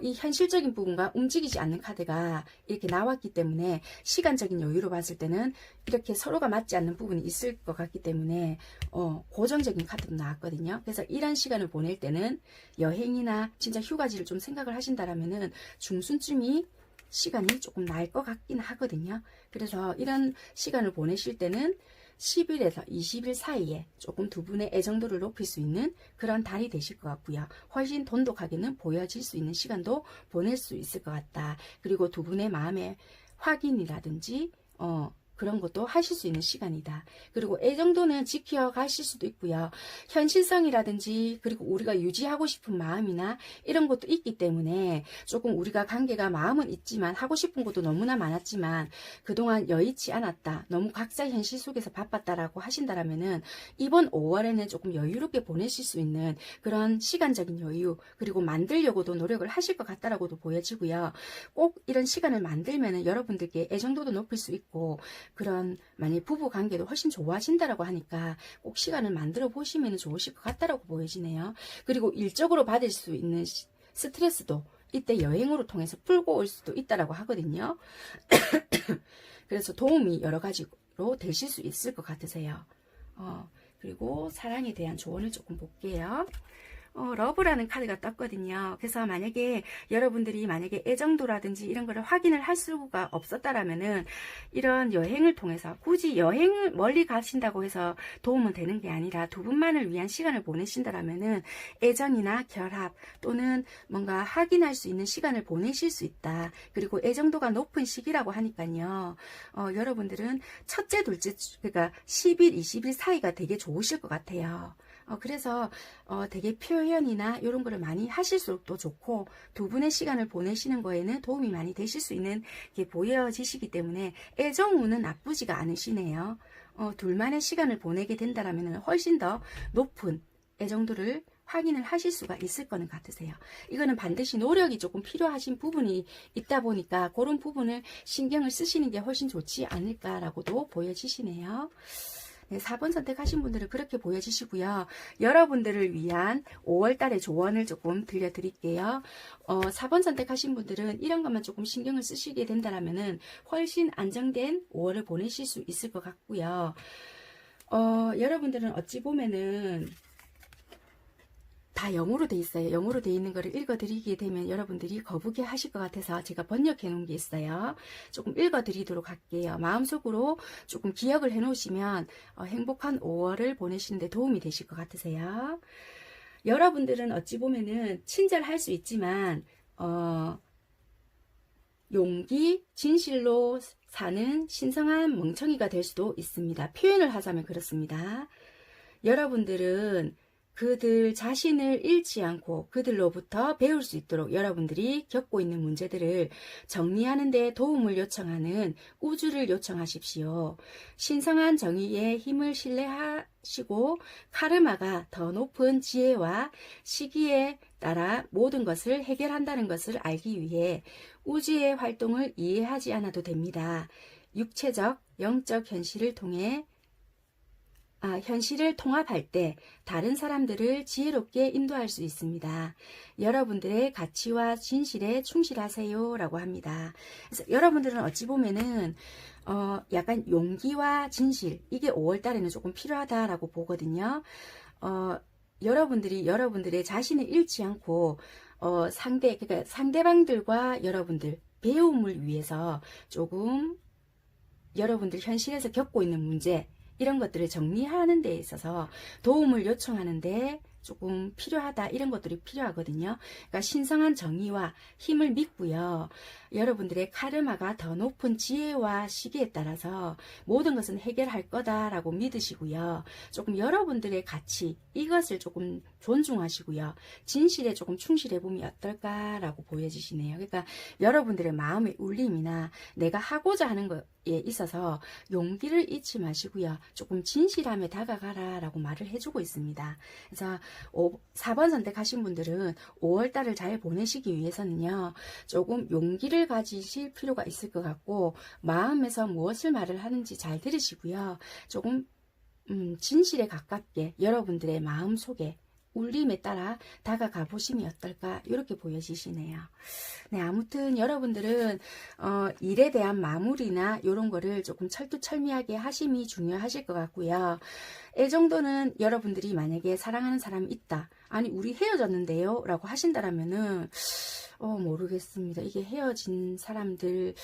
이 현실적인 부분과 움직이지 않는 카드가 이렇게 나왔기 때문에 시간적인 여유로 봤을 때는 이렇게 서로가 맞지 않는 부분이 있을 것 같기 때문에 고정적인 카드도 나왔거든요. 그래서 이런 시간을 보낼 때는 여행이나 진짜 휴가지를 좀 생각을 하신다라면은 중순쯤이 시간이 조금 날 것 같긴 하거든요. 그래서 이런 시간을 보내실 때는 10일에서 20일 사이에 조금 두 분의 애정도를 높일 수 있는 그런 달이 되실 것 같고요. 훨씬 돈독하게는 보여질 수 있는 시간도 보낼 수 있을 것 같다. 그리고 두 분의 마음의 확인이라든지 그런 것도 하실 수 있는 시간이다. 그리고 애정도는 지켜가실 수도 있고요. 현실성이라든지 그리고 우리가 유지하고 싶은 마음이나 이런 것도 있기 때문에 조금 우리가 관계가 마음은 있지만 하고 싶은 것도 너무나 많았지만 그동안 여의치 않았다. 너무 각자 현실 속에서 바빴다라고 하신다라면은 이번 5월에는 조금 여유롭게 보내실 수 있는 그런 시간적인 여유 그리고 만들려고도 노력을 하실 것 같다라고도 보여지고요. 꼭 이런 시간을 만들면은 여러분들께 애정도도 높일 수 있고 그런 만약 부부 관계도 훨씬 좋아진다라고 하니까 꼭 시간을 만들어 보시면 좋으실 것 같다라고 보여지네요. 그리고 일적으로 받을 수 있는 스트레스도 이때 여행으로 통해서 풀고 올 수도 있다라고 하거든요. 그래서 도움이 여러 가지로 되실 수 있을 것 같으세요. 그리고 사랑에 대한 조언을 조금 볼게요. 러브라는 카드가 떴거든요. 그래서 만약에 여러분들이 만약에 애정도라든지 이런 거를 확인을 할 수가 없었다라면은 이런 여행을 통해서 굳이 여행을 멀리 가신다고 해서 도움은 되는 게 아니라 두 분만을 위한 시간을 보내신다라면은 애정이나 결합 또는 뭔가 확인할 수 있는 시간을 보내실 수 있다. 그리고 애정도가 높은 시기라고 하니까요. 여러분들은 첫째, 둘째, 그러니까 10일, 20일 사이가 되게 좋으실 것 같아요. 그래서 되게 표현이나 이런 거를 많이 하실수록 또 좋고 두 분의 시간을 보내시는 거에는 도움이 많이 되실 수 있는 게 보여지시기 때문에 애정운은 나쁘지가 않으시네요. 둘만의 시간을 보내게 된다면 훨씬 더 높은 애정도를 확인을 하실 수가 있을 거는 같으세요. 이거는 반드시 노력이 조금 필요하신 부분이 있다 보니까 그런 부분을 신경을 쓰시는 게 훨씬 좋지 않을까라고도 보여지시네요. 네, 4번 선택하신 분들은 그렇게 보여지시고요. 여러분들을 위한 5월달의 조언을 조금 들려드릴게요. 4번 선택하신 분들은 이런 것만 조금 신경을 쓰시게 된다면 훨씬 안정된 5월을 보내실 수 있을 것 같고요. 여러분들은 어찌 보면은 다 영어로 돼 있어요. 영어로 돼 있는 거를 읽어드리게 되면 여러분들이 거북해 하실 것 같아서 제가 번역해 놓은 게 있어요. 조금 읽어드리도록 할게요. 마음속으로 조금 기억을 해 놓으시면 행복한 5월을 보내시는데 도움이 되실 것 같으세요. 여러분들은 어찌 보면은 친절할 수 있지만 용기, 진실로 사는 신성한 멍청이가 될 수도 있습니다. 표현을 하자면 그렇습니다. 여러분들은 그들 자신을 잃지 않고 그들로부터 배울 수 있도록 여러분들이 겪고 있는 문제들을 정리하는 데 도움을 요청하는 우주를 요청하십시오. 신성한 정의의 힘을 신뢰하시고 카르마가 더 높은 지혜와 시기에 따라 모든 것을 해결한다는 것을 알기 위해 우주의 활동을 이해하지 않아도 됩니다. 육체적, 영적 현실을 통해 현실을 통합할 때 다른 사람들을 지혜롭게 인도할 수 있습니다. 여러분들의 가치와 진실에 충실하세요 라고 합니다. 그래서 여러분들은 어찌 보면은 약간 용기와 진실 이게 5월 달에는 조금 필요하다라고 보거든요. 여러분들의 자신을 잃지 않고 그러니까 상대방들과 여러분들 배움을 위해서 조금 여러분들 현실에서 겪고 있는 문제 이런 것들을 정리하는 데 있어서 도움을 요청하는데 조금 필요하다 이런 것들이 필요하거든요. 그러니까 신성한 정의와 힘을 믿고요. 여러분들의 카르마가 더 높은 지혜와 시기에 따라서 모든 것은 해결할 거다라고 믿으시고요. 조금 여러분들의 가치 이것을 조금 존중하시고요. 진실에 조금 충실해 보면 어떨까라고 보여지시네요. 그러니까 여러분들의 마음의 울림이나 내가 하고자 하는 것에 있어서 용기를 잃지 마시고요. 조금 진실함에 다가가라라고 말을 해주고 있습니다. 그래서 4번 선택하신 분들은 5월달을 잘 보내시기 위해서는요, 조금 용기를 가지실 필요가 있을 것 같고, 마음에서 무엇을 말을 하는지 잘 들으시고요. 조금 진실에 가깝게 여러분들의 마음 속에 울림에 따라 다가가 보심이 어떨까 이렇게 보여지시네요. 네, 아무튼 여러분들은 일에 대한 마무리나 이런 거를 조금 철두철미하게 하심이 중요하실 것 같고요. 애정도는 여러분들이 만약에 사랑하는 사람이 있다, 아니 우리 헤어졌는데요 라고 하신다라면은 모르겠습니다. 이게 헤어진 사람들의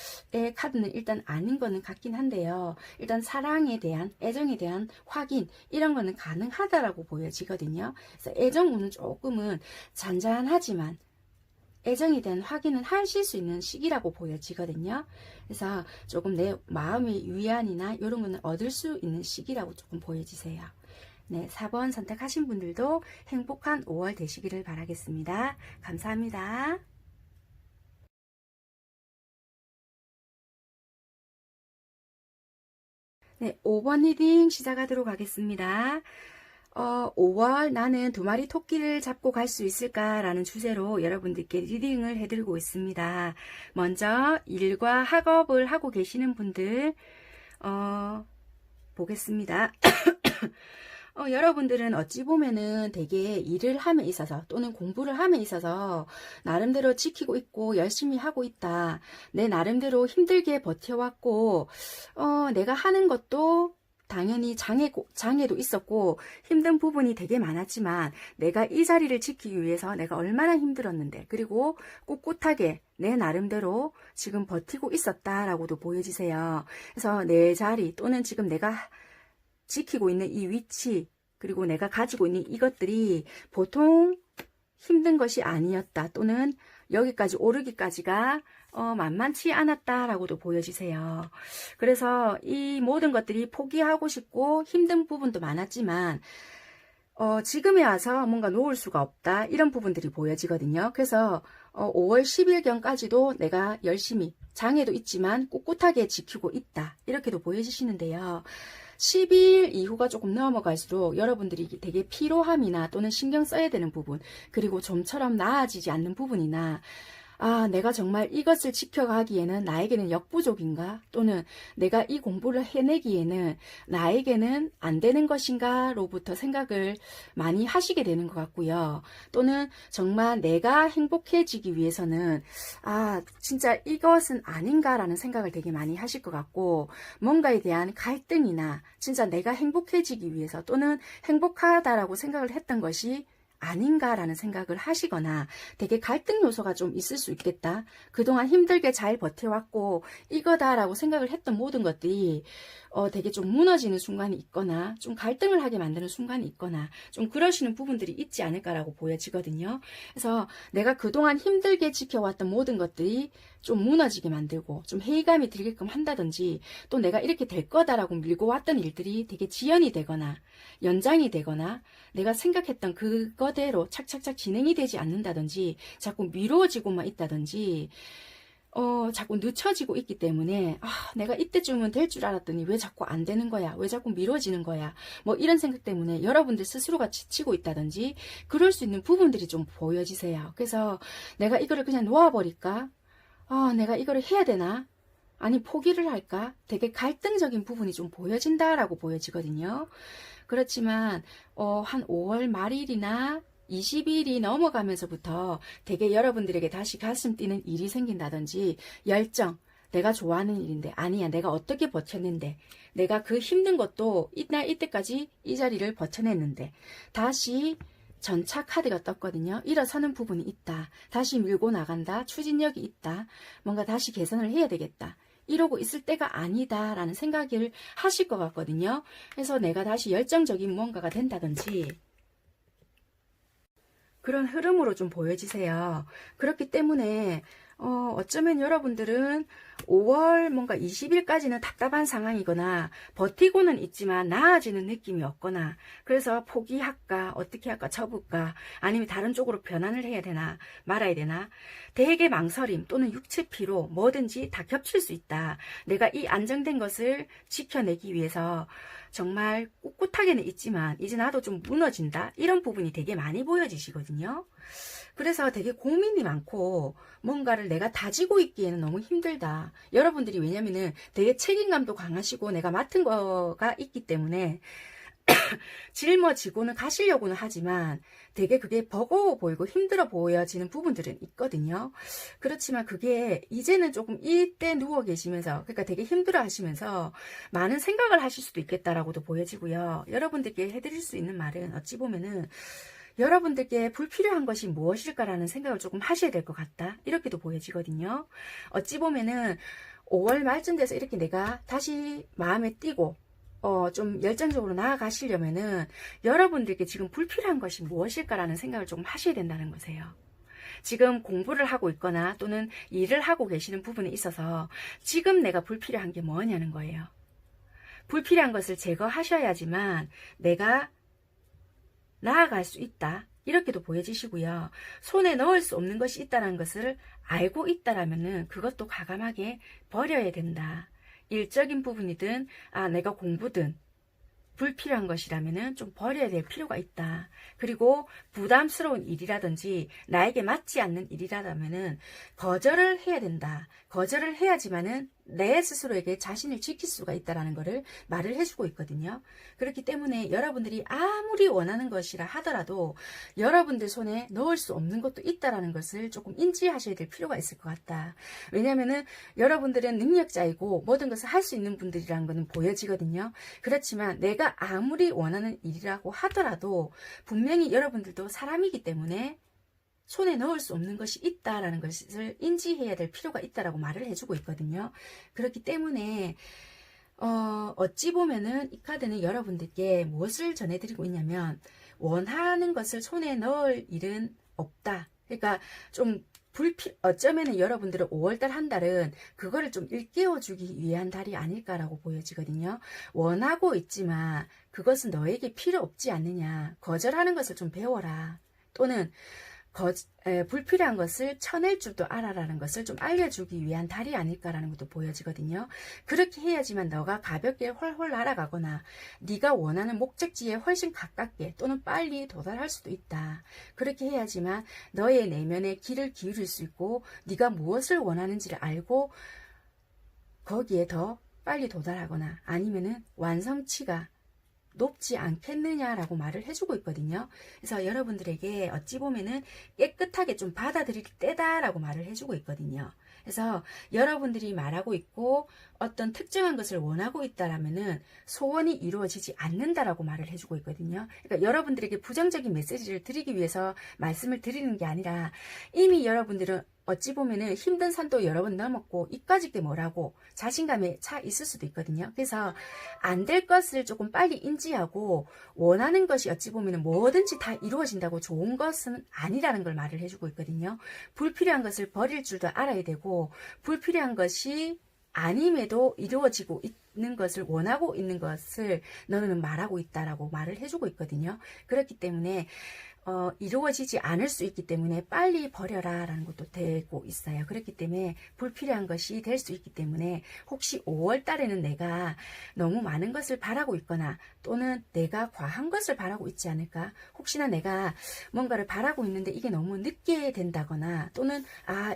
카드는 일단 아닌 거는 같긴 한데요. 일단 사랑에 대한, 애정에 대한 확인, 이런 거는 가능하다라고 보여지거든요. 그래서 애정운은 조금은 잔잔하지만 애정에 대한 확인은 하실 수 있는 시기라고 보여지거든요. 그래서 조금 내 마음의 위안이나 이런 거는 얻을 수 있는 시기라고 조금 보여지세요. 네, 4번 선택하신 분들도 행복한 5월 되시기를 바라겠습니다. 감사합니다. 네, 5번 리딩 시작하도록 하겠습니다. 5월 나는 2마리 토끼를 잡고 갈 수 있을까라는 주제로 여러분들께 리딩을 해드리고 있습니다. 먼저 일과 학업을 하고 계시는 분들 보겠습니다. 여러분들은 어찌 보면은 되게 일을 함에 있어서 또는 공부를 함에 있어서 나름대로 지키고 있고 열심히 하고 있다. 내 나름대로 힘들게 버텨왔고 내가 하는 것도 당연히 장애도 있었고 힘든 부분이 되게 많았지만 내가 이 자리를 지키기 위해서 내가 얼마나 힘들었는데, 그리고 꿋꿋하게 내 나름대로 지금 버티고 있었다라고도 보여지세요. 그래서 내 자리 또는 지금 내가 지키고 있는 이 위치, 그리고 내가 가지고 있는 이것들이 보통 힘든 것이 아니었다, 또는 여기까지 오르기까지가 만만치 않았다라고도 보여지세요. 그래서 이 모든 것들이 포기하고 싶고 힘든 부분도 많았지만 지금에 와서 뭔가 놓을 수가 없다, 이런 부분들이 보여지거든요. 그래서 5월 10일경까지도 내가 열심히, 장애도 있지만 꿋꿋하게 지키고 있다, 이렇게도 보여지시는데요. 10일 이후가 조금 넘어갈수록 여러분들이 되게 피로함이나 또는 신경 써야 되는 부분, 그리고 좀처럼 나아지지 않는 부분이나, 내가 정말 이것을 지켜가기에는 나에게는 역부족인가? 또는 내가 이 공부를 해내기에는 나에게는 안 되는 것인가? 로부터 생각을 많이 하시게 되는 것 같고요. 또는 정말 내가 행복해지기 위해서는 진짜 이것은 아닌가라는 생각을 되게 많이 하실 것 같고, 뭔가에 대한 갈등이나 진짜 내가 행복해지기 위해서 또는 행복하다라고 생각을 했던 것이 아닌가라는 생각을 하시거나 되게 갈등 요소가 좀 있을 수 있겠다. 그동안 힘들게 잘 버텨왔고 이거다라고 생각을 했던 모든 것들이 되게 좀 무너지는 순간이 있거나 좀 갈등을 하게 만드는 순간이 있거나 좀 그러시는 부분들이 있지 않을까라고 보여지거든요. 그래서 내가 그동안 힘들게 지켜왔던 모든 것들이 좀 무너지게 만들고 좀 회의감이 들게끔 한다든지, 또 내가 이렇게 될 거다라고 밀고 왔던 일들이 되게 지연이 되거나 연장이 되거나 내가 생각했던 그거대로 착착착 진행이 되지 않는다든지 자꾸 미뤄지고만 있다든지 자꾸 늦춰지고 있기 때문에 내가 이때쯤은 될 줄 알았더니 왜 자꾸 안 되는 거야, 왜 자꾸 미뤄지는 거야, 뭐 이런 생각 때문에 여러분들 스스로가 지치고 있다든지 그럴 수 있는 부분들이 좀 보여지세요. 그래서 내가 이거를 그냥 놓아버릴까, 내가 이거를 해야 되나, 아니 포기를 할까, 되게 갈등적인 부분이 좀 보여진다라고 보여지거든요. 그렇지만 한 5월 말일이나 20일이 넘어가면서부터 되게 여러분들에게 다시 가슴 뛰는 일이 생긴다든지, 열정, 내가 좋아하는 일인데, 아니야 내가 어떻게 버텼는데, 내가 그 힘든 것도 이날 이때까지 이 자리를 버텨냈는데, 다시 전차 카드가 떴거든요. 일어서는 부분이 있다, 다시 밀고 나간다, 추진력이 있다, 뭔가 다시 개선을 해야 되겠다, 이러고 있을 때가 아니다 라는 생각을 하실 것 같거든요. 그래서 내가 다시 열정적인 무언가가 된다든지 그런 흐름으로 좀 보여지세요. 그렇기 때문에 어쩌면 여러분들은 5월 뭔가 20일까지는 답답한 상황이거나 버티고는 있지만 나아지는 느낌이 없거나, 그래서 포기할까, 어떻게 할까, 접을까, 아니면 다른 쪽으로 변환을 해야 되나 말아야 되나, 되게 망설임 또는 육체 피로, 뭐든지 다 겹칠 수 있다. 내가 이 안정된 것을 지켜내기 위해서 정말 꿋꿋하게는 있지만 이제 나도 좀 무너진다 이런 부분이 되게 많이 보여지시거든요. 그래서 되게 고민이 많고 뭔가를 내가 다지고 있기에는 너무 힘들다. 여러분들이 왜냐면은 되게 책임감도 강하시고 내가 맡은 거가 있기 때문에 짊어지고는 가시려고는 하지만 되게 그게 버거워 보이고 힘들어 보여지는 부분들은 있거든요. 그렇지만 그게 이제는 조금 이때 누워 계시면서 그러니까 되게 힘들어 하시면서 많은 생각을 하실 수도 있겠다라고도 보여지고요. 여러분들께 해드릴 수 있는 말은 어찌 보면은 여러분들께 불필요한 것이 무엇일까라는 생각을 조금 하셔야 될 것 같다. 이렇게도 보여지거든요. 어찌 보면은 5월 말쯤 돼서 이렇게 내가 다시 마음에 띄고 좀 열정적으로 나아가시려면은 여러분들께 지금 불필요한 것이 무엇일까라는 생각을 조금 하셔야 된다는 거세요. 지금 공부를 하고 있거나 또는 일을 하고 계시는 부분에 있어서 지금 내가 불필요한 게 뭐냐는 거예요. 불필요한 것을 제거하셔야지만 내가 나아갈 수 있다. 이렇게도 보여지시고요. 손에 넣을 수 없는 것이 있다는 것을 알고 있다라면은 그것도 과감하게 버려야 된다. 일적인 부분이든 내가 공부든 불필요한 것이라면은 좀 버려야 될 필요가 있다. 그리고 부담스러운 일이라든지 나에게 맞지 않는 일이라면은 거절을 해야 된다. 거절을 해야지만은 내 스스로에게 자신을 지킬 수가 있다라는 것을 말을 해주고 있거든요. 그렇기 때문에 여러분들이 아무리 원하는 것이라 하더라도 여러분들 손에 넣을 수 없는 것도 있다라는 것을 조금 인지하셔야 될 필요가 있을 것 같다. 왜냐면은 여러분들은 능력자이고 모든 것을 할 수 있는 분들이라는 것은 보여지거든요. 그렇지만 내가 아무리 원하는 일이라고 하더라도 분명히 여러분들도 사람이기 때문에 손에 넣을 수 없는 것이 있다라는 것을 인지해야 될 필요가 있다라고 말을 해주고 있거든요. 그렇기 때문에 어찌 보면은 이 카드는 여러분들께 무엇을 전해드리고 있냐면 원하는 것을 손에 넣을 일은 없다. 그러니까 좀 어쩌면은 여러분들은 5월달 한 달은 그거를 좀 일깨워주기 위한 달이 아닐까라고 보여지거든요. 원하고 있지만 그것은 너에게 필요 없지 않느냐. 거절하는 것을 좀 배워라. 또는 불필요한 것을 쳐낼 줄도 알아라는 것을 좀 알려주기 위한 달이 아닐까라는 것도 보여지거든요. 그렇게 해야지만 너가 가볍게 훨훨 날아가거나 네가 원하는 목적지에 훨씬 가깝게 또는 빨리 도달할 수도 있다. 그렇게 해야지만 너의 내면에 귀를 기울일 수 있고 네가 무엇을 원하는지를 알고 거기에 더 빨리 도달하거나 아니면은 완성치가 높지 않겠느냐라고 말을 해주고 있거든요. 그래서 여러분들에게 어찌 보면은 깨끗하게 좀 받아들일 때다라고 말을 해주고 있거든요. 그래서 여러분들이 말하고 있고 어떤 특정한 것을 원하고 있다라면은 소원이 이루어지지 않는다라고 말을 해주고 있거든요. 그러니까 여러분들에게 부정적인 메시지를 드리기 위해서 말씀을 드리는 게 아니라 이미 여러분들은 어찌 보면은 힘든 산도 여러 번 넘었고 이까짓 게 뭐라고 자신감에 차 있을 수도 있거든요. 그래서 안 될 것을 조금 빨리 인지하고 원하는 것이 어찌 보면은 뭐든지 다 이루어진다고 좋은 것은 아니라는 걸 말을 해주고 있거든요. 불필요한 것을 버릴 줄도 알아야 되고 불필요한 것이 아님에도 이루어지고 있는 것을 원하고 있는 것을 너는 말하고 있다라고 말을 해주고 있거든요. 그렇기 때문에 이루어지지 않을 수 있기 때문에 빨리 버려라 라는 것도 되고 있어요. 그렇기 때문에 불필요한 것이 될 수 있기 때문에 혹시 5월 달에는 내가 너무 많은 것을 바라고 있거나 또는 내가 과한 것을 바라고 있지 않을까, 혹시나 내가 뭔가를 바라고 있는데 이게 너무 늦게 된다거나 또는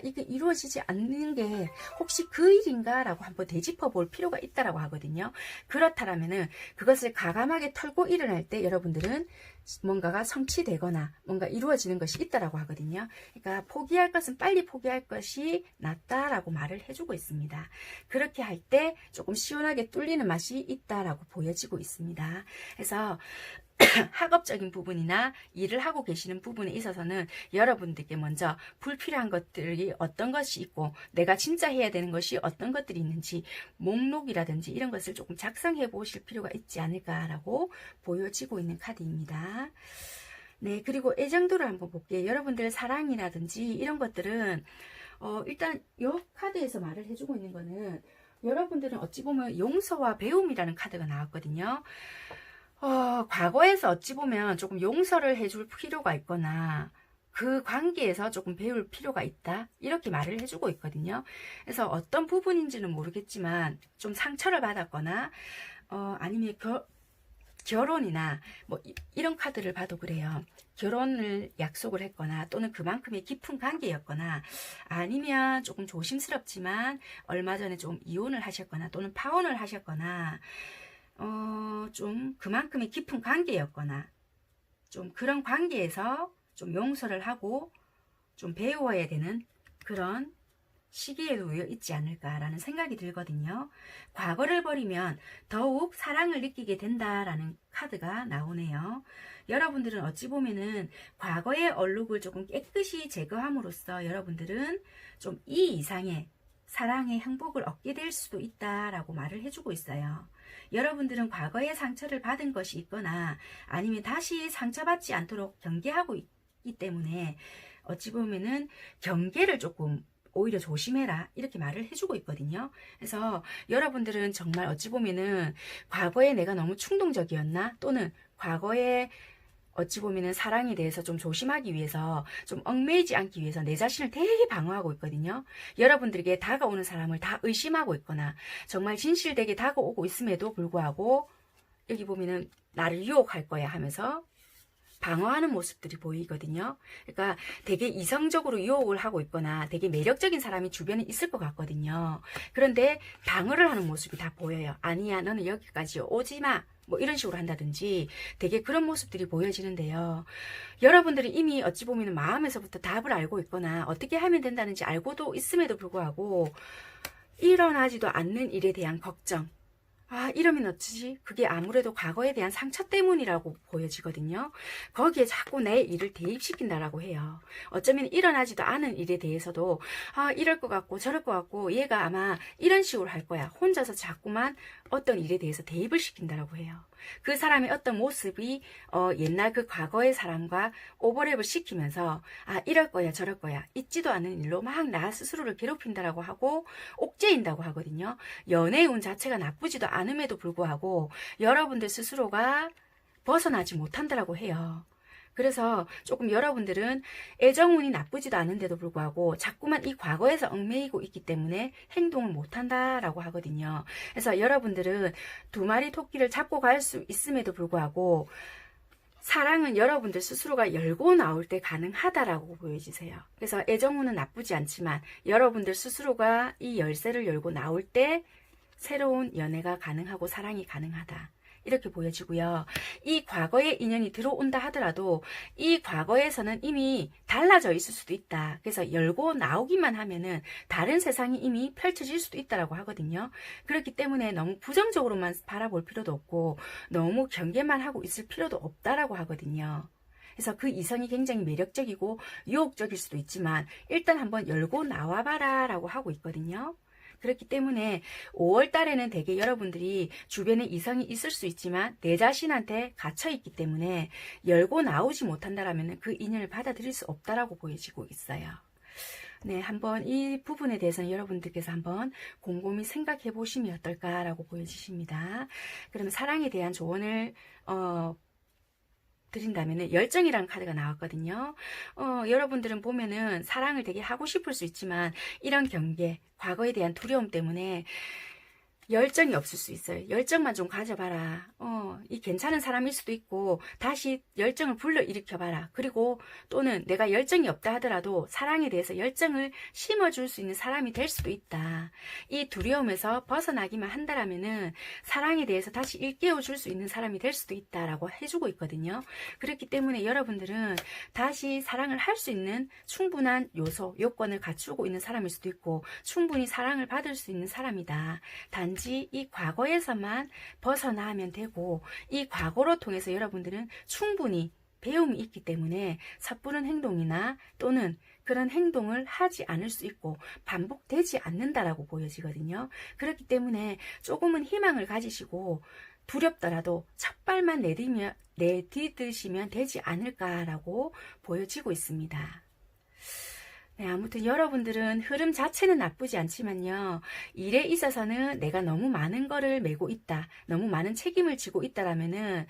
이게 이루어지지 않는 게 혹시 그 일인가 라고 한번 되짚어 볼 필요가 있다라고 하거든요. 그렇다면은 그것을 과감하게 털고 일어날 때 여러분들은 뭔가가 성취되거나 뭔가 이루어지는 것이 있다라고 하거든요. 그러니까 포기할 것은 빨리 포기할 것이 낫다라고 말을 해주고 있습니다. 그렇게 할 때 조금 시원하게 뚫리는 맛이 있다라고 보여지고 있습니다. 그래서 학업적인 부분이나 일을 하고 계시는 부분에 있어서는 여러분들께 먼저 불필요한 것들이 어떤 것이 있고 내가 진짜 해야 되는 것이 어떤 것들이 있는지 목록이라든지 이런 것을 조금 작성해 보실 필요가 있지 않을까라고 보여지고 있는 카드입니다. 네, 그리고 애정도를 한번 볼게요. 여러분들 사랑이라든지 이런 것들은 일단 이 카드에서 말을 해주고 있는 거는 여러분들은 어찌 보면 용서와 배움이라는 카드가 나왔거든요. 과거에서 어찌 보면 조금 용서를 해줄 필요가 있거나 그 관계에서 조금 배울 필요가 있다 이렇게 말을 해주고 있거든요. 그래서 어떤 부분인지는 모르겠지만 좀 상처를 받았거나 아니면 결혼이나 뭐 이런 카드를 봐도 그래요. 결혼을 약속을 했거나 또는 그만큼의 깊은 관계였거나 아니면 조금 조심스럽지만 얼마 전에 좀 이혼을 하셨거나 또는 파혼을 하셨거나 좀 그만큼의 깊은 관계였거나 좀 그런 관계에서 좀 용서를 하고 좀 배워야 되는 그런 시기에 놓여 있지 않을까라는 생각이 들거든요. 과거를 버리면 더욱 사랑을 느끼게 된다라는 카드가 나오네요. 여러분들은 어찌 보면은 과거의 얼룩을 조금 깨끗이 제거함으로써 여러분들은 좀 이 이상의 사랑의 행복을 얻게 될 수도 있다라고 말을 해주고 있어요. 여러분들은 과거에 상처를 받은 것이 있거나 아니면 다시 상처받지 않도록 경계하고 있기 때문에 어찌 보면은 경계를 조금 오히려 조심해라 이렇게 말을 해주고 있거든요. 그래서 여러분들은 정말 어찌 보면은 과거에 내가 너무 충동적이었나 또는 과거에 어찌 보면은 사랑에 대해서 좀 조심하기 위해서 좀 얽매이지 않기 위해서 내 자신을 되게 방어하고 있거든요. 여러분들에게 다가오는 사람을 다 의심하고 있거나 정말 진실되게 다가오고 있음에도 불구하고 여기 보면은 나를 유혹할 거야 하면서 방어하는 모습들이 보이거든요. 그러니까 되게 이성적으로 유혹을 하고 있거나 되게 매력적인 사람이 주변에 있을 것 같거든요. 그런데 방어를 하는 모습이 다 보여요. 아니야, 너는 여기까지 오지 마. 뭐 이런 식으로 한다든지 되게 그런 모습들이 보여지는데요. 여러분들이 이미 어찌 보면 마음에서부터 답을 알고 있거나 어떻게 하면 된다는지 알고도 있음에도 불구하고 일어나지도 않는 일에 대한 걱정, 이러면 어찌지? 그게 아무래도 과거에 대한 상처 때문이라고 보여지거든요. 거기에 자꾸 내 일을 대입시킨다라고 해요. 어쩌면 일어나지도 않은 일에 대해서도 이럴 것 같고 저럴 것 같고 얘가 아마 이런 식으로 할 거야. 혼자서 자꾸만 어떤 일에 대해서 대입을 시킨다라고 해요. 그 사람의 어떤 모습이 옛날 그 과거의 사람과 오버랩을 시키면서 이럴 거야 저럴 거야 있지도 않은 일로 막 나 스스로를 괴롭힌다라고 하고 옥죄인다고 하거든요. 연애의 운 자체가 나쁘지도 않음에도 불구하고 여러분들 스스로가 벗어나지 못한다라고 해요. 그래서 조금 여러분들은 애정운이 나쁘지도 않은데도 불구하고 자꾸만 이 과거에서 얽매이고 있기 때문에 행동을 못한다라고 하거든요. 그래서 여러분들은 두 마리 토끼를 잡고 갈 수 있음에도 불구하고 사랑은 여러분들 스스로가 열고 나올 때 가능하다라고 보여지세요. 그래서 애정운은 나쁘지 않지만 여러분들 스스로가 이 열쇠를 열고 나올 때 새로운 연애가 가능하고 사랑이 가능하다. 이렇게 보여지고요. 이 과거의 인연이 들어온다 하더라도 이 과거에서는 이미 달라져 있을 수도 있다. 그래서 열고 나오기만 하면은 다른 세상이 이미 펼쳐질 수도 있다라고 하거든요. 그렇기 때문에 너무 부정적으로만 바라볼 필요도 없고 너무 경계만 하고 있을 필요도 없다라고 하거든요. 그래서 그 이성이 굉장히 매력적이고 유혹적일 수도 있지만 일단 한번 열고 나와봐라 라고 하고 있거든요. 그렇기 때문에 5월 달에는 되게 여러분들이 주변에 이성이 있을 수 있지만 내 자신한테 갇혀있기 때문에 열고 나오지 못한다라면 그 인연을 받아들일 수 없다라고 보여지고 있어요. 네, 한번 이 부분에 대해서는 여러분들께서 한번 곰곰이 생각해 보시면 어떨까라고 보여지십니다. 그러면 사랑에 대한 조언을 드린다면 열정이라는 카드가 나왔거든요. 여러분들은 보면은 사랑을 되게 하고 싶을 수 있지만 이런 경계, 과거에 대한 두려움 때문에 열정이 없을 수 있어요. 열정만 좀 가져봐라. 이 괜찮은 사람일 수도 있고 다시 열정을 불러일으켜봐라. 그리고 또는 내가 열정이 없다 하더라도 사랑에 대해서 열정을 심어줄 수 있는 사람이 될 수도 있다. 이 두려움에서 벗어나기만 한다라면은 사랑에 대해서 다시 일깨워줄 수 있는 사람이 될 수도 있다라고 해주고 있거든요. 그렇기 때문에 여러분들은 다시 사랑을 할 수 있는 충분한 요소, 요건을 갖추고 있는 사람일 수도 있고 충분히 사랑을 받을 수 있는 사람이다. 단지 이 과거에서만 벗어나면 되고 이 과거로 통해서 여러분들은 충분히 배움이 있기 때문에 섣부른 행동이나 또는 그런 행동을 하지 않을 수 있고 반복되지 않는다라고 보여지거든요. 그렇기 때문에 조금은 희망을 가지시고 두렵더라도 첫 발만 내디드시면 되지 않을까라고 보여지고 있습니다. 네, 아무튼 여러분들은 흐름 자체는 나쁘지 않지만요. 일에 있어서는 내가 너무 많은 거를 메고 있다, 너무 많은 책임을 지고 있다라면은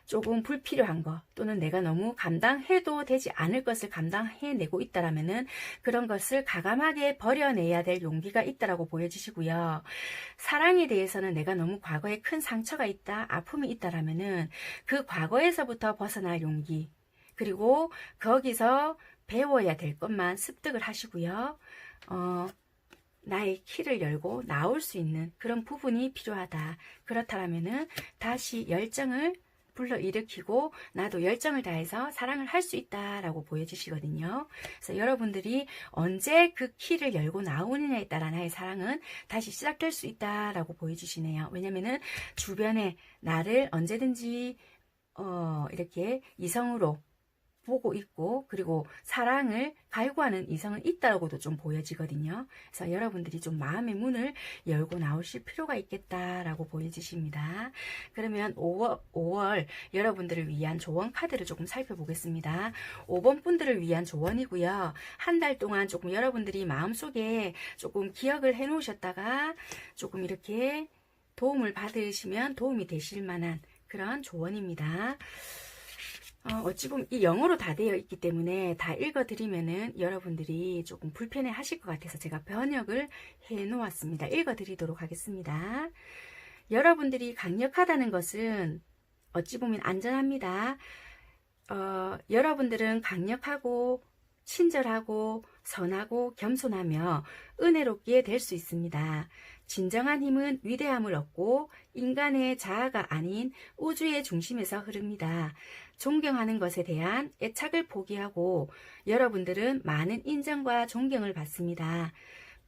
조금 불필요한 거, 또는 내가 너무 감당해도 되지 않을 것을 감당해내고 있다라면은 그런 것을 과감하게 버려내야 될 용기가 있다라고 보여지시고요. 사랑에 대해서는 내가 너무 과거에 큰 상처가 있다, 아픔이 있다라면은 그 과거에서부터 벗어날 용기, 그리고 거기서 배워야 될 것만 습득을 하시고요. 나의 키를 열고 나올 수 있는 그런 부분이 필요하다. 그렇다면은 다시 열정을 불러일으키고 나도 열정을 다해서 사랑을 할 수 있다라고 보여지시거든요. 그래서 여러분들이 언제 그 키를 열고 나오느냐에 따라 나의 사랑은 다시 시작될 수 있다라고 보여주시네요. 왜냐면은 주변에 나를 언제든지 이렇게 이성으로 보고 있고, 그리고 사랑을 갈구하는 이성은 있다고도 좀 보여지거든요. 그래서 여러분들이 좀 마음의 문을 열고 나오실 필요가 있겠다라고 보여지십니다. 그러면 5월 여러분들을 위한 조언 카드를 조금 살펴보겠습니다. 5번 분들을 위한 조언이고요. 한 달 동안 조금 여러분들이 마음속에 조금 기억을 해 놓으셨다가 조금 이렇게 도움을 받으시면 도움이 되실 만한 그런 조언입니다. 어찌 보면 이 영어로 다 되어 있기 때문에 다 읽어드리면은 여러분들이 조금 불편해 하실 것 같아서 제가 번역을 해 놓았습니다. 읽어드리도록 하겠습니다. 여러분들이 강력하다는 것은 어찌 보면 안전합니다. 여러분들은 강력하고 친절하고 선하고 겸손하며 은혜롭게 될 수 있습니다. 진정한 힘은 위대함을 얻고 인간의 자아가 아닌 우주의 중심에서 흐릅니다. 존경하는 것에 대한 애착을 포기하고 여러분들은 많은 인정과 존경을 받습니다.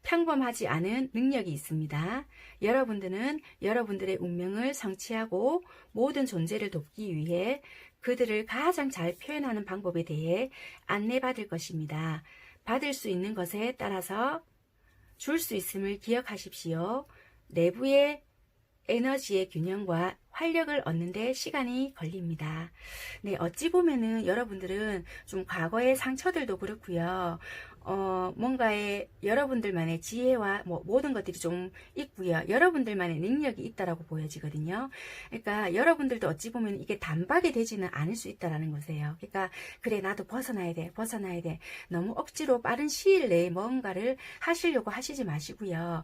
평범하지 않은 능력이 있습니다. 여러분들은 여러분들의 운명을 성취하고 모든 존재를 돕기 위해 그들을 가장 잘 표현하는 방법에 대해 안내받을 것입니다. 받을 수 있는 것에 따라서 줄 수 있음을 기억하십시오. 내부의 에너지의 균형과 활력을 얻는 데 시간이 걸립니다. 네, 어찌 보면은 여러분들은 좀 과거의 상처들도 그렇고요. 뭔가의 여러분들만의 지혜와 모든 것들이 좀 있고요. 여러분들만의 능력이 있다라고 보여지거든요. 그러니까 여러분들도 어찌 보면 이게 단박에 되지는 않을 수 있다라는 거세요. 그러니까 그래, 나도 벗어나야 돼. 너무 억지로 빠른 시일 내에 뭔가를 하시려고 하시지 마시고요.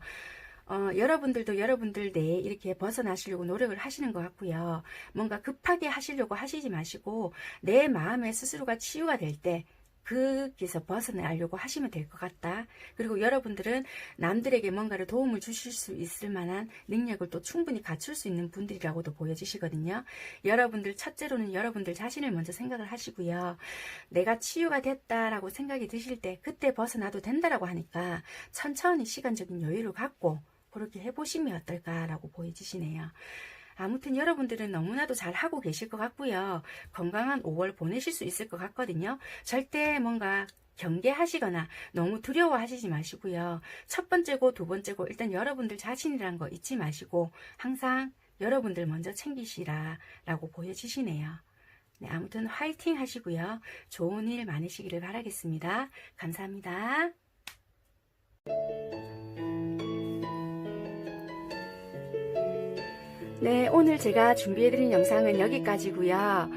여러분들도 여러분들 내에 이렇게 벗어나시려고 노력을 하시는 것 같고요. 뭔가 급하게 하시려고 하시지 마시고 내 마음에 스스로가 치유가 될 때 거기서 벗어나려고 하시면 될 것 같다. 그리고 여러분들은 남들에게 뭔가를 도움을 주실 수 있을 만한 능력을 또 충분히 갖출 수 있는 분들이라고도 보여지시거든요. 여러분들 첫째로는 여러분들 자신을 먼저 생각을 하시고요. 내가 치유가 됐다라고 생각이 드실 때 그때 벗어나도 된다라고 하니까 천천히 시간적인 여유를 갖고 그렇게 해보시면 어떨까라고 보여지시네요. 아무튼 여러분들은 너무나도 잘하고 계실 것 같고요. 건강한 5월 보내실 수 있을 것 같거든요. 절대 뭔가 경계하시거나 너무 두려워하시지 마시고요. 첫 번째고 두 번째고 일단 여러분들 자신이라는 거 잊지 마시고 항상 여러분들 먼저 챙기시라라고 보여지시네요. 네, 아무튼 화이팅 하시고요. 좋은 일 많으시기를 바라겠습니다. 감사합니다. 네, 오늘 제가 준비해드린 영상은 여기까지고요.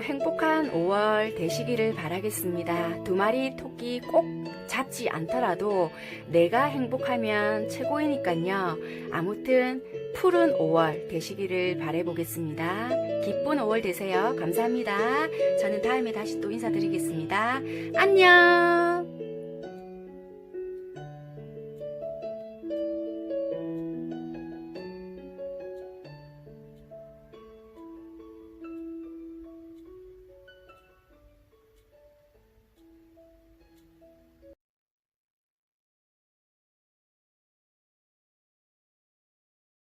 행복한 5월 되시기를 바라겠습니다. 2마리 토끼 꼭 잡지 않더라도 내가 행복하면 최고이니까요. 아무튼 푸른 5월 되시기를 바라보겠습니다. 기쁜 5월 되세요. 감사합니다. 저는 다음에 다시 또 인사드리겠습니다. 안녕!